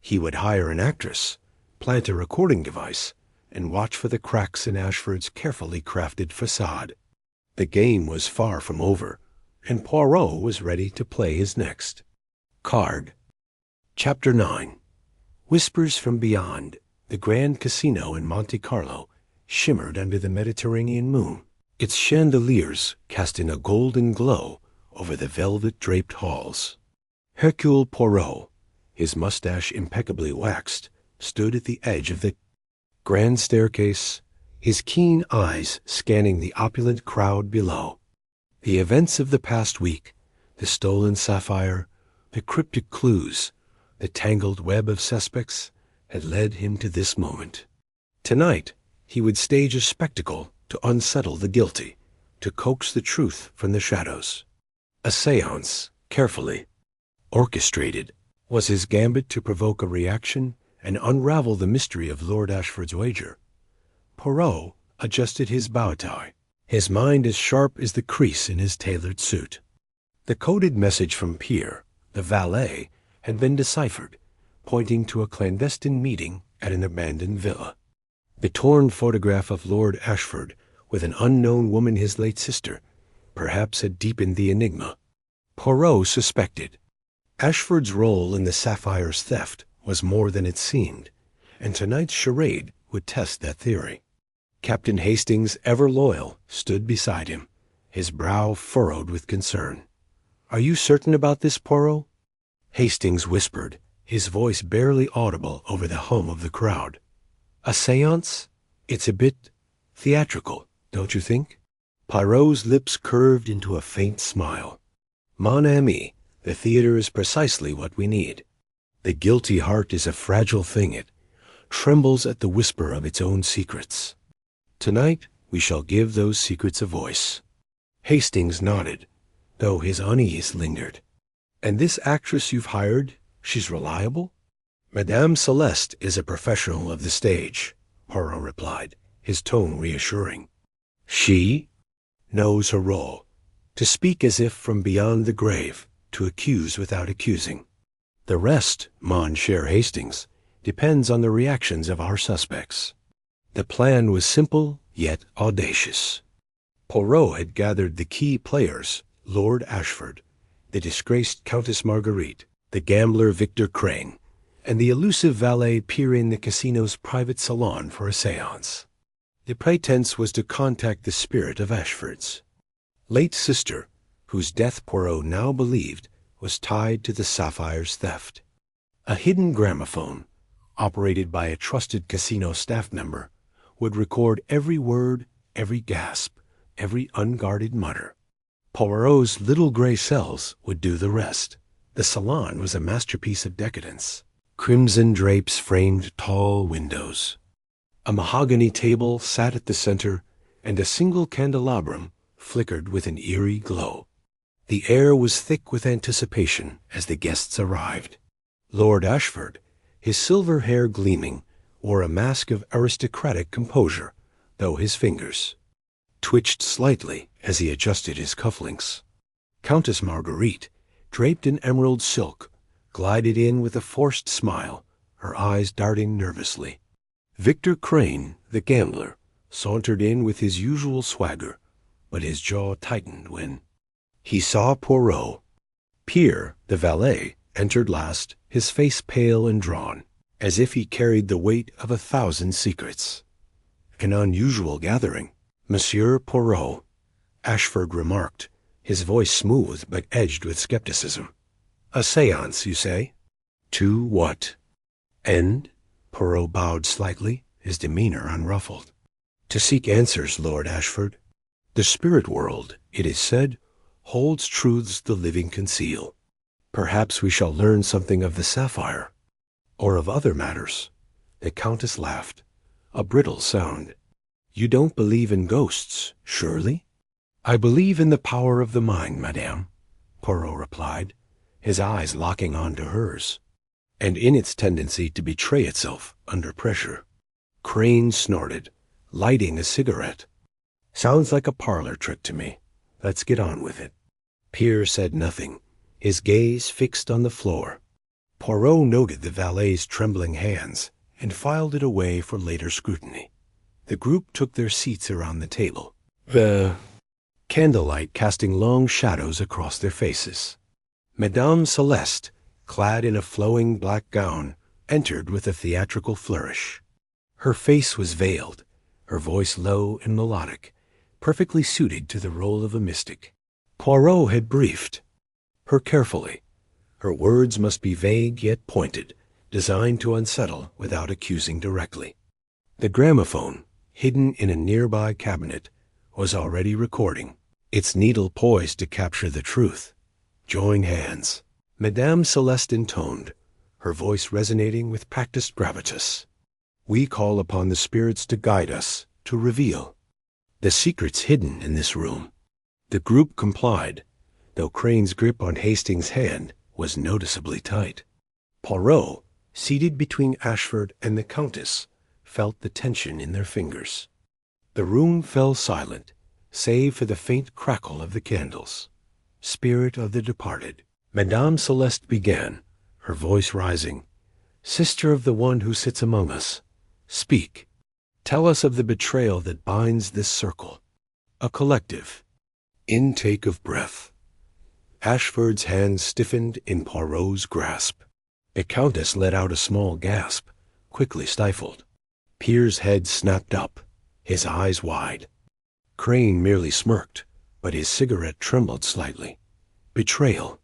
He would hire an actress, plant a recording device, and watch for the cracks in Ashford's carefully crafted facade. The game was far from over, and Poirot was ready to play his next card. Chapter 9. Whispers from beyond. The Grand Casino in Monte Carlo shimmered under the Mediterranean moon, its chandeliers casting a golden glow over the velvet-draped halls. Hercule Poirot, his mustache impeccably waxed, stood at the edge of the grand staircase, his keen eyes scanning the opulent crowd below. The events of the past week, the stolen sapphire, the cryptic clues, the tangled web of suspects, had led him to this moment. Tonight, he would stage a spectacle to unsettle the guilty, to coax the truth from the shadows. A séance, carefully orchestrated, was his gambit to provoke a reaction and unravel the mystery of Lord Ashford's wager. Poirot adjusted his bow tie, his mind as sharp as the crease in his tailored suit. The coded message from Pierre, the valet, had been deciphered, pointing to a clandestine meeting at an abandoned villa. The torn photograph of Lord Ashford with an unknown woman, his late sister, perhaps had deepened the enigma. Poirot suspected. Ashford's role in the sapphire's theft was more than it seemed, and tonight's charade would test that theory. Captain Hastings, ever loyal, stood beside him, his brow furrowed with concern. Are you certain about this, Poirot? Hastings whispered, his voice barely audible over the hum of the crowd. A séance? It's a bit theatrical, don't you think? Poirot's lips curved into a faint smile. Mon ami, the theater is precisely what we need. The guilty heart is a fragile thing. It trembles at the whisper of its own secrets. Tonight we shall give those secrets a voice. Hastings nodded, though his unease lingered. "And this actress you've hired, she's reliable?" "Madame Celeste is a professional of the stage," Poirot replied, his tone reassuring. "She knows her role, to speak as if from beyond the grave, to accuse without accusing. The rest, Monsieur Hastings, depends on the reactions of our suspects." The plan was simple, yet audacious. Poirot had gathered the key players: Lord Ashford, the disgraced Countess Marguerite, the gambler Victor Crane, and the elusive valet peer in the casino's private salon for a séance. The pretense was to contact the spirit of Ashford's late sister, whose death Poirot now believed was tied to the sapphire's theft. A hidden gramophone, operated by a trusted casino staff member, would record every word, every gasp, every unguarded mutter. Poirot's little gray cells would do the rest. The salon was a masterpiece of decadence. Crimson drapes framed tall windows. A mahogany table sat at the center, and a single candelabrum flickered with an eerie glow. The air was thick with anticipation as the guests arrived. Lord Ashford, his silver hair gleaming, wore a mask of aristocratic composure, though his fingers twitched slightly as he adjusted his cufflinks. Countess Marguerite, draped in emerald silk, glided in with a forced smile, her eyes darting nervously. Victor Crane, the gambler, sauntered in with his usual swagger, but his jaw tightened when he saw Poirot. Pierre, the valet, entered last, his face pale and drawn, as if he carried the weight of 1,000 secrets. "An unusual gathering, Monsieur Poirot," Ashford remarked, his voice smooth but edged with skepticism. "A séance, you say? To what end?" Poirot bowed slightly, his demeanor unruffled. "To seek answers, Lord Ashford. The spirit world, it is said, holds truths the living conceal. Perhaps we shall learn something of the sapphire, or of other matters." The Countess laughed, a brittle sound. "You don't believe in ghosts, surely?" "I believe in the power of the mind, madame," Poirot replied, his eyes locking onto hers, "and in its tendency to betray itself under pressure." Crane snorted, lighting a cigarette. "Sounds like a parlor trick to me. Let's get on with it." Pierre said nothing, his gaze fixed on the floor. Poirot noted the valet's trembling hands and filed it away for later scrutiny. The group took their seats around the table, the candlelight casting long shadows across their faces. Madame Celeste, clad in a flowing black gown, entered with a theatrical flourish. Her face was veiled, her voice low and melodic, perfectly suited to the role of a mystic. Poirot had briefed her carefully. Her words must be vague yet pointed, designed to unsettle without accusing directly. The gramophone, hidden in a nearby cabinet, was already recording, its needle poised to capture the truth. "Join hands," Madame Celeste intoned, her voice resonating with practiced gravitas. "We call upon the spirits to guide us, to reveal the secrets hidden in this room." The group complied, though Crane's grip on Hastings' hand was noticeably tight. Poirot, seated between Ashford and the Countess, felt the tension in their fingers. The room fell silent, save for the faint crackle of the candles. "Spirit of the departed," Madame Celeste began, her voice rising. "Sister of the one who sits among us, speak. Tell us of the betrayal that binds this circle." A collective intake of breath. Ashford's hands stiffened in Poirot's grasp. The Countess let out a small gasp, quickly stifled. Pierre's head snapped up, his eyes wide. Crane merely smirked, but his cigarette trembled slightly. Betrayal.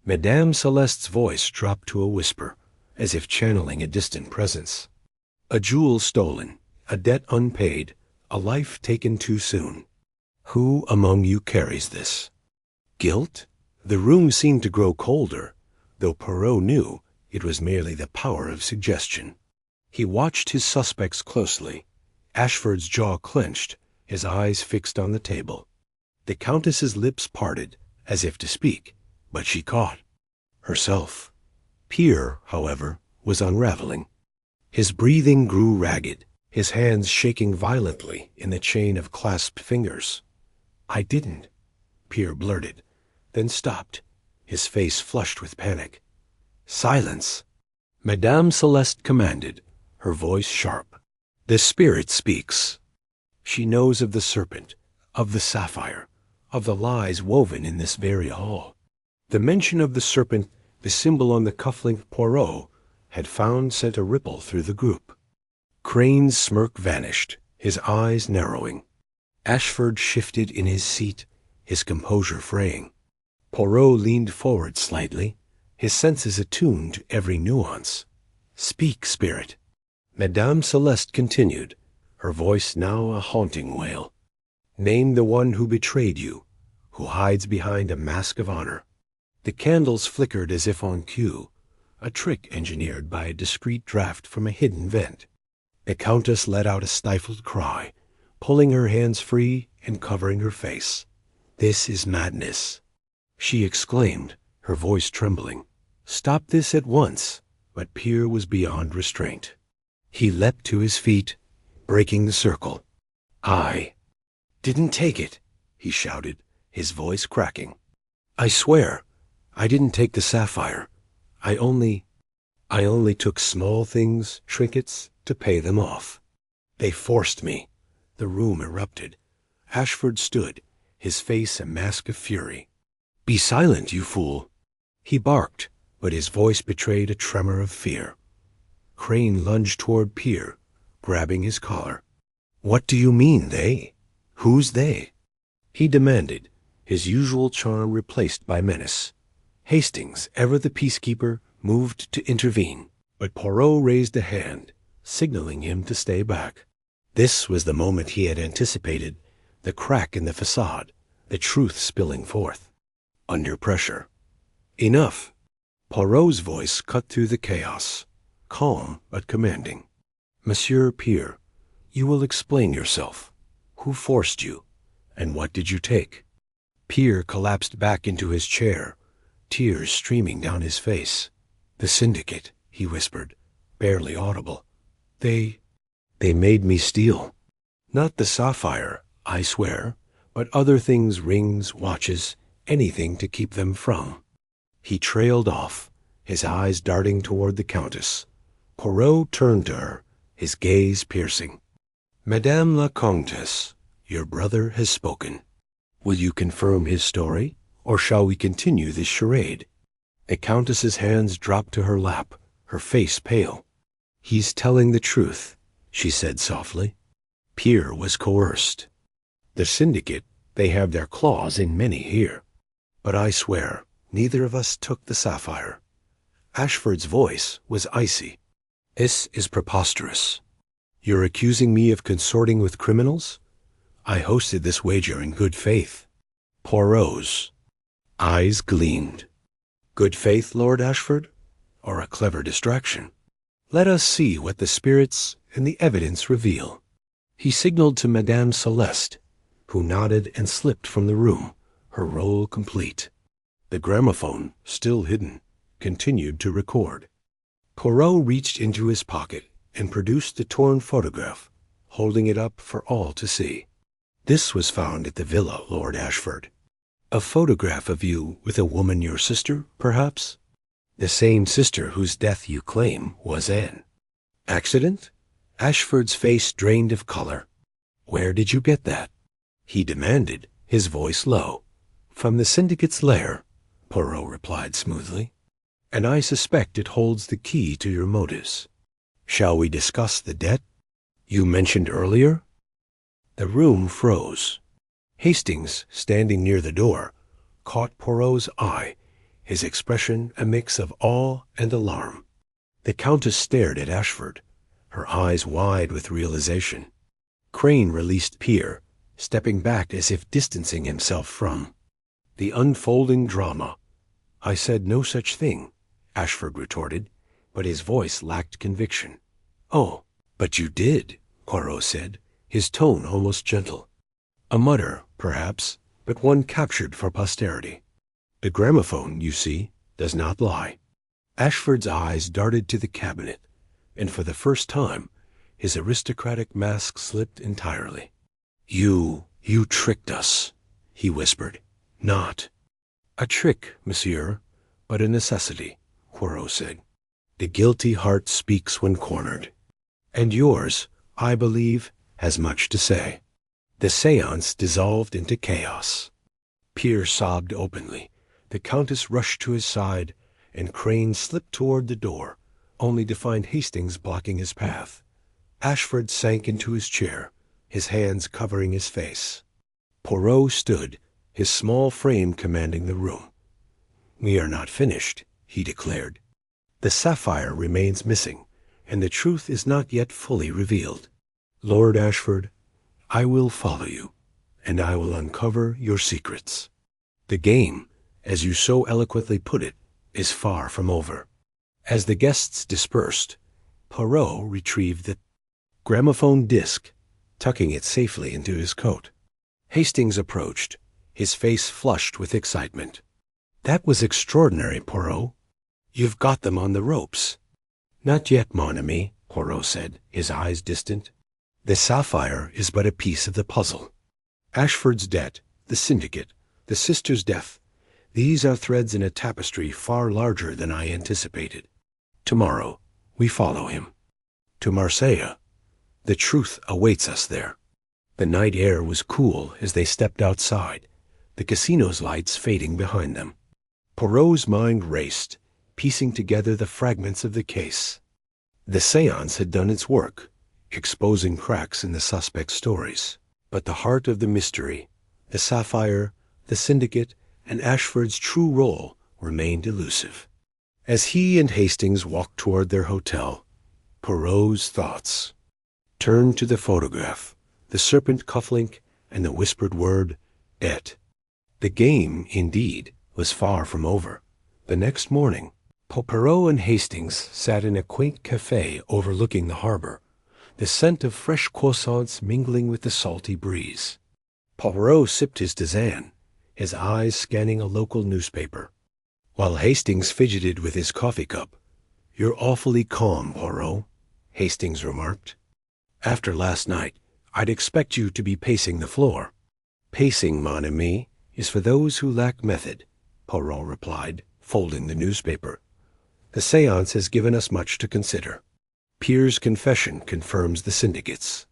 Madame Celeste's voice dropped to a whisper, as if channeling a distant presence. A jewel stolen, a debt unpaid, a life taken too soon. Who among you carries this? Guilt? The room seemed to grow colder, though Poirot knew it was merely the power of suggestion. He watched his suspects closely. Ashford's jaw clenched, his eyes fixed on the table. The Countess's lips parted, as if to speak, but she caught herself. Pierre, however, was unraveling. His breathing grew ragged, his hands shaking violently in the chain of clasped fingers. "I didn't," Pierre blurted, then stopped, his face flushed with panic. "Silence!" Madame Celeste commanded, her voice sharp. "The spirit speaks. She knows of the serpent, of the sapphire, of the lies woven in this very hall." The mention of the serpent, the symbol on the cufflink Poirot had found, sent a ripple through the group. Crane's smirk vanished, his eyes narrowing. Ashford shifted in his seat, his composure fraying. Poirot leaned forward slightly, his senses attuned to every nuance. "Speak, spirit." Madame Celeste continued, her voice now a haunting wail. "Name the one who betrayed you, who hides behind a mask of honor." The candles flickered as if on cue, a trick engineered by a discreet draft from a hidden vent. The Countess let out a stifled cry, pulling her hands free and covering her face. "This is madness," she exclaimed, her voice trembling. "Stop this at once." But Pierre was beyond restraint. He leapt to his feet, breaking the circle. "I didn't take it," he shouted, his voice cracking. "I swear, I didn't take the sapphire. I only took small things, trinkets, to pay them off. They forced me." The room erupted. Ashford stood, his face a mask of fury. "Be silent, you fool!" He barked, but his voice betrayed a tremor of fear. Crane lunged toward Pierre, grabbing his collar. "What do you mean, they? Who's they?" he demanded, his usual charm replaced by menace. Hastings, ever the peacekeeper, moved to intervene, but Poirot raised a hand, signaling him to stay back. This was the moment he had anticipated, the crack in the facade, the truth spilling forth. Under pressure. "Enough!" Poirot's voice cut through the chaos, calm but commanding. "Monsieur Pierre, you will explain yourself. Who forced you, and what did you take?" Pierre collapsed back into his chair, tears streaming down his face. "The syndicate," he whispered, barely audible. They made me steal. Not the sapphire, I swear, but other things, rings, watches, anything to keep them from." He trailed off, his eyes darting toward the Countess. Poirot turned to her, his gaze piercing. "Madame la Comtesse, your brother has spoken. Will you confirm his story, or shall we continue this charade?" The Countess's hands dropped to her lap, her face pale. "He's telling the truth," she said softly. Pierre was coerced. "The syndicate, they have their claws in many here. But I swear, neither of us took the sapphire." Ashford's voice was icy. "This is preposterous. You're accusing me of consorting with criminals? I hosted this wager in good faith." Poirot's eyes gleamed. "Good faith, Lord Ashford? Or a clever distraction? Let us see what the spirits and the evidence reveal." He signaled to Madame Celeste, who nodded and slipped from the room, her role complete. The gramophone, still hidden, continued to record. Poirot reached into his pocket and produced the torn photograph, holding it up for all to see. "This was found at the villa, Lord Ashford. A photograph of you with a woman your sister, perhaps? The same sister whose death you claim was an accident?" Ashford's face drained of color. "Where did you get that?" he demanded, his voice low. "From the syndicate's lair," Poirot replied smoothly. "And I suspect it holds the key to your motives. Shall we discuss the debt you mentioned earlier?" The room froze. Hastings, standing near the door, caught Poirot's eye, his expression a mix of awe and alarm. The Countess stared at Ashford, her eyes wide with realization. Crane released Pierre, stepping back as if distancing himself from the unfolding drama. "I said no such thing," Ashford retorted, but his voice lacked conviction. "Oh, but you did," Poirot said, his tone almost gentle. "A mutter, perhaps, but one captured for posterity. The gramophone, you see, does not lie. Ashford's eyes darted to the cabinet, and for the first time, his aristocratic mask slipped entirely. You tricked us," he whispered. "Not a trick, monsieur, but a necessity," Poirot said. "The guilty heart speaks when cornered. And yours, I believe, has much to say." The séance dissolved into chaos. Pierre sobbed openly. The Countess rushed to his side, and Crane slipped toward the door, only to find Hastings blocking his path. Ashford sank into his chair, his hands covering his face. Poirot stood, his small frame commanding the room. "We are not finished," he declared. "The sapphire remains missing, and the truth is not yet fully revealed. Lord Ashford, I will follow you, and I will uncover your secrets. The game, as you so eloquently put it, is far from over." As the guests dispersed, Poirot retrieved the gramophone disc, tucking it safely into his coat. Hastings approached, his face flushed with excitement. "That was extraordinary, Poirot. You've got them on the ropes." "Not yet, mon ami," Poirot said, his eyes distant. "The sapphire is but a piece of the puzzle. Ashford's debt, the syndicate, the sister's death, these are threads in a tapestry far larger than I anticipated. Tomorrow, we follow him. To Marseille. The truth awaits us there." The night air was cool as they stepped outside, the casino's lights fading behind them. Poirot's mind raced, piecing together the fragments of the case. The séance had done its work, exposing cracks in the suspect's stories. But the heart of the mystery, the sapphire, the syndicate, and Ashford's true role remained elusive. As he and Hastings walked toward their hotel, Poirot's thoughts turned to the photograph, the serpent cufflink, and the whispered word, "et." The game, indeed, was far from over. The next morning, Poirot and Hastings sat in a quaint café overlooking the harbor, the scent of fresh croissants mingling with the salty breeze. Poirot sipped his tisane, his eyes scanning a local newspaper, while Hastings fidgeted with his coffee cup. "You're awfully calm, Poirot," Hastings remarked. "After last night, I'd expect you to be pacing the floor." "Pacing, mon ami, is for those who lack method," Poirot replied, folding the newspaper. "The séance has given us much to consider. Pierre's confession confirms the syndicate's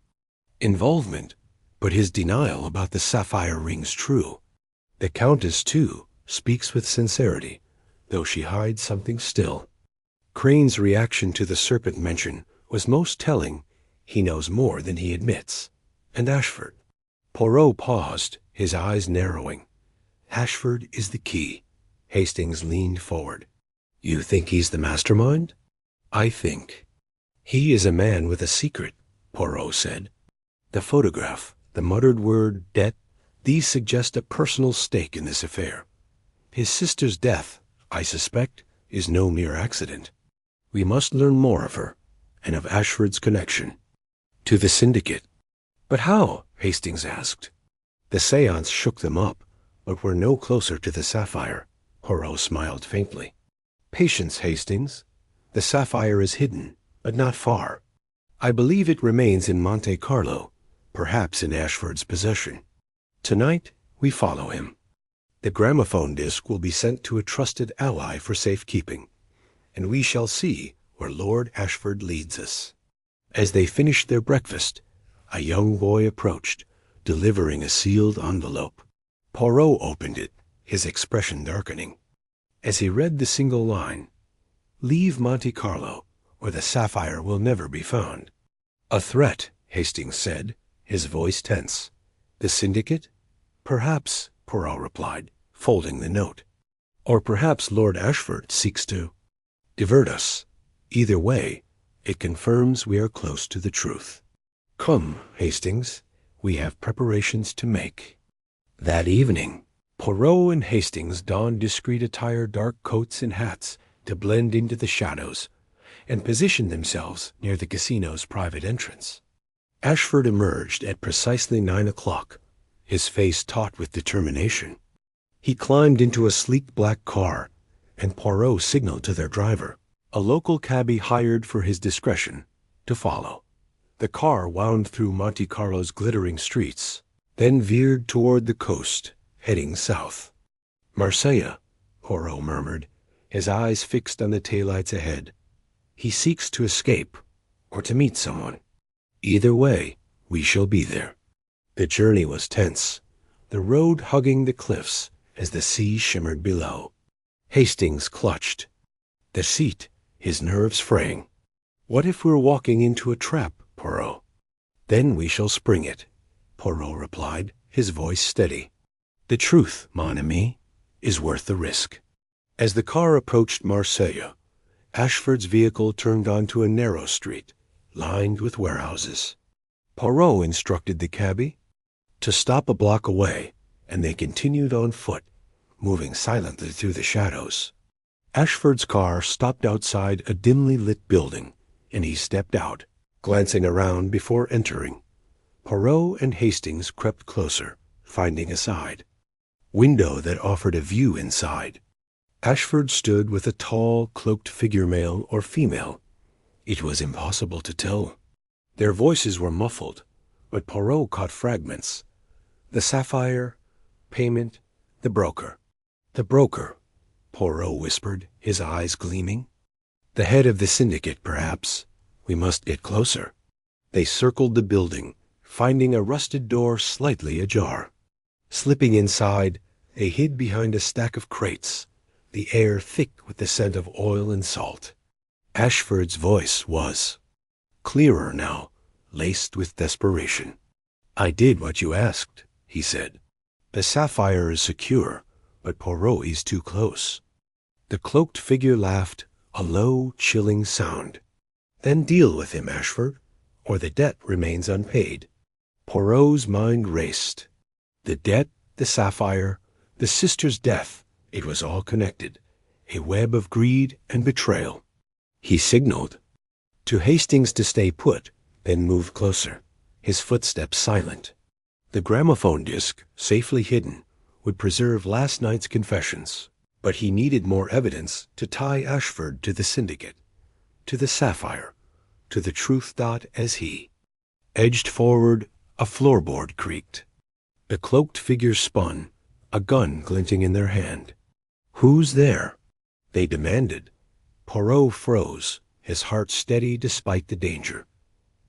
involvement, but his denial about the sapphire rings true. The Countess, too, speaks with sincerity, though she hides something still. Crane's reaction to the serpent mention was most telling. He knows more than he admits. And Ashford." Poirot paused, his eyes narrowing. "Ashford is the key." Hastings leaned forward. "You think he's the mastermind?" "I think." "He is a man with a secret," Poirot said. "The photograph, the muttered word, debt, these suggest a personal stake in this affair. His sister's death, I suspect, is no mere accident. We must learn more of her, and of Ashford's connection to the syndicate." "But how?" Hastings asked. "The séance shook them up, but we're no closer to the sapphire." Poirot smiled faintly. "Patience, Hastings. The sapphire is hidden, but not far. I believe it remains in Monte Carlo, perhaps in Ashford's possession. Tonight, we follow him. The gramophone disc will be sent to a trusted ally for safekeeping, and we shall see where Lord Ashford leads us." As they finished their breakfast, a young boy approached, delivering a sealed envelope. Poirot opened it, his expression darkening. As he read the single line, "Leave Monte Carlo, or the sapphire will never be found." "A threat," Hastings said, his voice tense. "The syndicate?" "Perhaps," Poirot replied, folding the note. "Or perhaps Lord Ashford seeks to divert us. Either way, it confirms we are close to the truth. Come, Hastings, we have preparations to make." That evening, Poirot and Hastings donned discreet attire, dark coats and hats, to blend into the shadows, and positioned themselves near the casino's private entrance. Ashford emerged at precisely 9 o'clock, his face taut with determination. He climbed into a sleek black car, and Poirot signaled to their driver, a local cabbie hired for his discretion, to follow. The car wound through Monte Carlo's glittering streets, then veered toward the coast, heading south. "Marseille," Poirot murmured, his eyes fixed on the taillights ahead. "He seeks to escape, or to meet someone. Either way, we shall be there." The journey was tense, the road hugging the cliffs as the sea shimmered below. Hastings clutched the seat, his nerves fraying. "What if we're walking into a trap, Poirot?" "Then we shall spring it," Poirot replied, his voice steady. "The truth, mon ami, is worth the risk." As the car approached Marseille, Ashford's vehicle turned onto a narrow street, lined with warehouses. Poirot instructed the cabbie to stop a block away, and they continued on foot, moving silently through the shadows. Ashford's car stopped outside a dimly lit building, and he stepped out, glancing around before entering. Poirot and Hastings crept closer, finding a side window that offered a view inside. Ashford stood with a tall, cloaked figure, male or female. It was impossible to tell. Their voices were muffled, but Poirot caught fragments. The sapphire, payment, the broker. "The broker," Poirot whispered, his eyes gleaming. "The head of the syndicate, perhaps. We must get closer." They circled the building, finding a rusted door slightly ajar. Slipping inside, they hid behind a stack of crates, the air thick with the scent of oil and salt. Ashford's voice was clearer now, laced with desperation. "I did what you asked," he said. "The sapphire is secure, but Poirot is too close." The cloaked figure laughed, a low, chilling sound. "Then deal with him, Ashford, or the debt remains unpaid." Poirot's mind raced. The debt, the sapphire, the sister's death, it was all connected, a web of greed and betrayal. He signaled to Hastings to stay put, then moved closer, his footsteps silent. The gramophone disc, safely hidden, would preserve last night's confessions, but he needed more evidence to tie Ashford to the syndicate, to the sapphire, to the truth dot as he edged forward. A floorboard creaked. The cloaked figure spun, a gun glinting in their hand. "Who's there?" they demanded. Poirot froze, his heart steady despite the danger.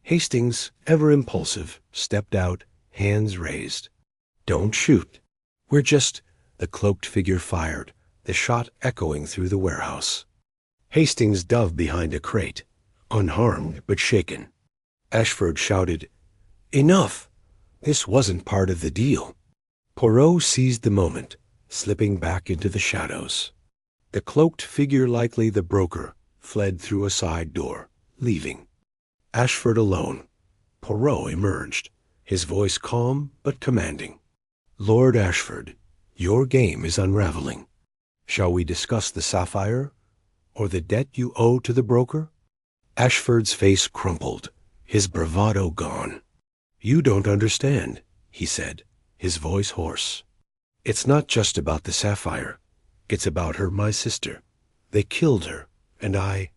Hastings, ever impulsive, stepped out, hands raised. "Don't shoot. We're just—" The cloaked figure fired, the shot echoing through the warehouse. Hastings dove behind a crate, unharmed but shaken. Ashford shouted, "Enough! This wasn't part of the deal." Poirot seized the moment, slipping back into the shadows. The cloaked figure, likely the broker, fled through a side door, leaving Ashford alone. Poirot emerged, his voice calm but commanding. "Lord Ashford, your game is unraveling. Shall we discuss the sapphire, or the debt you owe to the broker?" Ashford's face crumpled, his bravado gone. "You don't understand," he said, his voice hoarse. "It's not just about the sapphire. It's about her, my sister. They killed her, and I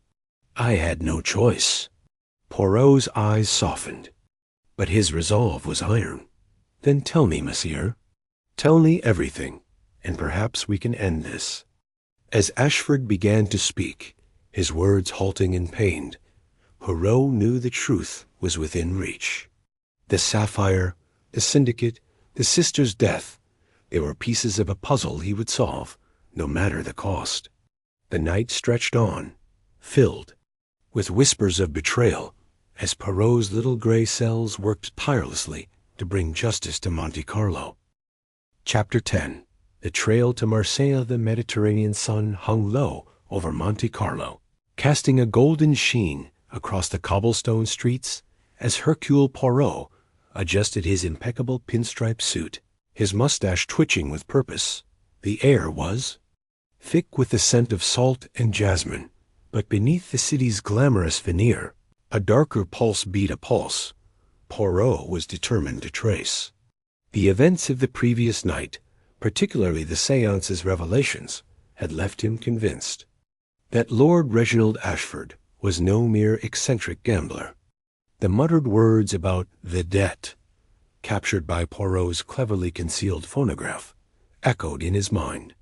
had no choice." Poirot's eyes softened, but his resolve was iron. "Then tell me, monsieur. Tell me everything, and perhaps we can end this." As Ashford began to speak, his words halting and pained, Poirot knew the truth was within reach. The sapphire, the syndicate, the sister's death, they were pieces of a puzzle he would solve, no matter the cost. The night stretched on, filled with whispers of betrayal, as Poirot's little gray cells worked tirelessly to bring justice to Monte Carlo. Chapter 10. The trail to Marseille. The Mediterranean sun hung low over Monte Carlo, casting a golden sheen across the cobblestone streets as Hercule Poirot adjusted his impeccable pinstripe suit, his mustache twitching with purpose. The air was thick with the scent of salt and jasmine, but beneath the city's glamorous veneer, a darker pulse beat, a pulse Poirot was determined to trace. The events of the previous night particularly the seance's revelations, had left him convinced that Lord Reginald Ashford was no mere eccentric gambler. The muttered words about the debt, captured by Poirot's cleverly concealed phonograph, echoed in his mind.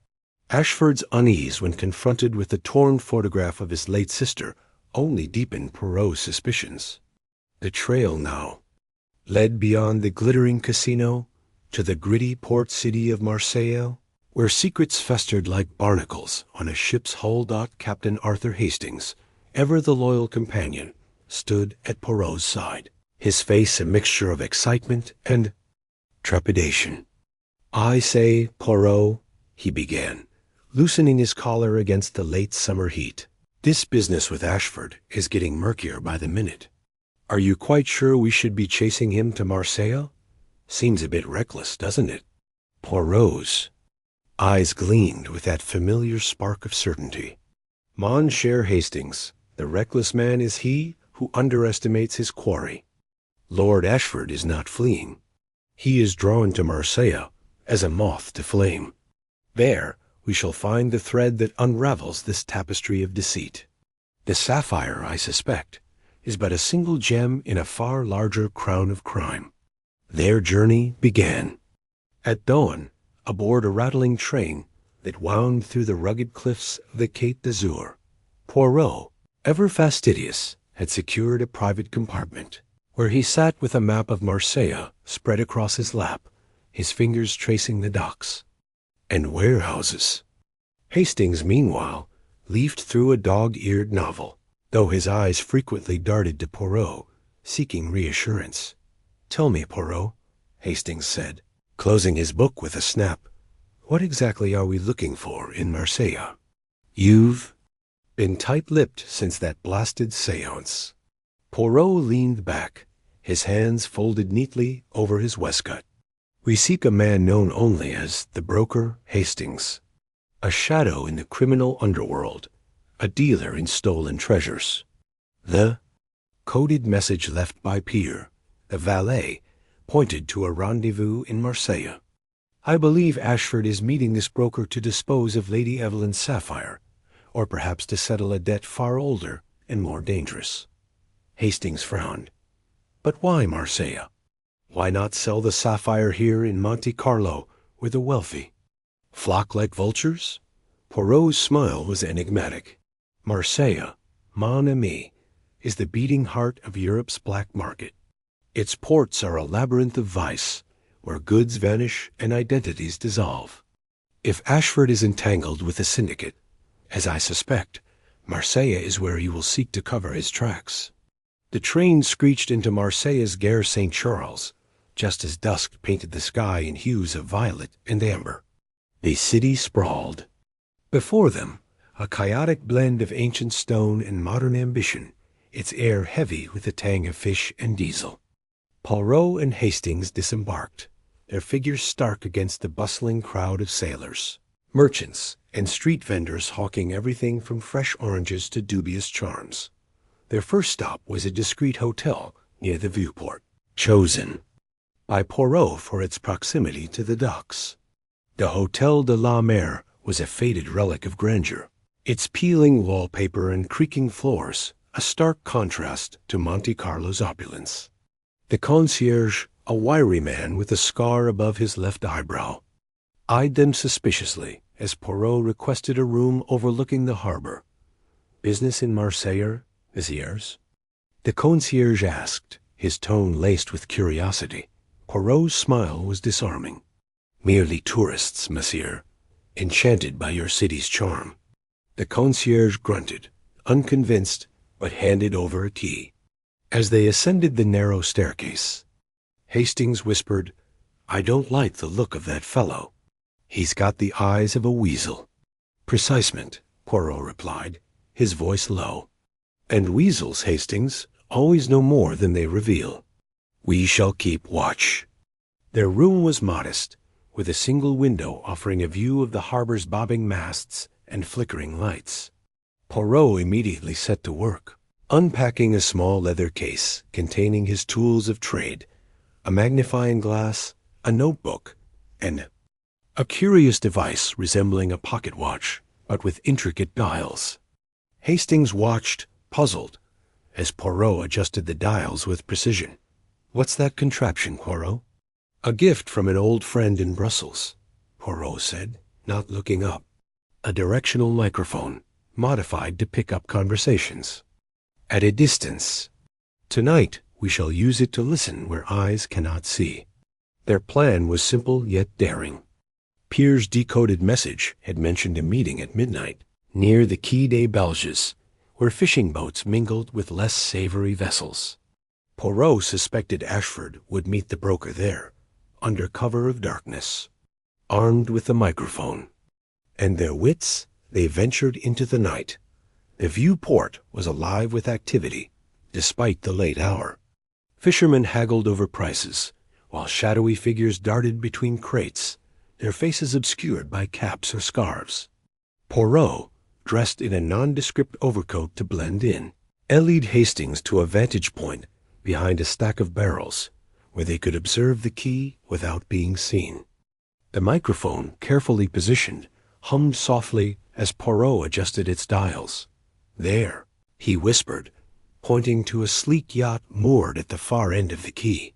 Ashford's unease when confronted with the torn photograph of his late sister only deepened Poirot's suspicions. The trail now led beyond the glittering casino to the gritty port city of Marseille, where secrets festered like barnacles on a ship's hull. Captain Arthur Hastings, ever the loyal companion, stood at Poirot's side, his face a mixture of excitement and trepidation. "I say, Poirot," he began, loosening his collar against the late summer heat, "this business with Ashford is getting murkier by the minute. Are you quite sure we should be chasing him to Marseille? Seems a bit reckless, doesn't it?" Poirot's eyes gleamed with that familiar spark of certainty. "Mon cher Hastings, the reckless man is he who underestimates his quarry. Lord Ashford is not fleeing. He is drawn to Marseille as a moth to flame. There we shall find the thread that unravels this tapestry of deceit. The sapphire, I suspect, is but a single gem in a far larger crown of crime." Their journey began. At dawn, aboard a rattling train that wound through the rugged cliffs of the Côte d'Azur, Poirot, ever fastidious, had secured a private compartment, where he sat with a map of Marseille spread across his lap, his fingers tracing the docks and warehouses. Hastings, meanwhile, leafed through a dog-eared novel, though his eyes frequently darted to Poirot, seeking reassurance. "Tell me, Poirot," Hastings said, closing his book with a snap, "what exactly are we looking for in Marseille? You've been tight-lipped since that blasted séance." Poirot leaned back, his hands folded neatly over his waistcoat. "We seek a man known only as the broker Hastings, a shadow in the criminal underworld, a dealer in stolen treasures. The coded message left by Pierre, the valet, pointed to a rendezvous in Marseille. I believe Ashford is meeting this broker to dispose of Lady Evelyn's sapphire, or perhaps to settle a debt far older and more dangerous." Hastings frowned. "But why Marseille? Why not sell the sapphire here in Monte Carlo with the wealthy? Flock like vultures?" Poirot's smile was enigmatic. "Marseille, mon ami, is the beating heart of Europe's black market. Its ports are a labyrinth of vice, where goods vanish and identities dissolve. If Ashford is entangled with a syndicate, as I suspect, Marseille is where he will seek to cover his tracks." The train screeched into Marseille's Gare Saint-Charles, just as dusk painted the sky in hues of violet and amber. The city sprawled. Before them, a chaotic blend of ancient stone and modern ambition, its air heavy with the tang of fish and diesel. Poirot and Hastings disembarked, their figures stark against the bustling crowd of sailors, merchants, and street vendors hawking everything from fresh oranges to dubious charms. Their first stop was a discreet hotel near the viewport, chosen by Poirot for its proximity to the docks. The Hôtel de la Mer was a faded relic of grandeur, its peeling wallpaper and creaking floors a stark contrast to Monte Carlo's opulence. The concierge, a wiry man with a scar above his left eyebrow, eyed them suspiciously as Poirot requested a room overlooking the harbor. "Business in Marseille, messieurs?" the concierge asked, his tone laced with curiosity. Poirot's smile was disarming. "Merely tourists, monsieur, enchanted by your city's charm." The concierge grunted, unconvinced, but handed over a key. As they ascended the narrow staircase, Hastings whispered, "I don't like the look of that fellow. He's got the eyes of a weasel." "Precisement," Poirot replied, his voice low. "And weasels, Hastings, always know more than they reveal. We shall keep watch." Their room was modest, with a single window offering a view of the harbor's bobbing masts and flickering lights. Poirot immediately set to work, unpacking a small leather case containing his tools of trade, a magnifying glass, a notebook, and a curious device resembling a pocket watch, but with intricate dials. Hastings watched, puzzled, as Poirot adjusted the dials with precision. "What's that contraption, Poirot?" "A gift from an old friend in Brussels," Poirot said, not looking up. "A directional microphone, modified to pick up conversations. At a distance. Tonight we shall use it to listen where eyes cannot see." Their plan was simple yet daring. Pierre's decoded message had mentioned a meeting at midnight near the Quai des Belges, where fishing boats mingled with less savory vessels. Poirot suspected Ashford would meet the broker there, under cover of darkness, armed with the microphone. And their wits, they ventured into the night. The viewport was alive with activity, despite the late hour. Fishermen haggled over prices, while shadowy figures darted between crates, their faces obscured by caps or scarves. Poirot, dressed in a nondescript overcoat to blend in, ellied Hastings to a vantage point behind a stack of barrels, where they could observe the quay without being seen. The microphone, carefully positioned, hummed softly as Poirot adjusted its dials. "There," he whispered, pointing to a sleek yacht moored at the far end of the quay.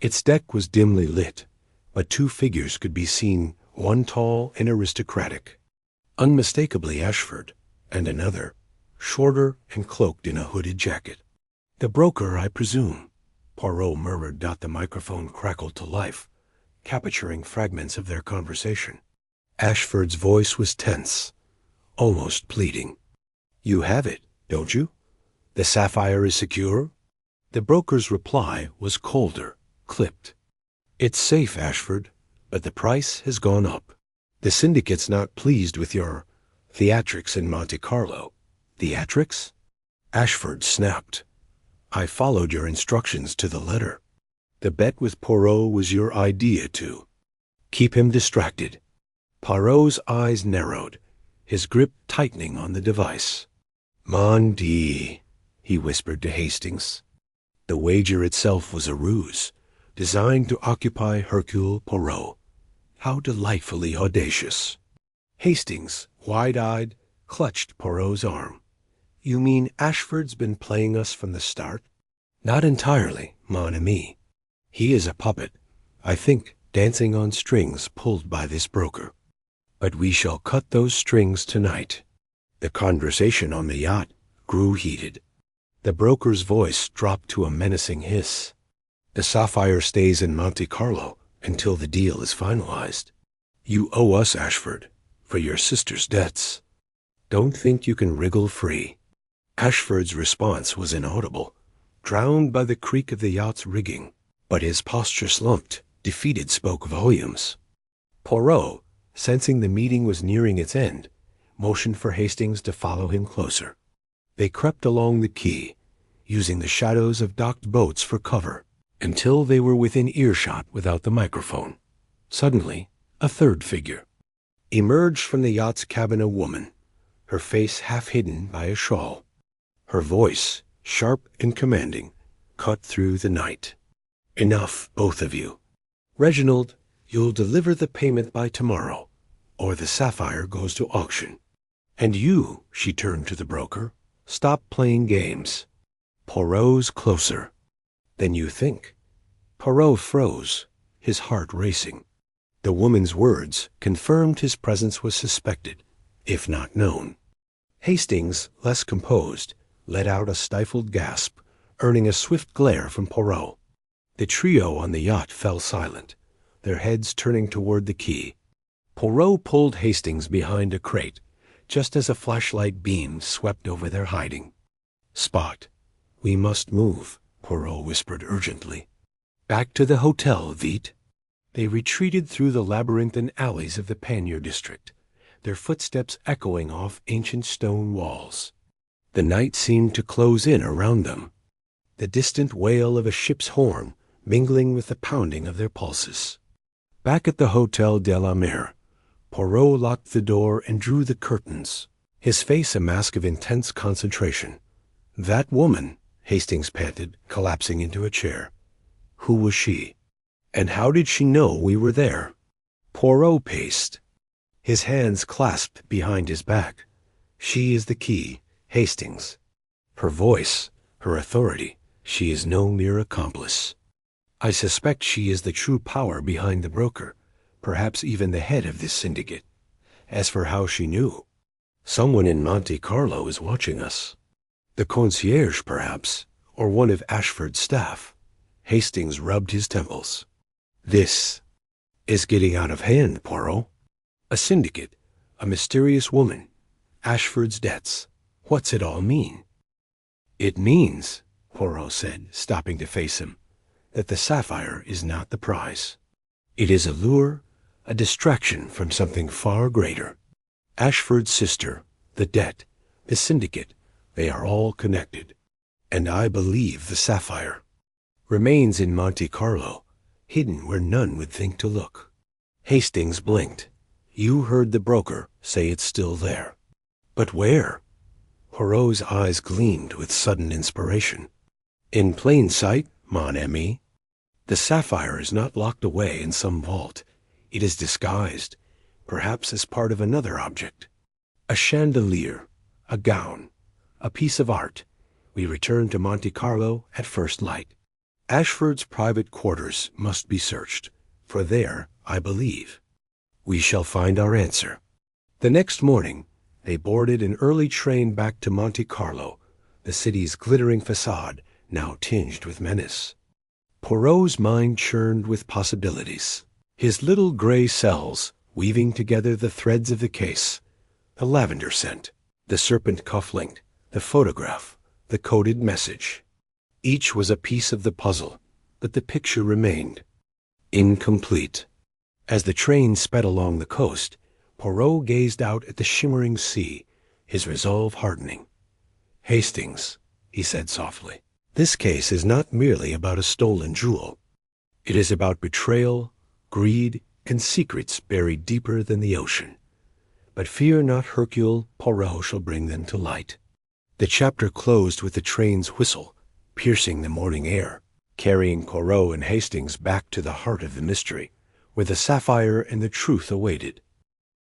Its deck was dimly lit, but two figures could be seen, one tall and aristocratic, unmistakably Ashford, and another, shorter and cloaked in a hooded jacket. "The broker, I presume," Poirot murmured. The microphone crackled to life, capturing fragments of their conversation. Ashford's voice was tense, almost pleading. "You have it, don't you? The sapphire is secure?" The broker's reply was colder, clipped. "It's safe, Ashford, but the price has gone up. The syndicate's not pleased with your theatrics in Monte Carlo." "Theatrics?" Ashford snapped. "I followed your instructions to the letter. The bet with Poirot was your idea to keep him distracted." Poirot's eyes narrowed, his grip tightening on the device. "Mon Dieu," he whispered to Hastings. The wager itself was a ruse, designed to occupy Hercule Poirot. How delightfully audacious. Hastings, wide-eyed, clutched Poirot's arm. "You mean Ashford's been playing us from the start?" "Not entirely, mon ami. He is a puppet, I think, dancing on strings pulled by this broker. But we shall cut those strings tonight." The conversation on the yacht grew heated. The broker's voice dropped to a menacing hiss. "The sapphire stays in Monte Carlo until the deal is finalized. You owe us, Ashford, for your sister's debts. Don't think you can wriggle free." Ashford's response was inaudible, drowned by the creak of the yacht's rigging, but his posture slumped, defeated spoke volumes. Poirot, sensing the meeting was nearing its end, motioned for Hastings to follow him closer. They crept along the quay, using the shadows of docked boats for cover, until they were within earshot without the microphone. Suddenly, a third figure emerged from the yacht's cabin, a woman, her face half hidden by a shawl. Her voice, sharp and commanding, cut through the night. "Enough, both of you. Reginald, you'll deliver the payment by tomorrow, or the sapphire goes to auction. And you," she turned to the broker, "stop playing games." Poirot's closer. "Than you think." Poirot froze, his heart racing. The woman's words confirmed his presence was suspected, if not known. Hastings, less composed, let out a stifled gasp, earning a swift glare from Poirot. The trio on the yacht fell silent, their heads turning toward the quay. Poirot pulled Hastings behind a crate, just as a flashlight beam swept over their hiding. "Spot, we must move," Poirot whispered urgently. "Back to the hotel, vite." They retreated through the labyrinthine alleys of the Pannier district, their footsteps echoing off ancient stone walls. The night seemed to close in around them, the distant wail of a ship's horn mingling with the pounding of their pulses. Back at the Hotel de la Mer, Poirot locked the door and drew the curtains, his face a mask of intense concentration. "That woman," Hastings panted, collapsing into a chair. "Who was she? And how did she know we were there?" Poirot paced, his hands clasped behind his back. She is the key, Hastings. Her voice, her authority, she is no mere accomplice. I suspect she is the true power behind the broker, perhaps even the head of this syndicate. As for how she knew, someone in Monte Carlo is watching us. The concierge, perhaps, or one of Ashford's staff. Hastings rubbed his temples. This is getting out of hand, Poirot. A syndicate, a mysterious woman, Ashford's debts. What's it all mean? It means, Poirot said, stopping to face him, that the sapphire is not the prize. It is a lure, a distraction from something far greater. Ashford's sister, the debt, the syndicate, they are all connected. And I believe the sapphire remains in Monte Carlo, hidden where none would think to look. Hastings blinked. You heard the broker say it's still there. But where? Poirot's eyes gleamed with sudden inspiration. In plain sight, mon ami. The sapphire is not locked away in some vault. It is disguised, perhaps as part of another object. A chandelier, a gown, a piece of art. We return to Monte Carlo at first light. Ashford's private quarters must be searched, for there, I believe, we shall find our answer. The next morning, they boarded an early train back to Monte Carlo, the city's glittering facade now tinged with menace. Poirot's mind churned with possibilities. His little gray cells, weaving together the threads of the case, the lavender scent, the serpent cuff-link, the photograph, the coded message. Each was a piece of the puzzle, but the picture remained incomplete. As the train sped along the coast, Poirot gazed out at the shimmering sea, his resolve hardening. Hastings, he said softly, this case is not merely about a stolen jewel. It is about betrayal, greed, and secrets buried deeper than the ocean. But fear not, Hercule Poirot shall bring them to light. The chapter closed with the train's whistle, piercing the morning air, carrying Poirot and Hastings back to the heart of the mystery, where the sapphire and the truth awaited.